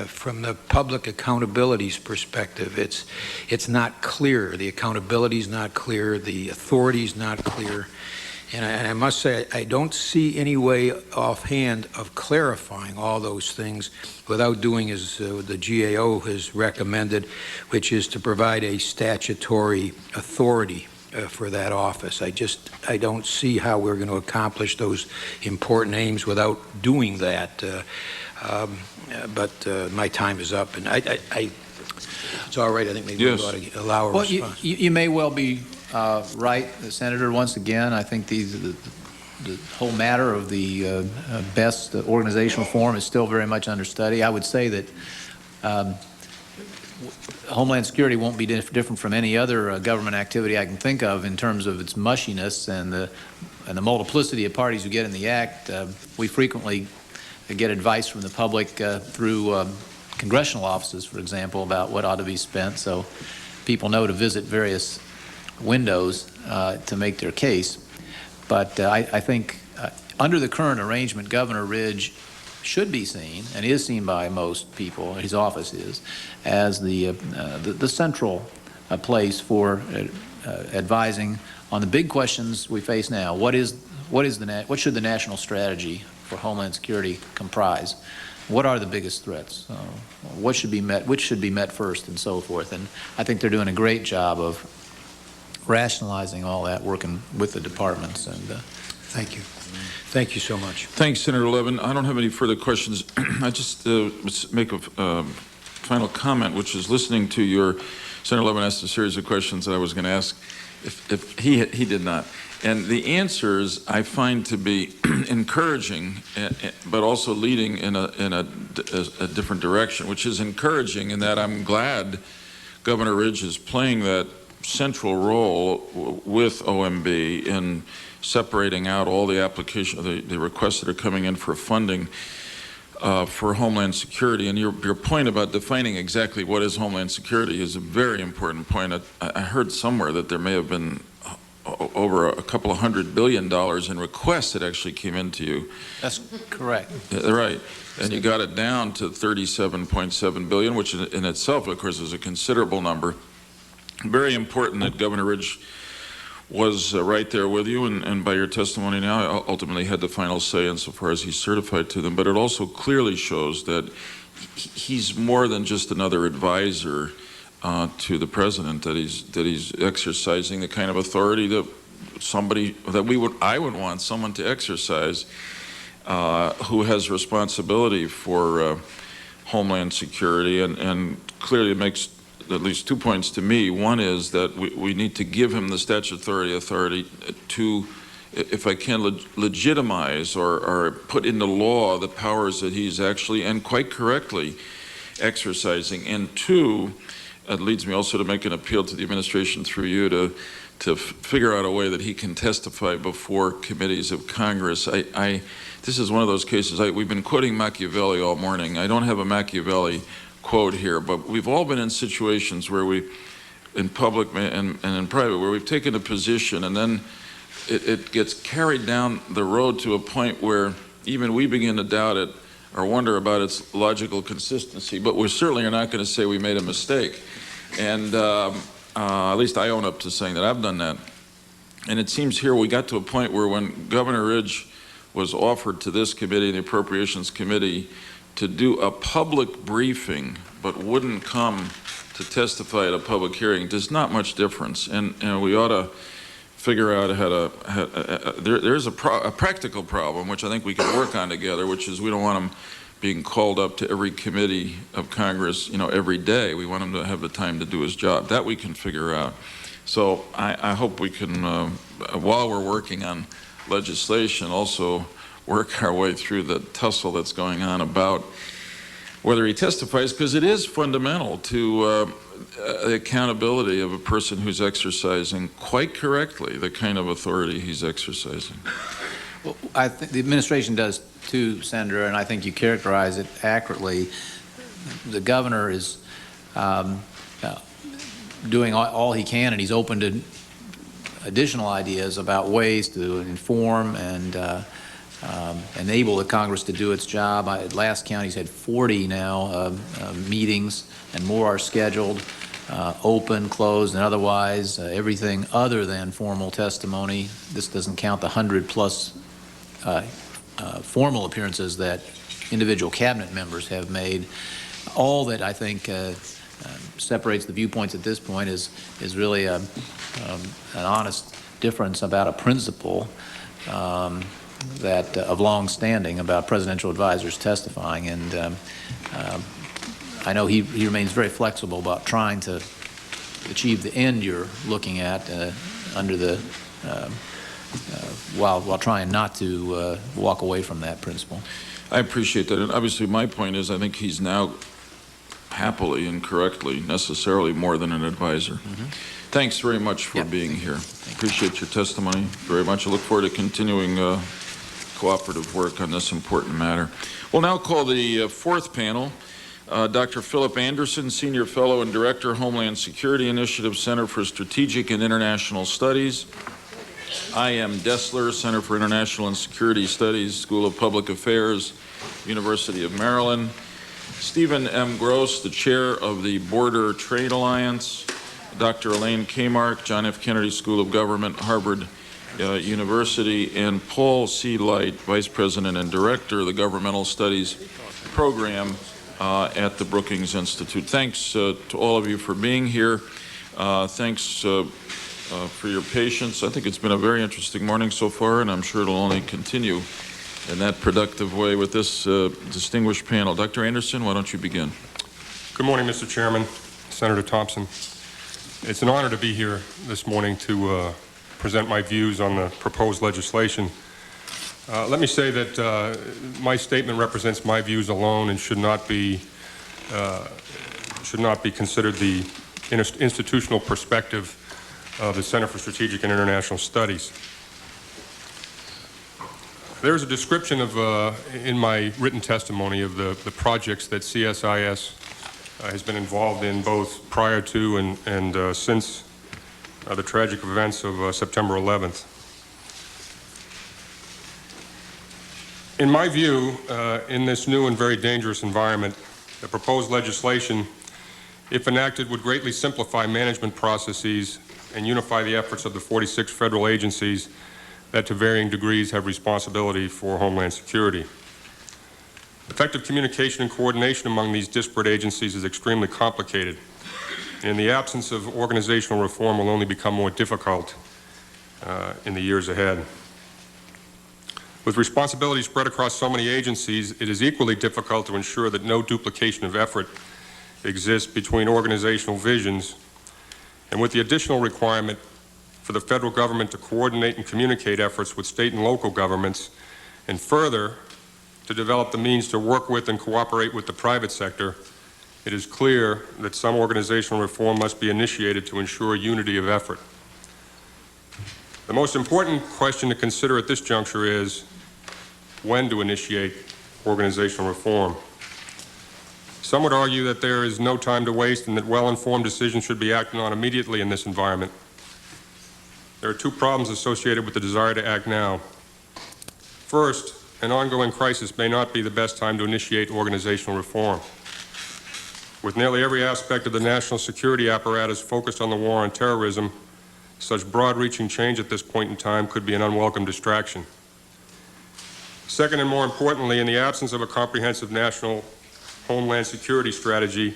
from the public accountability's perspective. It's not clear. The accountability's not clear. The authority's not clear. And I must say, I don't see any way offhand of clarifying all those things without doing as the GAO has recommended, which is to provide a statutory authority for that office. I don't see how we're going to accomplish those important aims without doing that. But my time is up, and it's all right. I think maybe we ought to allow a response. You may well be right, Senator. Once again, I think the whole matter of the best organizational form is still very much under study. I would say that Homeland Security won't be different from any other government activity I can think of in terms of its mushiness and the multiplicity of parties who get in the act. We frequently get advice from the public through congressional offices, for example, about what ought to be spent, so people know to visit various windows to make their case. But I think under the current arrangement, Governor Ridge should be seen, and is seen by most people, his office is, as the central place for advising on the big questions we face now. What should the national strategy for Homeland Security comprise? What are the biggest threats? What should be met? Which should be met first, and so forth? And I think they're doing a great job of rationalizing all that, working with the departments. And thank you. Thank you so much. Thanks, Senator Levin. I don't have any further questions. I just make a final comment, which is listening to your Senator Levin asked a series of questions that I was going to ask. If he did not. And the answers I find to be encouraging, but also leading in a different direction, which is encouraging in that I'm glad Governor Ridge is playing that central role with OMB in separating out all the the requests that are coming in for funding for Homeland Security. And your point about defining exactly what is Homeland Security is a very important point. I heard somewhere that there may have been over a couple of $100 billion in requests that actually came into you. That's correct. Right. And you got it down to $37.7 billion, which in itself, of course, is a considerable number. Very important that Governor Ridge was right there with you, and by your testimony now, ultimately had the final say insofar as he's certified to them. But it also clearly shows that he's more than just another advisor to the president, that he's exercising the kind of authority that I would want someone to exercise who has responsibility for Homeland Security, and clearly it makes at least 2 points to me. One is that we need to give him the statutory authority to, if I can, legitimize or put into law the powers that he's actually, and quite correctly, exercising. And two, it leads me also to make an appeal to the administration through you to figure out a way that he can testify before committees of Congress. This is one of those cases, we've been quoting Machiavelli all morning. I don't have a Machiavelli quote here, but we've all been in situations where in public and in private, where we've taken a position and then it gets carried down the road to a point where even we begin to doubt it or wonder about its logical consistency, but we certainly are not going to say we made a mistake. And at least I own up to saying that I've done that. And it seems here we got to a point where when Governor Ridge was offered to this committee, the Appropriations Committee, to do a public briefing but wouldn't come to testify at a public hearing, there's not much difference. And we ought to figure out how to, there's a practical problem, which I think we can work on together, which is we don't want him being called up to every committee of Congress, every day. We want him to have the time to do his job. That we can figure out. So I hope we can, while we're working on legislation, also work our way through the tussle that's going on about whether he testifies, because it is fundamental to the accountability of a person who's exercising quite correctly the kind of authority he's exercising. Well, I think the administration does too, Senator, and I think you characterize it accurately. The governor is doing all he can, and he's open to additional ideas about ways to inform and enable the Congress to do its job. At last count, he's had 40 now meetings, and more are scheduled, open, closed, and otherwise, everything other than formal testimony. This doesn't count the 100+ formal appearances that individual cabinet members have made. All that I think separates the viewpoints at this point is really an honest difference about a principle that of long standing about presidential advisors testifying, and I know he remains very flexible about trying to achieve the end you're looking at under the while trying not to walk away from that principle. I appreciate that, and obviously my point is I think he's now happily and correctly necessarily more than an advisor. Thanks very much for being here. Appreciate your testimony very much. I look forward to continuing cooperative work on this important matter. We'll now call the fourth panel. Dr. Philip Anderson, Senior Fellow and Director, Homeland Security Initiative, Center for Strategic and International Studies. I.M. Dessler, Center for International and Security Studies, School of Public Affairs, University of Maryland. Stephen M. Gross, the Chair of the Border Trade Alliance. Dr. Elaine Kamark, John F. Kennedy School of Government, Harvard University, and Paul C. Light, Vice President and Director of the Governmental Studies Program at the Brookings Institute. Thanks to all of you for being here. Thanks for your patience. I think it's been a very interesting morning so far, and I'm sure it'll only continue in that productive way with this distinguished panel. Dr. Anderson, why don't you begin? Good morning, Mr. Chairman, Senator Thompson. It's an honor to be here this morning to present my views on the proposed legislation. Let me say that my statement represents my views alone and should not be considered the institutional perspective of the Center for Strategic and International Studies. There's a description of, in my written testimony of the projects that CSIS has been involved in both prior to and since the tragic events of September 11th. In my view, in this new and very dangerous environment, the proposed legislation, if enacted, would greatly simplify management processes and unify the efforts of the 46 federal agencies that to varying degrees have responsibility for Homeland Security. Effective communication and coordination among these disparate agencies is extremely complicated, and in the absence of organizational reform will only become more difficult in the years ahead. With responsibility spread across so many agencies, it is equally difficult to ensure that no duplication of effort exists between organizational visions, and with the additional requirement for the federal government to coordinate and communicate efforts with state and local governments, and further, to develop the means to work with and cooperate with the private sector, it is clear that some organizational reform must be initiated to ensure unity of effort. The most important question to consider at this juncture is when to initiate organizational reform. Some would argue that there is no time to waste and that well-informed decisions should be acted on immediately in this environment. There are two problems associated with the desire to act now. First, an ongoing crisis may not be the best time to initiate organizational reform. With nearly every aspect of the national security apparatus focused on the war on terrorism, such broad-reaching change at this point in time could be an unwelcome distraction. Second, and more importantly, in the absence of a comprehensive national Homeland Security strategy,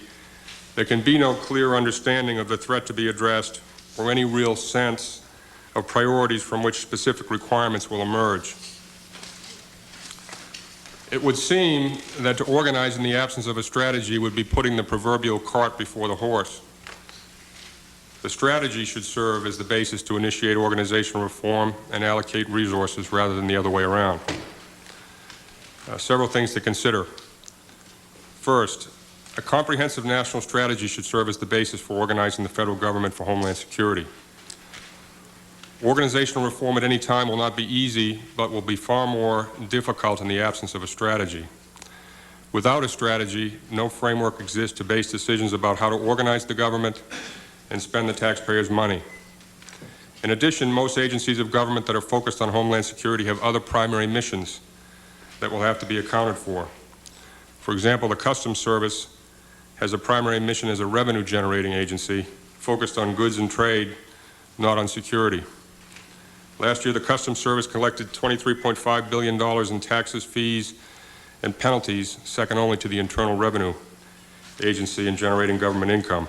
there can be no clear understanding of the threat to be addressed or any real sense of priorities from which specific requirements will emerge. It would seem that to organize in the absence of a strategy would be putting the proverbial cart before the horse. The strategy should serve as the basis to initiate organizational reform and allocate resources rather than the other way around. Several things to consider. First, a comprehensive national strategy should serve as the basis for organizing the federal government for Homeland Security. Organizational reform at any time will not be easy, but will be far more difficult in the absence of a strategy. Without a strategy, no framework exists to base decisions about how to organize the government and spend the taxpayers' money. In addition, most agencies of government that are focused on Homeland Security have other primary missions that will have to be accounted for. For example, the Customs Service has a primary mission as a revenue-generating agency focused on goods and trade, not on security. Last year, the Customs Service collected $23.5 billion in taxes, fees, and penalties, second only to the Internal Revenue Agency in generating government income.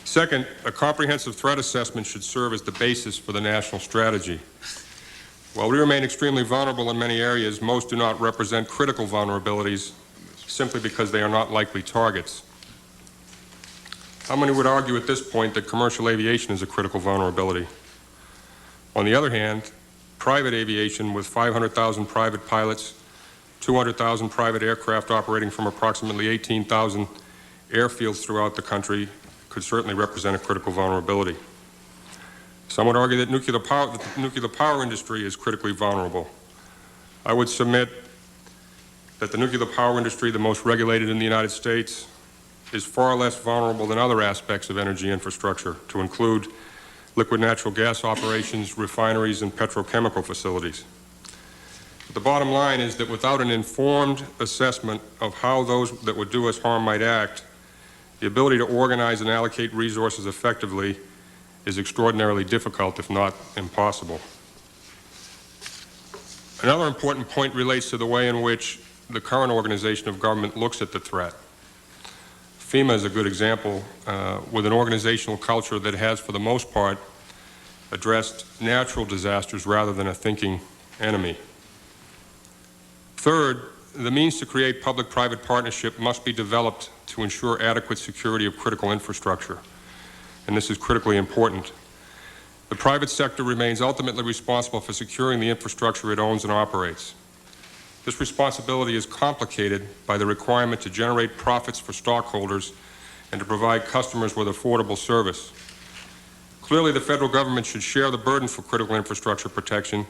Second, a comprehensive threat assessment should serve as the basis for the national strategy. While we remain extremely vulnerable in many areas, most do not represent critical vulnerabilities simply because they are not likely targets. How many would argue at this point that commercial aviation is a critical vulnerability? On the other hand, private aviation with 500,000 private pilots, 200,000 private aircraft operating from approximately 18,000 airfields throughout the country could certainly represent a critical vulnerability. Some would argue that the nuclear power industry is critically vulnerable. I would submit that the nuclear power industry, the most regulated in the United States, is far less vulnerable than other aspects of energy infrastructure, to include liquid natural gas operations, refineries, and petrochemical facilities. But the bottom line is that without an informed assessment of how those that would do us harm might act, the ability to organize and allocate resources effectively is extraordinarily difficult, if not impossible. Another important point relates to the way in which the current organization of government looks at the threat. FEMA is a good example, with an organizational culture that has, for the most part, addressed natural disasters rather than a thinking enemy. Third, the means to create public-private partnership must be developed to ensure adequate security of critical infrastructure, and this is critically important. The private sector remains ultimately responsible for securing the infrastructure it owns and operates. This responsibility is complicated by the requirement to generate profits for stockholders and to provide customers with affordable service. Clearly, the federal government should share the burden for critical infrastructure protection,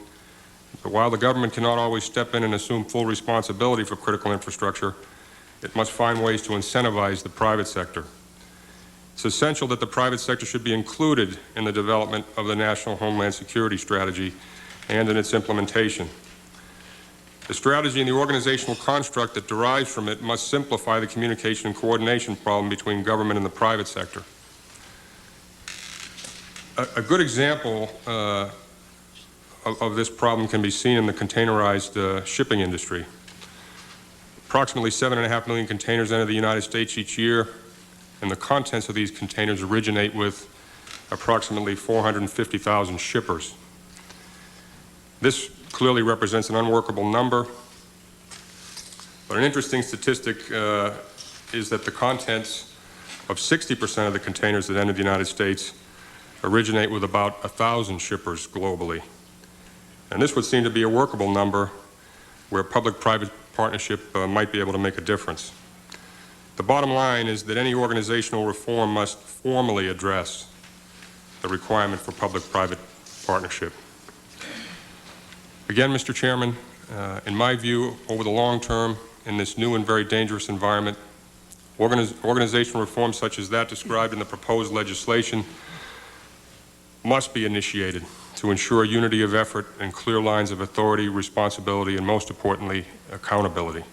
but while the government cannot always step in and assume full responsibility for critical infrastructure, it must find ways to incentivize the private sector. It's essential that the private sector should be included in the development of the National Homeland Security Strategy and in its implementation. The strategy and the organizational construct that derives from it must simplify the communication and coordination problem between government and the private sector. A good example of this problem can be seen in the containerized shipping industry. Approximately 7.5 million containers enter the United States each year, and the contents of these containers originate with approximately 450,000 shippers. This clearly represents an unworkable number, but an interesting statistic is that the contents of 60% of the containers that enter the United States originate with about 1,000 shippers globally. And this would seem to be a workable number where public-private partnership might be able to make a difference. The bottom line is that any organizational reform must formally address the requirement for public-private partnership. Again, Mr. Chairman, in my view, over the long term, in this new and very dangerous environment, organizational reform such as that described in the proposed legislation must be initiated to ensure unity of effort and clear lines of authority, responsibility, and most importantly, accountability.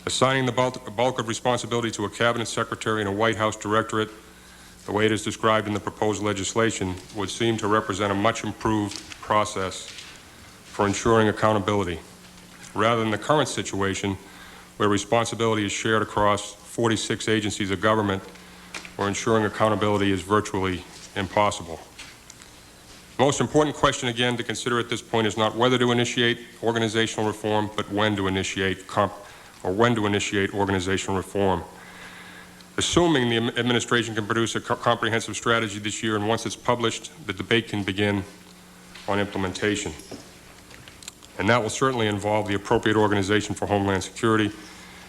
Assigning the bulk of responsibility to a cabinet secretary and a White House directorate, the way it is described in the proposed legislation, would seem to represent a much improved process for ensuring accountability, rather than the current situation where responsibility is shared across 46 agencies of government, where ensuring accountability is virtually impossible. The most important question, again, to consider at this point is not whether to initiate organizational reform, but when to initiate organizational reform. Assuming the administration can produce a comprehensive strategy this year, and once it's published, the debate can begin on implementation. And that will certainly involve the appropriate organization for Homeland Security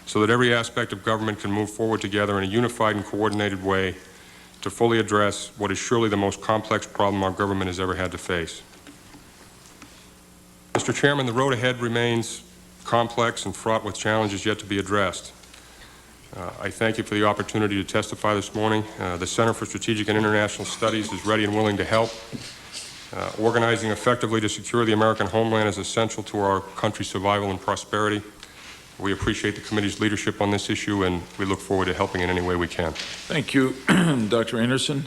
so that every aspect of government can move forward together in a unified and coordinated way to fully address what is surely the most complex problem our government has ever had to face. Mr. Chairman, the road ahead remains complex and fraught with challenges yet to be addressed. I thank you for the opportunity to testify this morning. The Center for Strategic and International Studies is ready and willing to help. Organizing effectively to secure the American homeland is essential to our country's survival and prosperity. We appreciate the committee's leadership on this issue, and we look forward to helping in any way we can. Thank you, Dr. Anderson.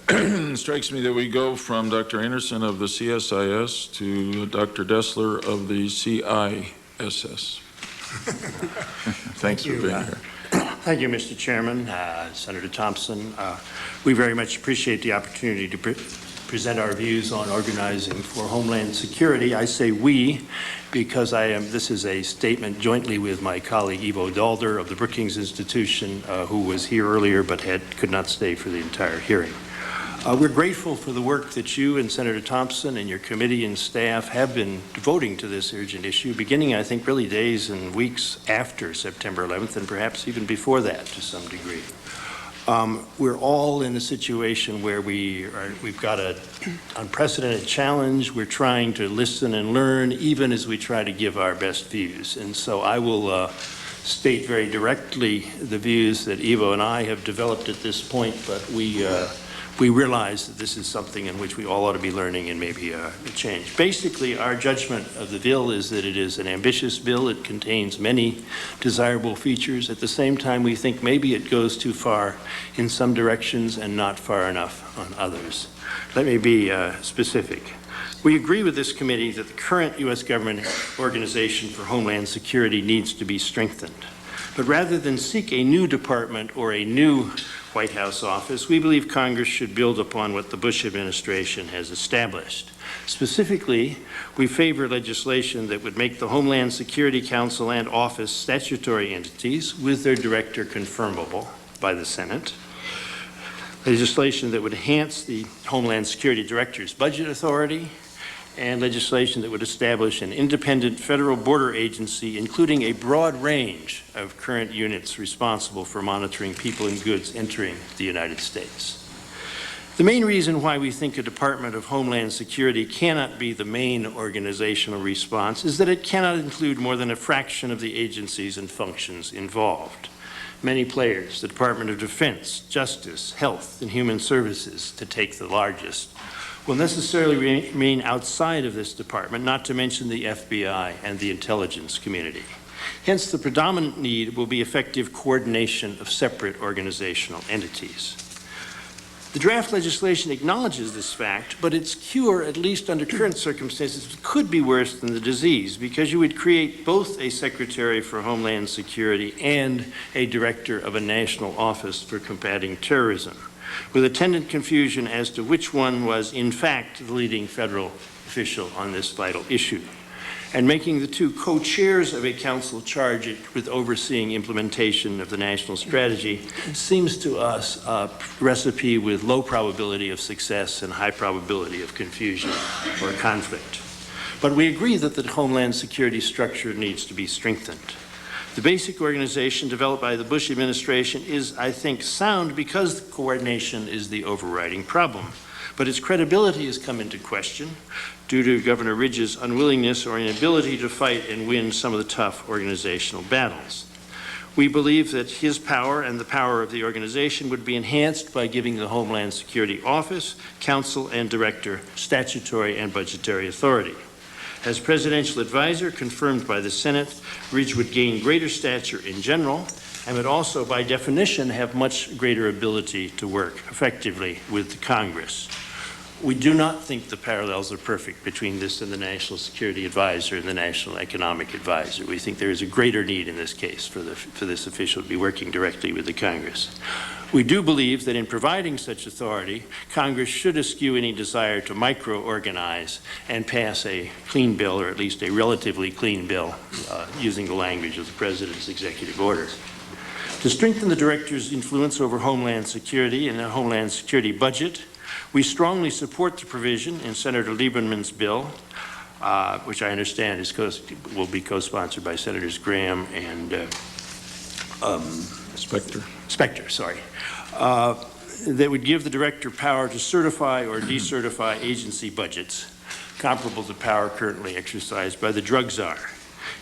It strikes me that we go from Dr. Anderson of the CSIS to Dr. Dessler of the CISS. Thanks for being here. Thank you, Mr. Chairman, Senator Thompson. We very much appreciate the opportunity to present our views on organizing for Homeland Security. I say we because this is a statement jointly with my colleague Ivo Dalder of the Brookings Institution, who was here earlier but could not stay for the entire hearing. We're grateful for the work that you and Senator Thompson and your committee and staff have been devoting to this urgent issue, beginning, I think, really days and weeks after September 11th, and perhaps even before that to some degree. We're all in a situation where we've got an unprecedented challenge. We're trying to listen and learn, even as we try to give our best views. And so I will state very directly the views that Ivo and I have developed at this point, but we realize that this is something in which we all ought to be learning and maybe a change. Basically, our judgment of the bill is that it is an ambitious bill. It contains many desirable features. At the same time, we think maybe it goes too far in some directions and not far enough on others. Let me be specific. We agree with this committee that the current U.S. government organization for Homeland Security needs to be strengthened. But rather than seek a new department or a new White House office, we believe Congress should build upon what the Bush administration has established. Specifically, we favor legislation that would make the Homeland Security Council and office statutory entities with their director confirmable by the Senate. Legislation that would enhance the Homeland Security Director's budget authority, and legislation that would establish an independent federal border agency, including a broad range of current units responsible for monitoring people and goods entering the United States. The main reason why we think a Department of Homeland Security cannot be the main organizational response is that it cannot include more than a fraction of the agencies and functions involved. Many players, the Department of Defense, Justice, Health, and Human Services, to take the largest, will necessarily remain outside of this department, not to mention the FBI and the intelligence community. Hence, the predominant need will be effective coordination of separate organizational entities. The draft legislation acknowledges this fact, but its cure, at least under current circumstances, could be worse than the disease, because you would create both a Secretary for Homeland Security and a Director of a National Office for Combating Terrorism, with attendant confusion as to which one was, in fact, the leading federal official on this vital issue, and making the two co-chairs of a council charged with overseeing implementation of the national strategy seems to us a recipe with low probability of success and high probability of confusion or conflict. But we agree that the Homeland Security structure needs to be strengthened. The basic organization developed by the Bush administration is, I think, sound because coordination is the overriding problem. But its credibility has come into question due to Governor Ridge's unwillingness or inability to fight and win some of the tough organizational battles. We believe that his power and the power of the organization would be enhanced by giving the Homeland Security Office, Council, and Director statutory and budgetary authority. As presidential advisor confirmed by the Senate, Ridge would gain greater stature in general and would also, by definition, have much greater ability to work effectively with the Congress. We do not think the parallels are perfect between this and the National Security Advisor and the National Economic Advisor. We think there is a greater need in this case for this official to be working directly with the Congress. We do believe that in providing such authority, Congress should eschew any desire to micro-organize and pass a clean bill, or at least a relatively clean bill, using the language of the President's executive order. To strengthen the Director's influence over Homeland Security and the Homeland Security budget, we strongly support the provision in Senator Lieberman's bill, which I understand will be co-sponsored by Senators Graham and Specter, sorry, that would give the Director power to certify or decertify agency budgets comparable to the power currently exercised by the drug czar.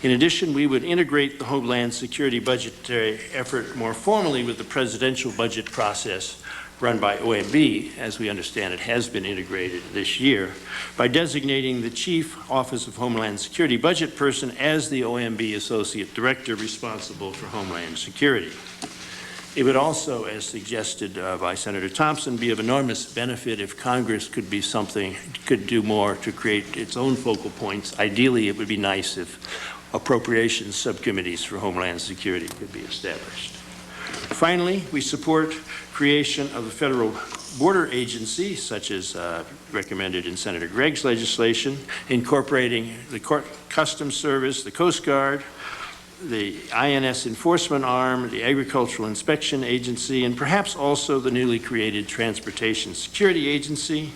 In addition, we would integrate the Homeland Security budgetary effort more formally with the presidential budget process run by OMB, as we understand it has been integrated this year, by designating the Chief Office of Homeland Security budget person as the OMB Associate Director responsible for Homeland Security. It would also, as suggested by Senator Thompson, be of enormous benefit if Congress could do more to create its own focal points. Ideally, it would be nice if appropriations subcommittees for Homeland Security could be established. Finally, we support creation of a federal border agency, such as recommended in Senator Gregg's legislation, incorporating the Customs Service, the Coast Guard, the INS enforcement arm, the Agricultural Inspection Agency, and perhaps also the newly created Transportation Security Agency,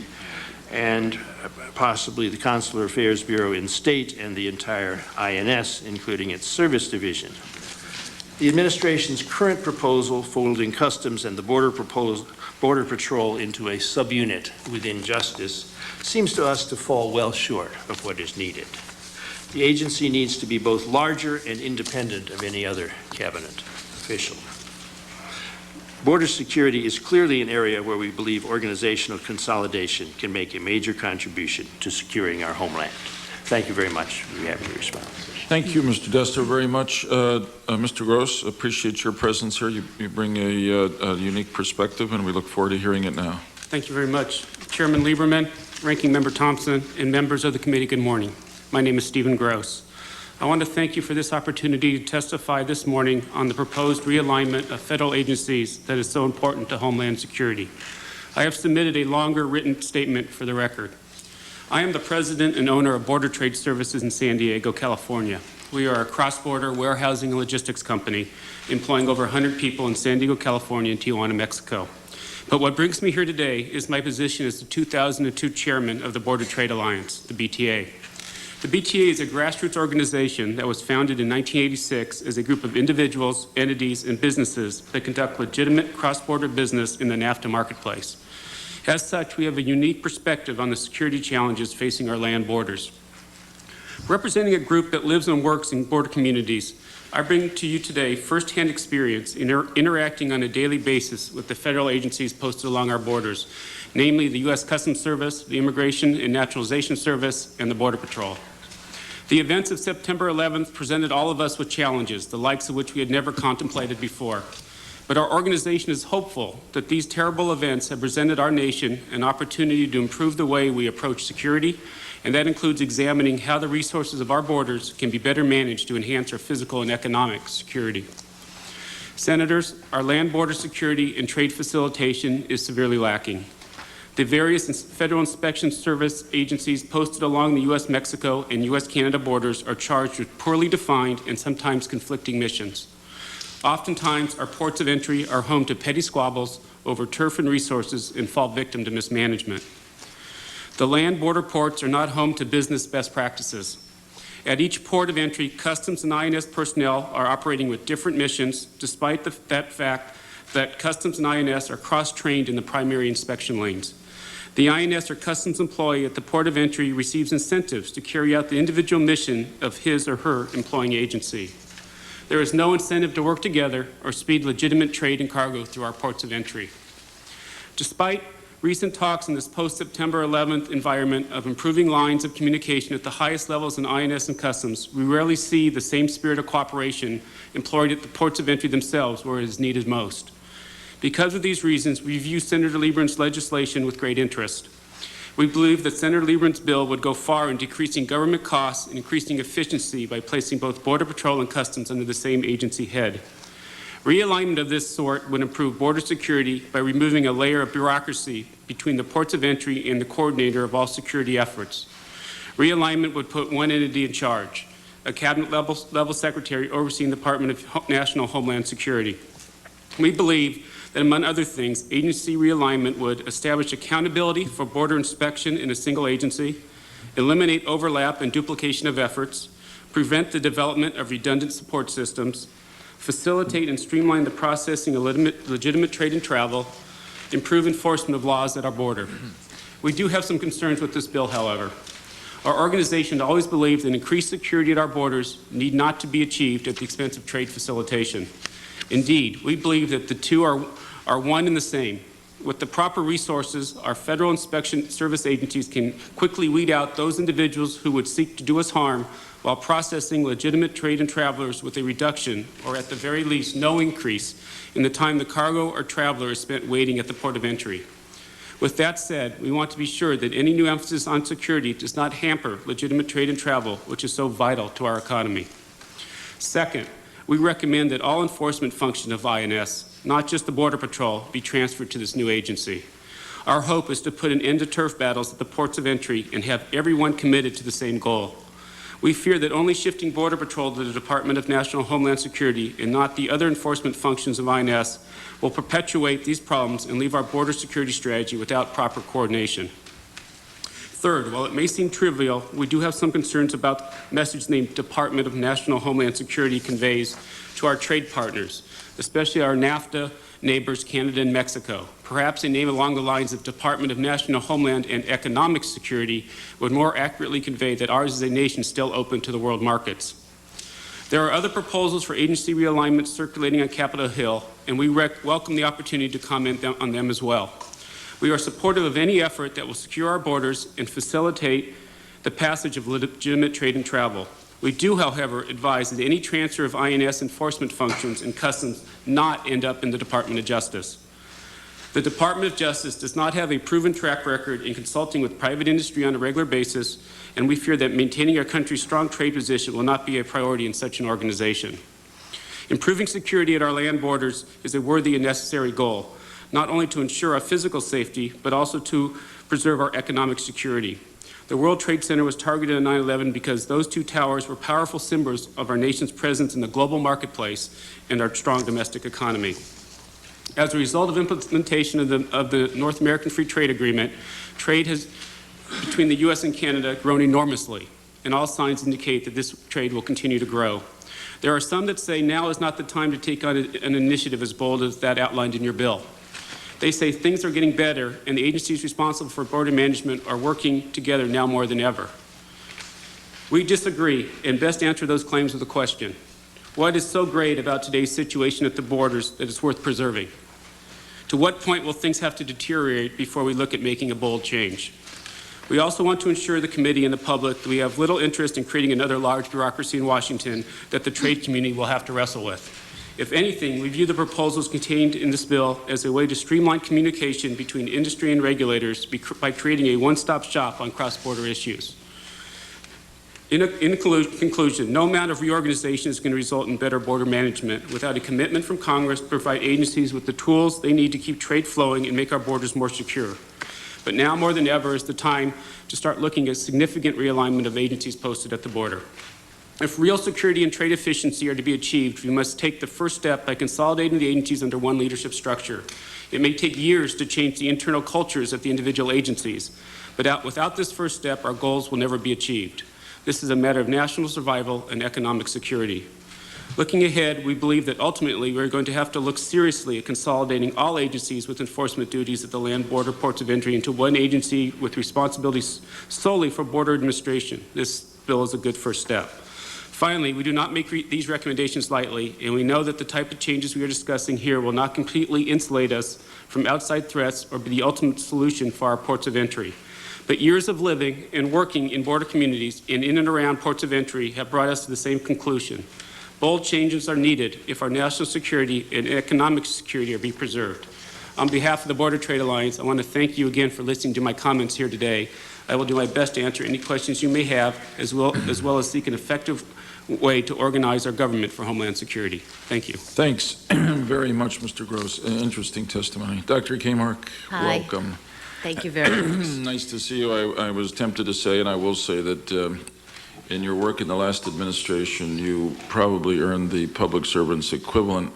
and possibly the Consular Affairs Bureau in state and the entire INS, including its service division. The administration's current proposal folding Customs and the Border Patrol into a subunit within Justice seems to us to fall well short of what is needed. The agency needs to be both larger and independent of any other cabinet official. Border security is clearly an area where we believe organizational consolidation can make a major contribution to securing our homeland. Thank you very much. We'll be happy to respond. Thank you, Mr. Dester, very much. Mr. Gross, appreciate your presence here. You bring a unique perspective, and we look forward to hearing it now. Thank you very much. Chairman Lieberman, Ranking Member Thompson, and members of the committee, good morning. My name is Stephen Gross. I want to thank you for this opportunity to testify this morning on the proposed realignment of federal agencies that is so important to Homeland Security. I have submitted a longer written statement for the record. I am the president and owner of Border Trade Services in San Diego, California. We are a cross-border warehousing and logistics company employing over 100 people in San Diego, California and Tijuana, Mexico. But what brings me here today is my position as the 2002 chairman of the Border Trade Alliance, the BTA. The BTA is a grassroots organization that was founded in 1986 as a group of individuals, entities, and businesses that conduct legitimate cross-border business in the NAFTA marketplace. As such, we have a unique perspective on the security challenges facing our land borders. Representing a group that lives and works in border communities, I bring to you today firsthand experience in interacting on a daily basis with the federal agencies posted along our borders, namely the U.S. Customs Service, the Immigration and Naturalization Service, and the Border Patrol. The events of September 11th presented all of us with challenges, the likes of which we had never contemplated before. But our organization is hopeful that these terrible events have presented our nation an opportunity to improve the way we approach security, and that includes examining how the resources of our borders can be better managed to enhance our physical and economic security. Senators, our land border security and trade facilitation is severely lacking. The various Federal Inspection Service agencies posted along the U.S.-Mexico and U.S.-Canada borders are charged with poorly defined and sometimes conflicting missions. Oftentimes, our ports of entry are home to petty squabbles over turf and resources and fall victim to mismanagement. The land border ports are not home to business best practices. At each port of entry, Customs and INS personnel are operating with different missions, despite that fact that Customs and INS are cross-trained in the primary inspection lanes. The INS or Customs employee at the port of entry receives incentives to carry out the individual mission of his or her employing agency. There is no incentive to work together or speed legitimate trade and cargo through our ports of entry. Despite recent talks in this post-September 11th environment of improving lines of communication at the highest levels in INS and Customs, we rarely see the same spirit of cooperation employed at the ports of entry themselves where it is needed most. Because of these reasons, we view Senator Lieberman's legislation with great interest. We believe that Senator Lieberman's bill would go far in decreasing government costs and increasing efficiency by placing both Border Patrol and Customs under the same agency head. Realignment of this sort would improve border security by removing a layer of bureaucracy between the ports of entry and the coordinator of all security efforts. Realignment would put one entity in charge, a cabinet-level secretary overseeing the Department of National Homeland Security. We believe that, among other things, agency realignment would establish accountability for border inspection in a single agency, eliminate overlap and duplication of efforts, prevent the development of redundant support systems, facilitate and streamline the processing of legitimate trade and travel, improve enforcement of laws at our border. We do have some concerns with this bill, however. Our organization always believed that increased security at our borders need not to be achieved at the expense of trade facilitation. Indeed, we believe that the two are one and the same. With the proper resources, our Federal Inspection Service agencies can quickly weed out those individuals who would seek to do us harm while processing legitimate trade and travelers with a reduction, or at the very least, no increase in the time the cargo or traveler is spent waiting at the port of entry. With that said, we want to be sure that any new emphasis on security does not hamper legitimate trade and travel, which is so vital to our economy. Second, we recommend that all enforcement function of INS, not just the Border Patrol, be transferred to this new agency. Our hope is to put an end to turf battles at the ports of entry and have everyone committed to the same goal. We fear that only shifting Border Patrol to the Department of National Homeland Security and not the other enforcement functions of INS will perpetuate these problems and leave our border security strategy without proper coordination. Third, while it may seem trivial, we do have some concerns about the message the Department of National Homeland Security conveys to our trade partners, especially our NAFTA neighbors, Canada and Mexico. Perhaps a name along the lines of Department of National Homeland and Economic Security would more accurately convey that ours is a nation still open to the world markets. There are other proposals for agency realignment circulating on Capitol Hill, and we welcome the opportunity to comment on them as well. We are supportive of any effort that will secure our borders and facilitate the passage of legitimate trade and travel. We do, however, advise that any transfer of INS enforcement functions and customs not end up in the Department of Justice. The Department of Justice does not have a proven track record in consulting with private industry on a regular basis, and we fear that maintaining our country's strong trade position will not be a priority in such an organization. Improving security at our land borders is a worthy and necessary goal, not only to ensure our physical safety, but also to preserve our economic security. The World Trade Center was targeted on 9/11 because those two towers were powerful symbols of our nation's presence in the global marketplace and our strong domestic economy. As a result of implementation of the North American Free Trade Agreement, trade between the U.S. and Canada grown enormously, and all signs indicate that this trade will continue to grow. There are some that say now is not the time to take on an initiative as bold as that outlined in your bill. They say things are getting better, and the agencies responsible for border management are working together now more than ever. We disagree, and best answer those claims with a question. What is so great about today's situation at the borders that it's worth preserving? To what point will things have to deteriorate before we look at making a bold change? We also want to ensure the committee and the public that we have little interest in creating another large bureaucracy in Washington that the trade community will have to wrestle with. If anything, we view the proposals contained in this bill as a way to streamline communication between industry and regulators by creating a one-stop shop on cross-border issues. In conclusion, no amount of reorganization is going to result in better border management without a commitment from Congress to provide agencies with the tools they need to keep trade flowing and make our borders more secure. But now more than ever is the time to start looking at significant realignment of agencies posted at the border. If real security and trade efficiency are to be achieved, we must take the first step by consolidating the agencies under one leadership structure. It may take years to change the internal cultures at the individual agencies, but without this first step, our goals will never be achieved. This is a matter of national survival and economic security. Looking ahead, we believe that ultimately we're going to have to look seriously at consolidating all agencies with enforcement duties at the land, border, ports of entry into one agency with responsibilities solely for border administration. This bill is a good first step. Finally, we do not make these recommendations lightly, and we know that the type of changes we are discussing here will not completely insulate us from outside threats or be the ultimate solution for our ports of entry. But years of living and working in border communities and in and around ports of entry have brought us to the same conclusion. Bold changes are needed if our national security and economic security are to be preserved. On behalf of the Border Trade Alliance, I want to thank you again for listening to my comments here today. I will do my best to answer any questions you may have, as well as seek an effective way to organize our government for Homeland Security. Thank you. Thanks very much, Mr. Gross. Interesting testimony. Dr. Kmark, Hi. welcome. Thank you very much. Nice to see you. I was tempted to say, and I will say that in your work in the last administration, you probably earned the public servant's equivalent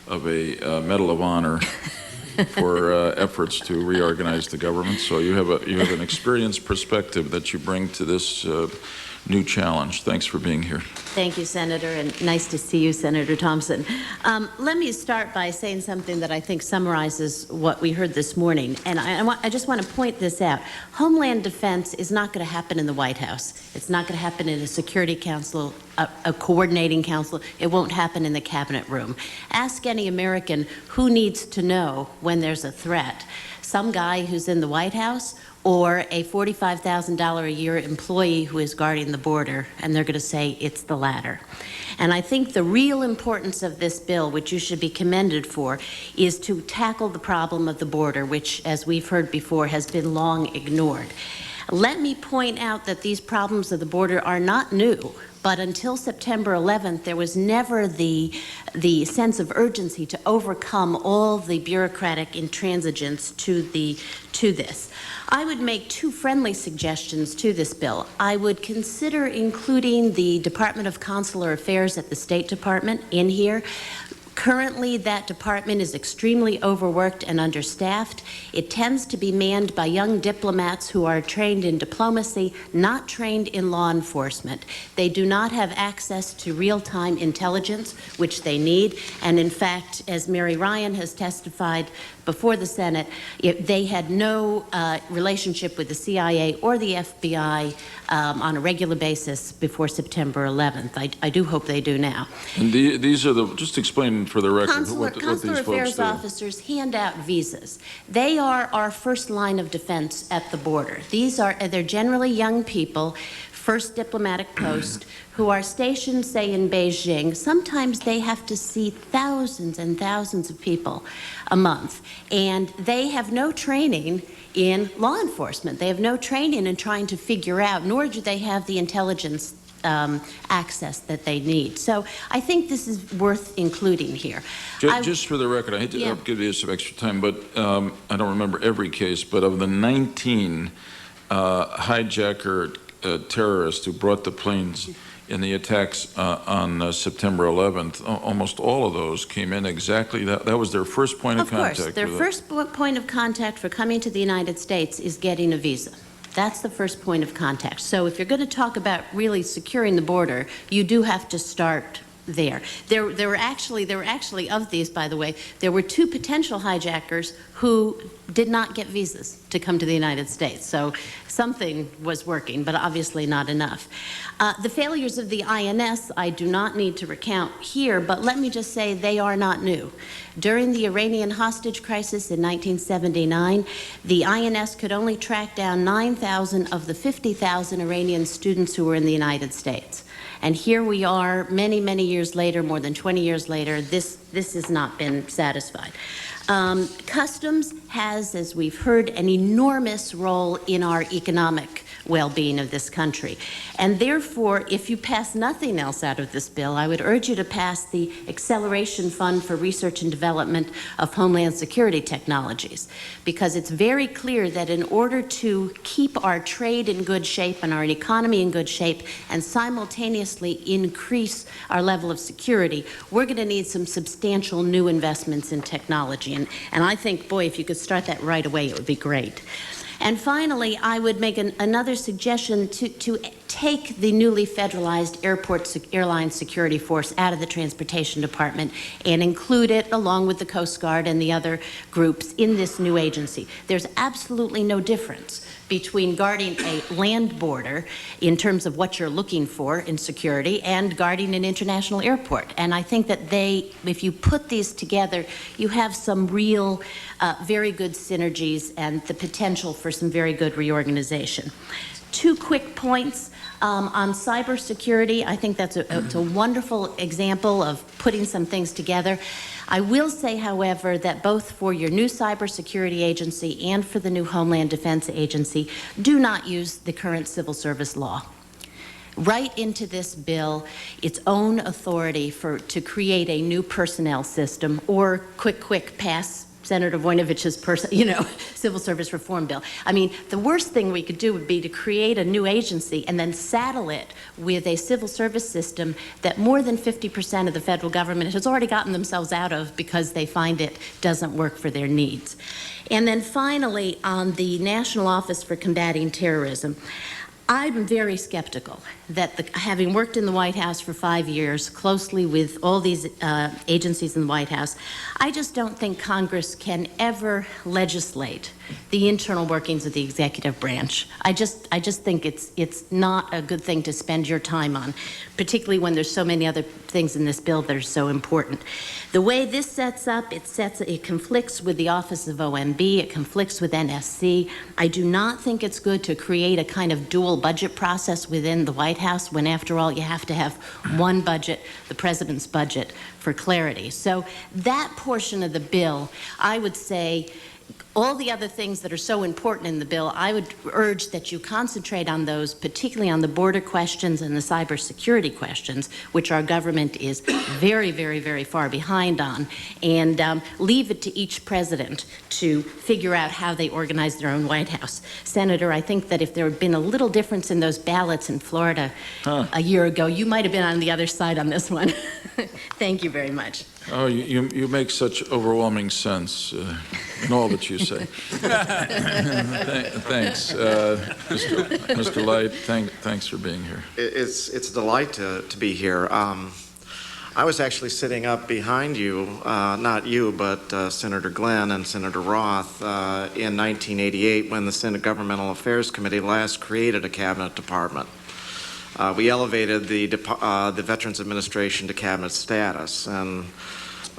of a Medal of Honor for efforts to reorganize the government. So you have an experienced perspective that you bring to this new challenge. Thanks for being here. Thank you, Senator, and nice to see you, Senator Thompson. Let me start by saying something that I think summarizes what we heard this morning, and I just want to point this out. Homeland defense is not going to happen in the White House. It's not going to happen in a Security Council, a coordinating council. It won't happen in the cabinet room. Ask any American who needs to know when there's a threat. Some guy who's in the White House or a $45,000 a year employee who is guarding the border, and they're going to say it's the latter. And I think the real importance of this bill, which you should be commended for, is to tackle the problem of the border, which, as we've heard before, has been long ignored. Let me point out that these problems of the border are not new. But until September 11th, there was never the sense of urgency to overcome all the bureaucratic intransigence to this. I would make two friendly suggestions to this bill. I would consider including the Department of Consular Affairs at the State Department in here. Currently, that department is extremely overworked and understaffed. It tends to be manned by young diplomats who are trained in diplomacy, not trained in law enforcement. They do not have access to real-time intelligence, which they need. And in fact, as Mary Ryan has testified before the Senate, they had no relationship with the CIA or the FBI on a regular basis before September 11th. I do hope they do now. And these are just explain for the record what these folks do. Consular affairs officers hand out visas. They are our first line of defense at the border. They're generally young people, first diplomatic post, who are stationed, say, in Beijing. Sometimes they have to see thousands and thousands of people a month, and they have no training in law enforcement. They have no training in trying to figure out, nor do they have the intelligence access that they need. So I think this is worth including here. Just for the record, I hate to give you some extra time, but I don't remember every case, but of the 19 hijacker terrorists who brought the planes in the attacks on September 11th, almost all of those came in exactly that was their first point of contact. Of course, their first point of contact for coming to the United States is getting a visa. That's the first point of contact. So if you're going to talk about really securing the border, you do have to start there. There were actually of these, by the way, there were 2 potential hijackers who did not get visas to come to the United States. So something was working, but obviously not enough. The failures of the INS, I do not need to recount here, but let me just say they are not new. During the Iranian hostage crisis in 1979, the INS could only track down 9,000 of the 50,000 Iranian students who were in the United States. And here we are, many, many years later, more than 20 years later, this has not been satisfied. Customs has, as we've heard, an enormous role in our economic well-being of this country. And therefore, if you pass nothing else out of this bill, I would urge you to pass the Acceleration Fund for Research and Development of Homeland Security Technologies, because it's very clear that in order to keep our trade in good shape and our economy in good shape and simultaneously increase our level of security, we're going to need some substantial new investments in technology. And I think, boy, if you could start that right away, it would be great. And finally, I would make another suggestion to take the newly federalized airline security force out of the Transportation Department and include it along with the Coast Guard and the other groups in this new agency. There's absolutely no difference between guarding a land border in terms of what you're looking for in security and guarding an international airport. And I think that if you put these together, you have some real very good synergies and the potential for some very good reorganization. 2 quick points. On cybersecurity, I think that's it's a wonderful example of putting some things together. I will say, however, that both for your new cybersecurity agency and for the new Homeland Defense Agency, do not use the current civil service law. Write into this bill its own authority to create a new personnel system, or quick pass Senator Voinovich's civil service reform bill. I mean, the worst thing we could do would be to create a new agency and then saddle it with a civil service system that more than 50% of the federal government has already gotten themselves out of because they find it doesn't work for their needs. And then finally, on the National Office for Combating Terrorism, I'm very skeptical that having worked in the White House for 5 years, closely with all these agencies in the White House, I just don't think Congress can ever legislate the internal workings of the executive branch. I just think it's not a good thing to spend your time on, particularly when there's so many other things in this bill that are so important. The way this sets up, it conflicts with the Office of OMB, it conflicts with NSC. I do not think it's good to create a kind of dual budget process within the White House when, after all, you have to have one budget, the president's budget, for clarity. So that portion of the bill, I would say, all the other things that are so important in the bill, I would urge that you concentrate on those, particularly on the border questions and the cybersecurity questions, which our government is very, very, very far behind on, and leave it to each president to figure out how they organize their own White House. Senator, I think that if there had been a little difference in those ballots in Florida a year ago, you might have been on the other side on this one. Thank you very much. Oh, you make such overwhelming sense in all that you say. Thanks, Mr. Light. Thanks for being here. It's a delight to be here. I was actually sitting up behind you, not you, but Senator Glenn and Senator Roth in 1988 when the Senate Governmental Affairs Committee last created a cabinet department. We elevated the Veterans Administration to cabinet status, and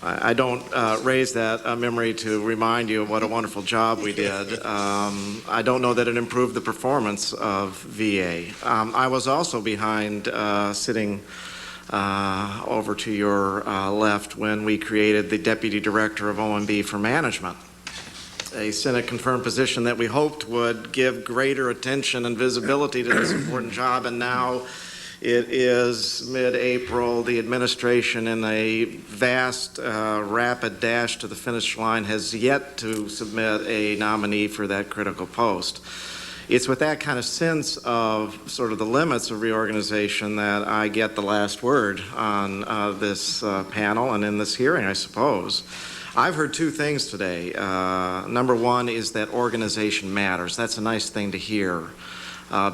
I don't raise that memory to remind you of what a wonderful job we did. I don't know that it improved the performance of VA. I was also behind, sitting over to your left when we created the Deputy Director of OMB for Management, a Senate-confirmed position that we hoped would give greater attention and visibility to this important job, and now it is mid-April. The administration, in a vast, rapid dash to the finish line, has yet to submit a nominee for that critical post. It's with that kind of sense of sort of the limits of reorganization that I get the last word on this panel and in this hearing, I suppose. I've heard 2 things today. Number one is that organization matters. That's a nice thing to hear.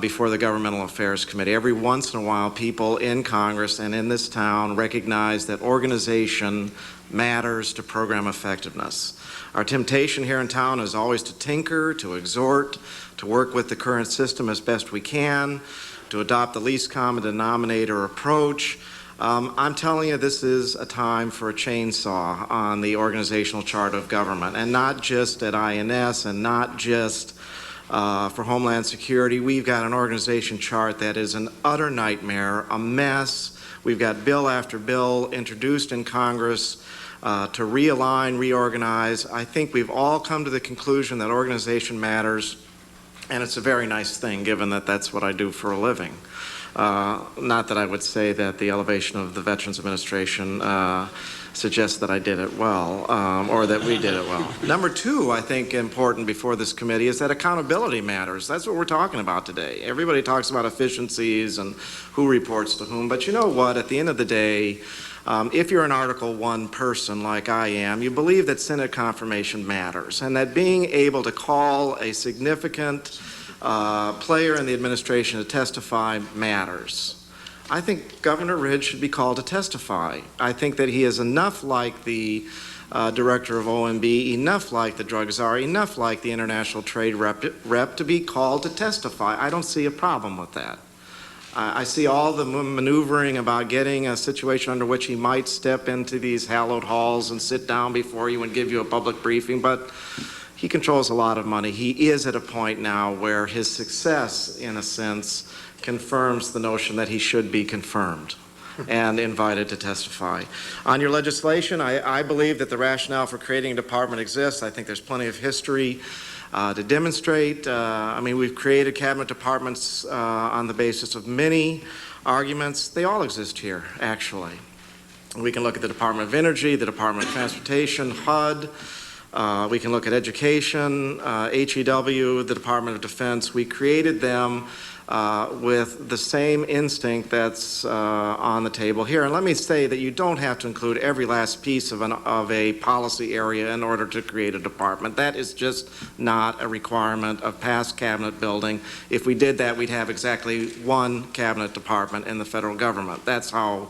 before the Governmental Affairs Committee. Every once in a while, people in Congress and in this town recognize that organization matters to program effectiveness. Our temptation here in town is always to tinker, to exhort, to work with the current system as best we can, to adopt the least common denominator approach. I'm telling you, this is a time for a chainsaw on the organizational chart of government, and not just at INS and not just for Homeland Security. We've got an organization chart that is an utter nightmare, a mess. We've got bill after bill introduced in Congress to realign, reorganize. I think we've all come to the conclusion that organization matters, and it's a very nice thing given that that's what I do for a living. Not that I would say that the elevation of the Veterans Administration suggests that I did it well, or that we did it well. Number two, I think important before this committee is that accountability matters. That's what we're talking about today. Everybody talks about efficiencies and who reports to whom, but you know what? At the end of the day, if you're an Article I person like I am, you believe that Senate confirmation matters, and that being able to call a significant player in the administration to testify matters. I think Governor Ridge should be called to testify. I think that he is enough like the director of OMB, enough like the drug czar, enough like the international trade rep to be called to testify. I don't see a problem with that. I see all the maneuvering about getting a situation under which he might step into these hallowed halls and sit down before you and give you a public briefing, but he controls a lot of money. He is at a point now where his success, in a sense, confirms the notion that he should be confirmed and invited to testify. On your legislation, I believe that the rationale for creating a department exists. I think there's plenty of history to demonstrate. I mean, we've created cabinet departments on the basis of many arguments. They all exist here, actually. We can look at the Department of Energy, the Department of Transportation, HUD. We can look at education, HEW, the Department of Defense. We created them with the same instinct that's on the table here. And let me say that you don't have to include every last piece of a policy area in order to create a department. That is just not a requirement of past cabinet building. If we did that, we'd have exactly one cabinet department in the federal government. That's how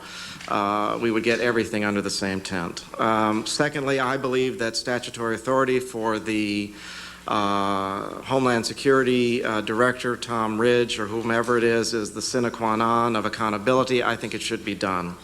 we would get everything under the same tent. Secondly, I believe that statutory authority for the Homeland Security Director, Tom Ridge, or whomever it is the sine qua non of accountability. I think it should be done.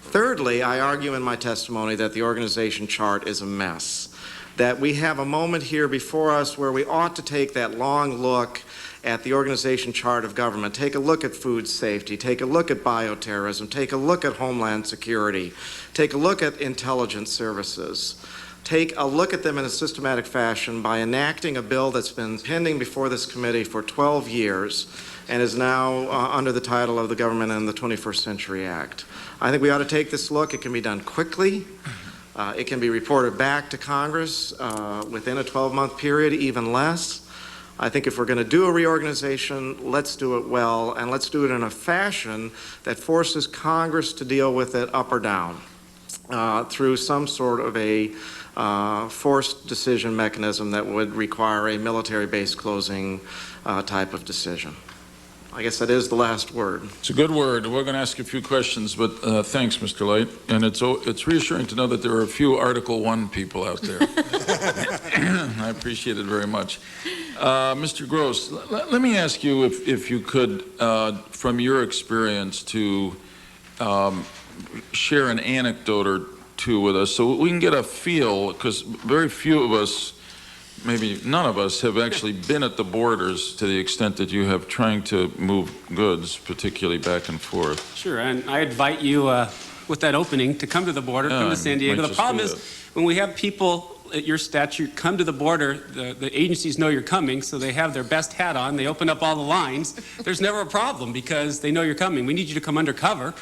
Thirdly, I argue in my testimony that the organization chart is a mess, that we have a moment here before us where we ought to take that long look at the organization chart of government, take a look at food safety, take a look at bioterrorism, take a look at Homeland Security, take a look at intelligence services, take a look at them in a systematic fashion by enacting a bill that's been pending before this committee for 12 years and is now under the title of the Government in the 21st Century Act. I think we ought to take this look. It can be done quickly. It can be reported back to Congress within a 12-month period, even less. I think if we're going to do a reorganization, let's do it well, and let's do it in a fashion that forces Congress to deal with it up or down through some sort of a forced decision mechanism that would require a military base closing type of decision. I guess that is the last word. It's a good word. We're going to ask you a few questions, but thanks, Mr. Light. And it's reassuring to know that there are a few Article I people out there. I appreciate it very much. Mr. Gross, let me ask you if you could, from your experience, to share an anecdote or two with us so we can get a feel, because very few of us, maybe none of us, have actually been at the borders to the extent that you have, trying to move goods, particularly back and forth. Sure, and I invite you with that opening to come to the border, come to San Diego. The problem is when we have people at your stature come to the border, the agencies know you're coming, so they have their best hat on. They open up all the lines. There's never a problem because they know you're coming. We need you to come undercover.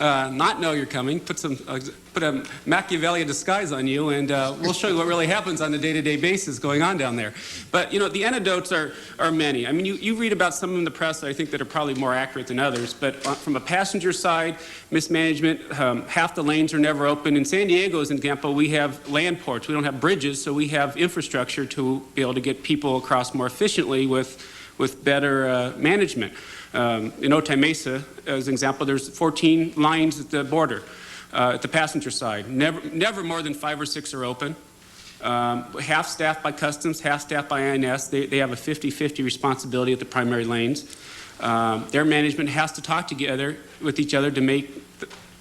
Not know you're coming, put a Machiavellian disguise on you, and we'll show you what really happens on a day-to-day basis going on down there. But, you know, the anecdotes are many. I mean, you read about some in the press that I think that are probably more accurate than others, but from a passenger side, mismanagement, half the lanes are never open. In San Diego, as an example, we have land ports. We don't have bridges, so we have infrastructure to be able to get people across more efficiently with with better management. In Otay Mesa, as an example, there's 14 lines at the border, at the passenger side. Never more than 5 or 6 are open. Half staffed by Customs, half staffed by INS. They have a 50-50 responsibility at the primary lanes. Their management has to talk together with each other to make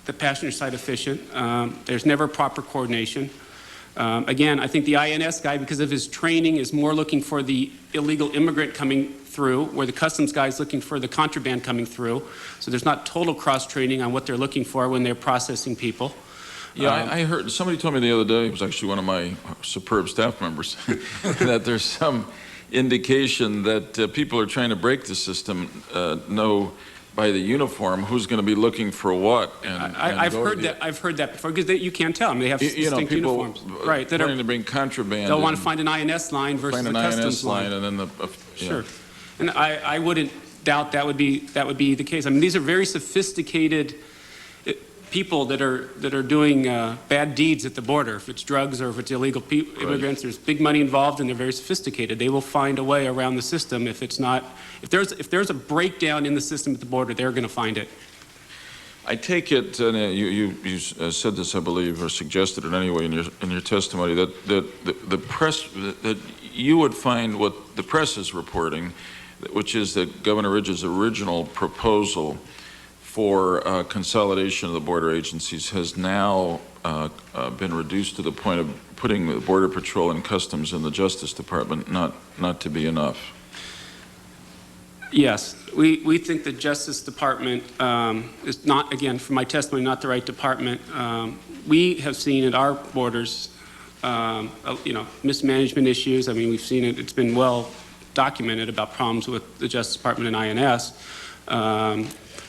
the passenger side efficient. There's never proper coordination. Again, I think the INS guy, because of his training, is more looking for the illegal immigrant coming through, where the Customs guy is looking for the contraband coming through. So there's not total cross-training on what they're looking for when they're processing people. Yeah, I heard, somebody told me the other day, it was actually one of my superb staff members, that there's some indication that people are trying to break the system, know by the uniform who's going to be looking for what. And I've heard that before, because you can't tell them. They have distinct uniforms. Right, that are to bring contraband. They'll want to find an INS line versus a Customs line. And then Sure. And I wouldn't doubt that would be the case. I mean, these are very sophisticated people that are doing bad deeds at the border. If it's drugs or if it's illegal immigrants, there's big money involved, and they're very sophisticated. They will find a way around the system. If there's a breakdown in the system at the border, they're going to find it. I take it, you said this, I believe, or suggested it anyway in your testimony, that the press, that you would find what the press is reporting, which is that Governor Ridge's original proposal for consolidation of the border agencies has now been reduced to the point of putting the Border Patrol and Customs in the Justice Department not to be enough. Yes, we think the Justice Department is not, again, from my testimony, not the right department. We have seen at our borders, mismanagement issues. I mean, we've seen it. It's been well documented about problems with the Justice Department and INS.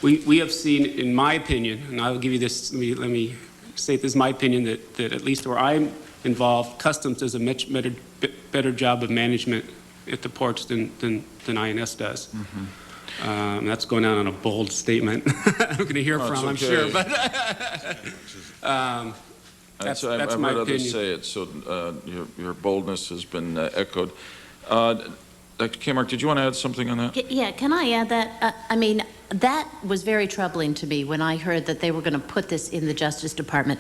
We have seen, in my opinion, and I'll give you this. Let me state this is my opinion, that at least where I'm involved, Customs does a much better job of management at the ports than INS does. Mm-hmm. That's going out on a bold statement. I'm going to hear from, okay. I'm sure, but that's my opinion. I'd rather say it, so your boldness has been echoed. Dr. Kmark, did you want to add something on that? Yeah, can I add that? I mean, that was very troubling to me when I heard that they were going to put this in the Justice Department.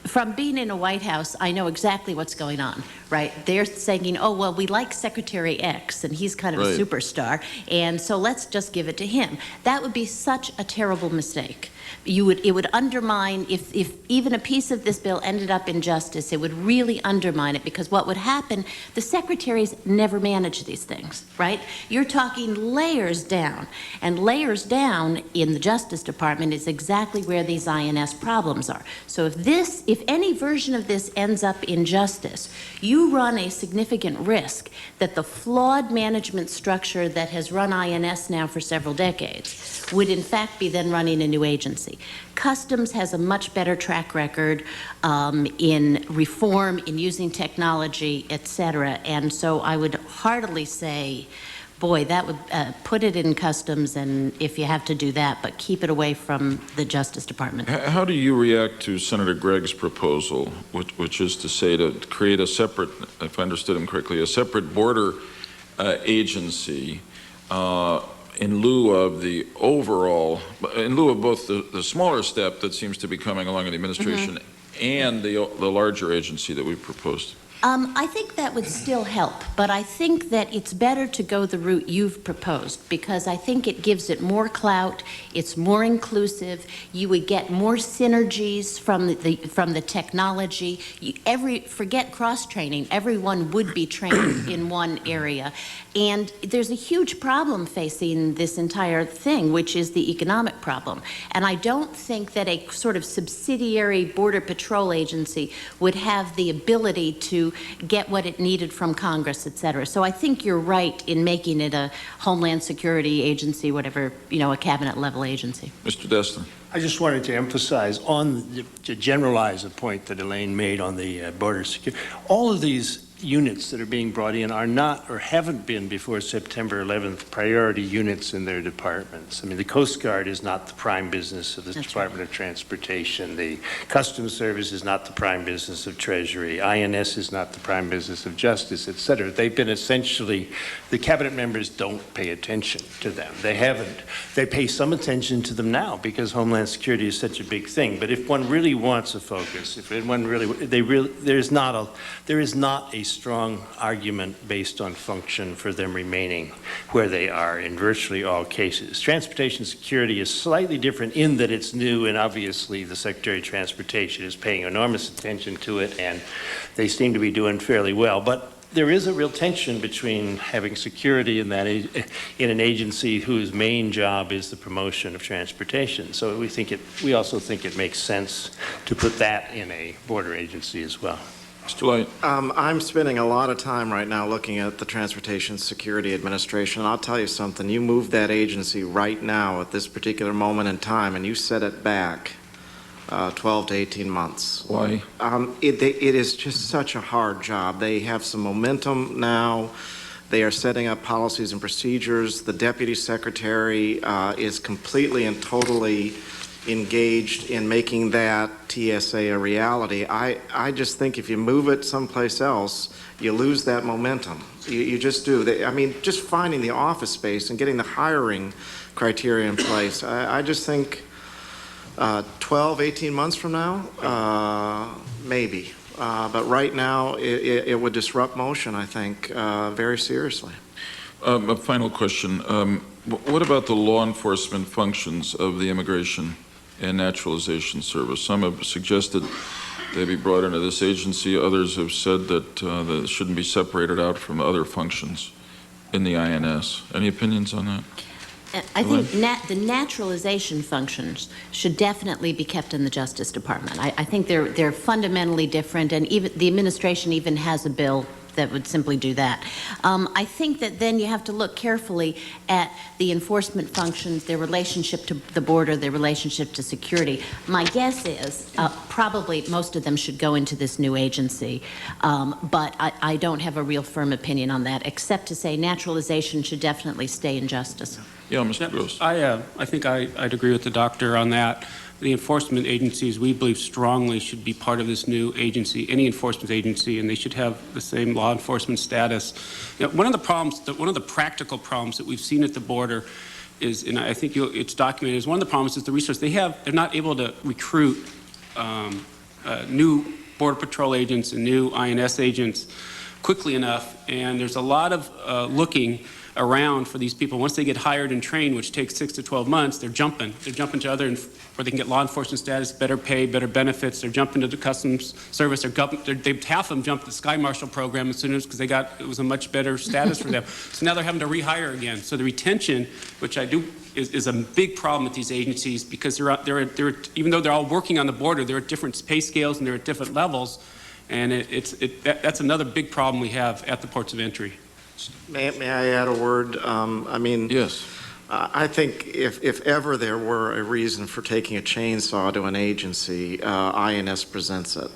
From being in a White House, I know exactly what's going on, right? They're saying, oh, well, we like Secretary X, and he's kind of a superstar, and so let's just give it to him. That would be such a terrible mistake. It would undermine, if even a piece of this bill ended up in Justice, it would really undermine it, because what would happen, the secretaries never manage these things, right? You're talking layers down, and layers down in the Justice Department is exactly where these INS problems are. So if any version of this ends up in Justice, you run a significant risk that the flawed management structure that has run INS now for several decades would in fact be then running a new agency. Customs has a much better track record in reform, in using technology, et cetera, and so I would heartily say, boy, that would put it in Customs, and if you have to do that, but keep it away from the Justice Department. How do you react to Senator Gregg's proposal, which is to say to create a separate, if I understood him correctly, a separate border agency in lieu of the overall, in lieu of both the smaller step that seems to be coming along in the administration and the larger agency that we've proposed? I think that would still help, but I think that it's better to go the route you've proposed, because I think it gives it more clout, it's more inclusive, you would get more synergies from the technology. Forget cross-training, everyone would be trained in one area. And there's a huge problem facing this entire thing, which is the economic problem. And I don't think that a sort of subsidiary Border Patrol agency would have the ability to get what it needed from Congress, et cetera. So I think you're right in making it a Homeland Security agency, whatever, a cabinet level agency. Mr. Destin. I just wanted to emphasize to generalize a point that Elaine made on the border security. All of these units that are being brought in are not or haven't been before September 11th priority units in their departments. I mean, the Coast Guard is not the prime business of the Department of Transportation. The Customs Service is not the prime business of Treasury. INS is not the prime business of Justice, et cetera. They've been essentially, the cabinet members don't pay attention to them. They haven't. They pay some attention to them now because Homeland Security is such a big thing. But if one really wants a focus, if one really, there is not a strong argument based on function for them remaining where they are in virtually all cases. Transportation security is slightly different in that it's new, and obviously the Secretary of Transportation is paying enormous attention to it, and they seem to be doing fairly well. But there is a real tension between having security in an agency whose main job is the promotion of transportation. So we also think it makes sense to put that in a border agency as well. Mr. Light. I'm spending a lot of time right now looking at the Transportation Security Administration, and I'll tell you something. You move that agency right now at this particular moment in time, and you set it back 12 to 18 months. Why? It is just such a hard job. They have some momentum now. They are setting up policies and procedures. The Deputy Secretary is completely and totally engaged in making that TSA a reality. I just think if you move it someplace else, you lose that momentum. You just do. I mean, just finding the office space and getting the hiring criteria in place. I just think 12, 18 months from now, maybe. But right now, it would disrupt motion, I think, very seriously. A final question. What about the law enforcement functions of the Immigration and Naturalization Service? Some have suggested they be brought into this agency. Others have said that they shouldn't be separated out from other functions in the INS. Any opinions on that? I think the naturalization functions should definitely be kept in the Justice Department. I think they're fundamentally different, and even the administration even has a bill that would simply do that. I think that then you have to look carefully at the enforcement functions, their relationship to the border, their relationship to security. My guess is probably most of them should go into this new agency, but I don't have a real firm opinion on that, except to say naturalization should definitely stay in Justice. Yeah, Mr. Gross. I think I'd agree with the doctor on that. The enforcement agencies, we believe strongly, should be part of this new agency, any enforcement agency, and they should have the same law enforcement status. You know, one of the practical problems that we've seen at the border is, and I think it's documented, is one of the problems is the resource they're not able to recruit new Border Patrol agents and new INS agents quickly enough, and there's a lot of looking around for these people. Once they get hired and trained, which takes 6 to 12 months, they're jumping to other, where they can get law enforcement status, better pay, better benefits. They're jumping to the Customs Service. Half of them jumped the Sky Marshal program as soon as, because it was a much better status for them. So now they're having to rehire again. So the retention, which is a big problem with these agencies, because they're even though they're all working on the border, they're at different pay scales and they're at different levels, and that's another big problem we have at the ports of entry. May I add a word? I mean, yes. I think if ever there were a reason for taking a chainsaw to an agency, INS presents it.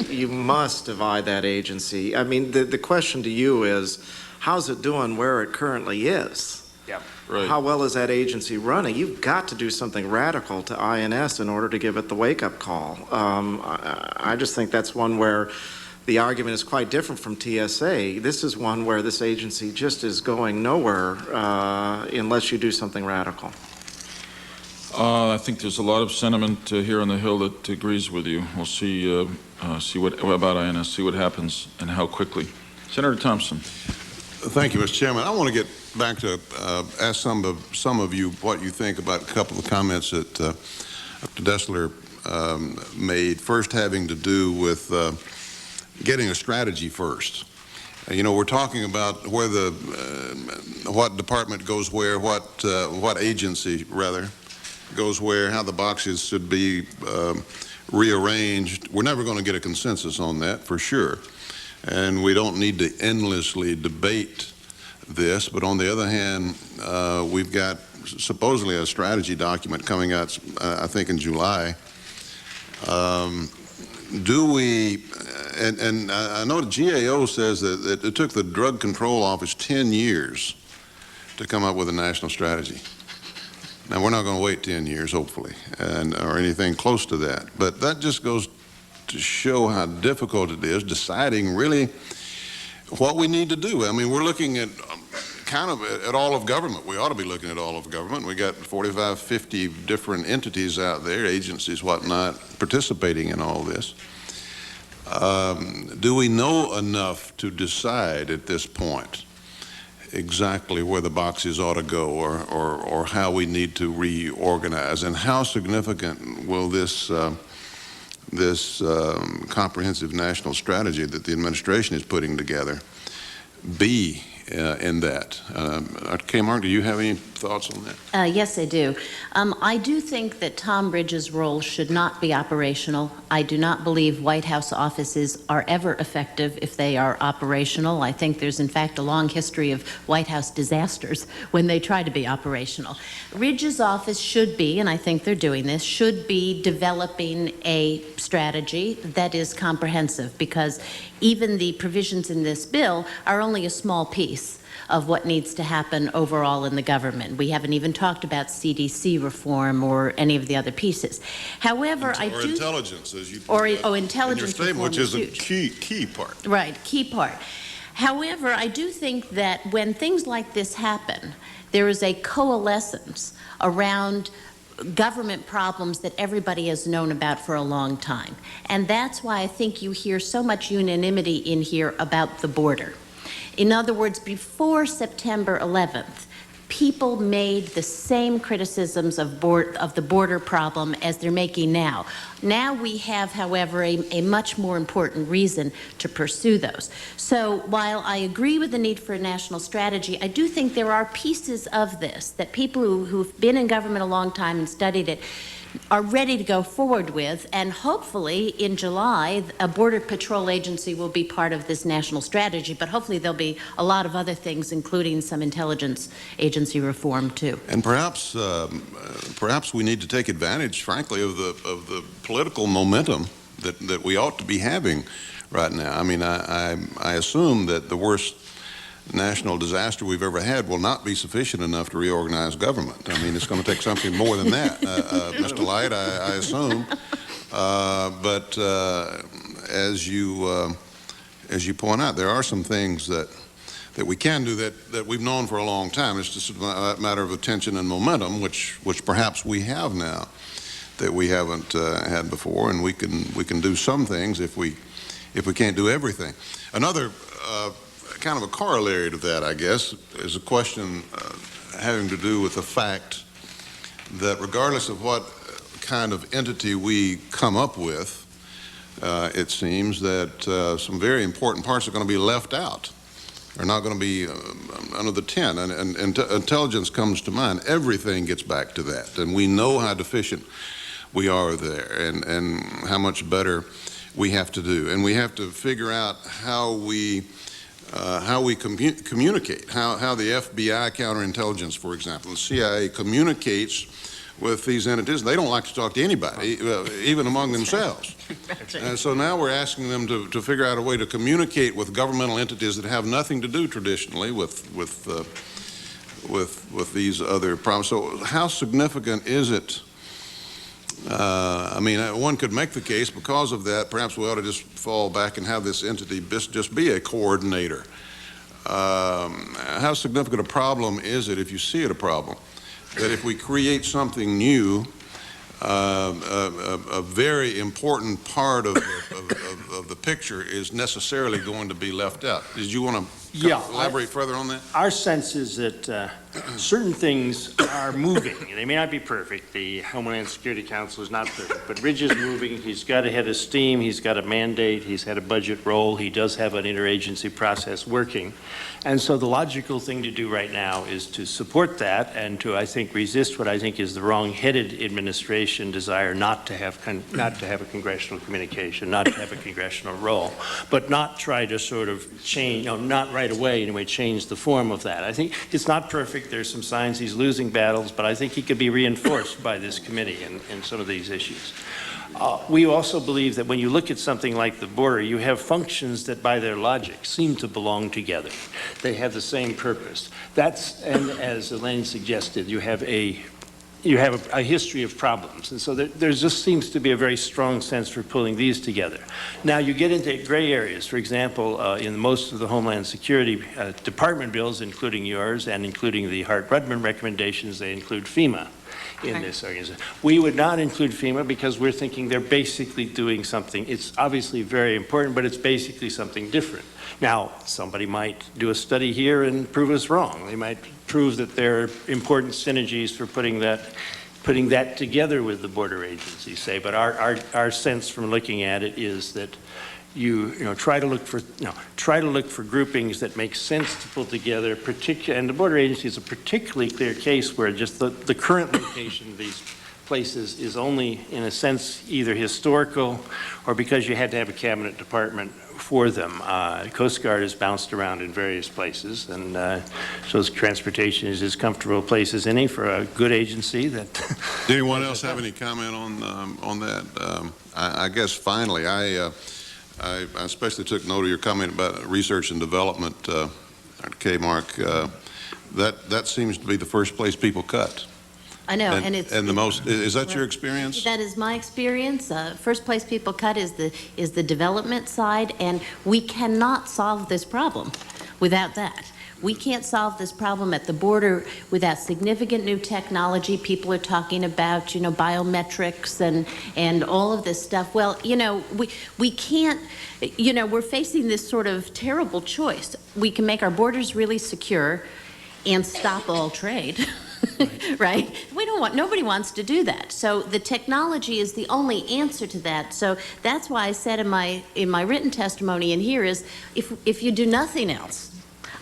You must divide that agency. I mean, the question to you is, how's it doing where it currently is? Yeah. Right. How well is that agency running? You've got to do something radical to INS in order to give it the wake-up call. I just think that's one where the argument is quite different from TSA. This is one where this agency just is going nowhere unless you do something radical. I think there's a lot of sentiment here on the Hill that agrees with you. We'll see what about INS, see what happens and how quickly. Senator Thompson. Thank you, Mr. Chairman. I want to get back to ask some of you what you think about a couple of comments that Dr. Dessler made. First, having to do with getting a strategy first. You know, we're talking about where what department goes where, what agency rather goes where, how the boxes should be rearranged. We're never going to get a consensus on that for sure, and we don't need to endlessly debate this, but on the other hand, we've got supposedly a strategy document coming out, I think in July. Do we, and I know the GAO says that it took the Drug Control Office 10 years to come up with a national strategy. Now, we're not going to wait 10 years, hopefully, or anything close to that. But that just goes to show how difficult it is deciding really what we need to do. I mean, we're looking at kind of at all of government. We ought to be looking at all of government. We got 45, 50 different entities out there, agencies, whatnot, participating in all this. Do we know enough to decide at this point exactly where the boxes ought to go, or how we need to reorganize, and how significant will this comprehensive national strategy that the administration is putting together be in that? Kmart, do you have any thoughts on that? Yes, I do. I do think that Tom Ridge's role should not be operational. I do not believe White House offices are ever effective if they are operational. I think there's, in fact, a long history of White House disasters when they try to be operational. Ridge's office should be, and I think they're doing this, should be developing a strategy that is comprehensive, because even the provisions in this bill are only a small piece of what needs to happen overall in the government. We haven't even talked about CDC reform or any of the other pieces. However, intelligence, as you intelligence in your statement, reform which is a huge. key part. Right, key part. However, I do think that when things like this happen, there is a coalescence around government problems that everybody has known about for a long time. And that's why I think you hear so much unanimity in here about the border. In other words, before September 11th, people made the same criticisms of the border problem as they're making now. Now we have, however, a much more important reason to pursue those. So while I agree with the need for a national strategy, I do think there are pieces of this that people who've been in government a long time and studied it are ready to go forward with, and hopefully in July a Border Patrol agency will be part of this national strategy, but hopefully there'll be a lot of other things, including some intelligence agency reform too. And perhaps we need to take advantage, frankly, of the political momentum that we ought to be having right now. I mean, I assume that the worst national disaster we've ever had will not be sufficient enough to reorganize government. I mean, it's going to take something more than that, Mr. Light, I assume. But as you point out, there are some things that we can do that we've known for a long time. It's just a matter of attention and momentum, which perhaps we have now that we haven't had before, and we can do some things if we can't do everything. Another kind of a corollary to that, I guess, is a question having to do with the fact that regardless of what kind of entity we come up with, it seems that some very important parts are going to be left out. They're not going to be under the tent, and intelligence comes to mind. Everything gets back to that, and we know how deficient we are there, and how much better we have to do. And we have to figure out how we communicate, how the FBI counterintelligence, for example, the CIA communicates with these entities. They don't like to talk to anybody, even among themselves. And so now we're asking them to figure out a way to communicate with governmental entities that have nothing to do traditionally with these other problems. So how significant is it? I mean, one could make the case because of that, perhaps we ought to just fall back and have this entity just be a coordinator. How significant a problem is it, if you see it a problem, that if we create something new, a very important part of the picture is necessarily going to be left out? Did you want to elaborate further on that? Our sense is that certain things are moving. They may not be perfect. The Homeland Security Council is not perfect, but Ridge is moving. He's got a head of steam. He's got a mandate. He's had a budget role. He does have an interagency process working. And so the logical thing to do right now is to support that and to, I think, resist what I think is the wrong-headed administration desire not to have a congressional communication, not to have a congressional role, but not try to sort of change, not write right away anyway change the form of that. I think it's not perfect. There's some signs he's losing battles, but I think he could be reinforced by this committee in some of these issues. We also believe that when you look at something like the border, you have functions that by their logic seem to belong together. They have the same purpose. And as Elaine suggested, you have a history of problems. And so there just seems to be a very strong sense for pulling these together. Now, you get into gray areas. For example, in most of the Homeland Security Department bills, including yours and including the Hart-Rudman recommendations, they include FEMA in this organization. We would not include FEMA because we're thinking they're basically doing something. It's obviously very important, but it's basically something different. Now, somebody might do a study here and prove us wrong. They might prove that there are important synergies for putting that together with the border agencies, say. But our sense from looking at it is that you try to look for groupings that make sense to pull together. And the border agency is a particularly clear case where just the current location of these places is only, in a sense, either historical or because you had to have a cabinet department for them. Coast Guard has bounced around in various places, and so transportation is as comfortable a place as any for a good agency. That. Does anyone else have any comment on that? I guess finally, I especially took note of your comment about research and development, K-Mark. That seems to be the first place people cut. I know, and the most. Is that your experience? That is my experience. First place people cut is the development side, and we cannot solve this problem without that. We can't solve this problem at the border without significant new technology. People are talking about, biometrics and all of this stuff. Well, we can't, we're facing this sort of terrible choice. We can make our borders really secure and stop all trade. Right? Nobody wants to do that. So the technology is the only answer to that. So that's why I said in my written testimony in here is, if you do nothing else,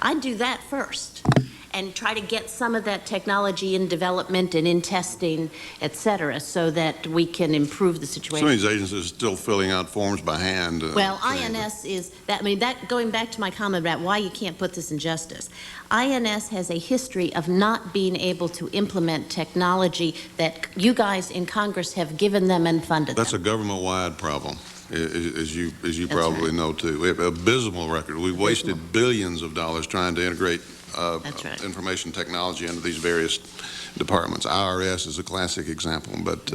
I'd do that first and try to get some of that technology in development and in testing, et cetera, so that we can improve the situation. Some of these agencies are still filling out forms by hand. Well, INS is that going back to my comment about why you can't put this in justice. INS has a history of not being able to implement technology that you guys in Congress have given them and funded. That's a government-wide problem, as you probably know too. We have an abysmal record. We wasted billions of dollars trying to integrate information technology into these various departments. IRS is a classic example, but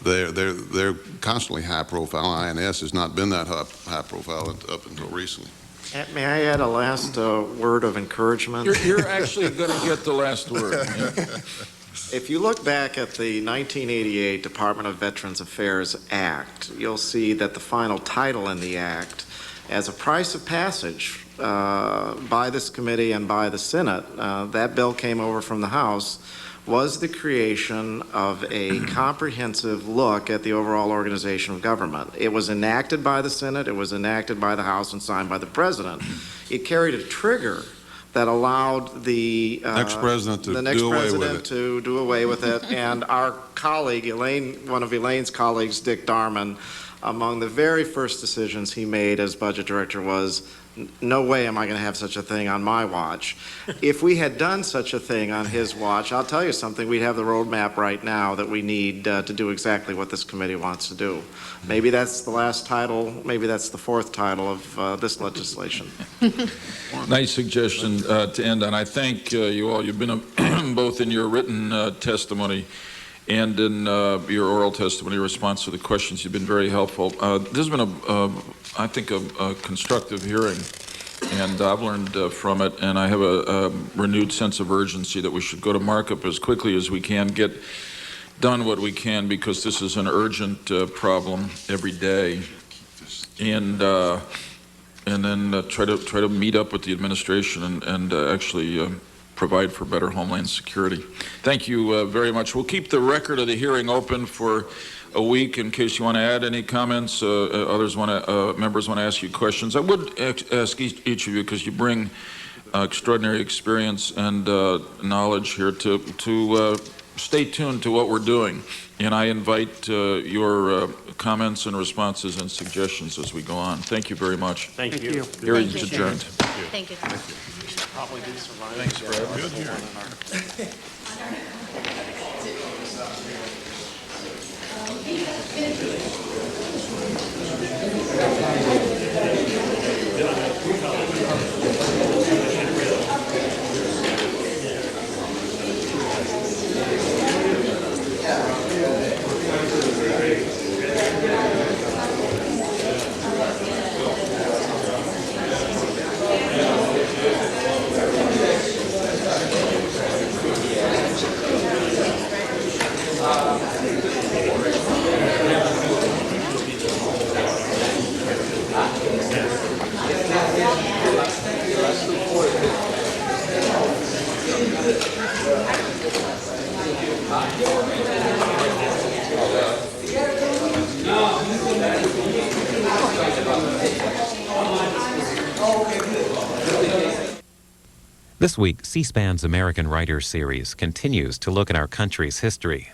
they're constantly high profile. INS has not been that high profile up until recently. May I add a last word of encouragement? You're actually going to get the last word. If you look back at the 1988 Department of Veterans Affairs Act, you'll see that the final title in the act, as a price of passage by this committee and by the Senate, that bill came over from the House, was the creation of a comprehensive look at the overall organization of government. It was enacted by the Senate, it was enacted by the House, and signed by the President. It carried a trigger that allowed the next president to do away with it. And our colleague, one of Elaine's colleagues, Dick Darman, among the very first decisions he made as budget director was, no way am I going to have such a thing on my watch. If we had done such a thing on his watch, I'll tell you something, we'd have the roadmap right now that we need to do exactly what this committee wants to do. Maybe that's the last title, maybe that's the fourth title of this legislation. Nice suggestion to end on. I thank you all. You've been both in your written testimony and in your oral testimony response to the questions. You've been very helpful. This has been, I think, a constructive hearing, and I've learned from it, and I have a renewed sense of urgency that we should go to markup as quickly as we can, get done what we can, because this is an urgent problem every day, and then try to meet up with the administration and actually provide for better Homeland Security. Thank you very much. We'll keep the record of the hearing open for a week in case you want to add any comments. Members want to ask you questions. I would ask each of you, because you bring extraordinary experience and knowledge here, to stay tuned to what we're doing, and I invite your comments and responses and suggestions as we go on. Thank you very much. Thank you. Hearing's adjourned. Thank you. Probably did survive. Thanks, Fred. Good This week, C-SPAN's American Writers Series continues to look at our country's history.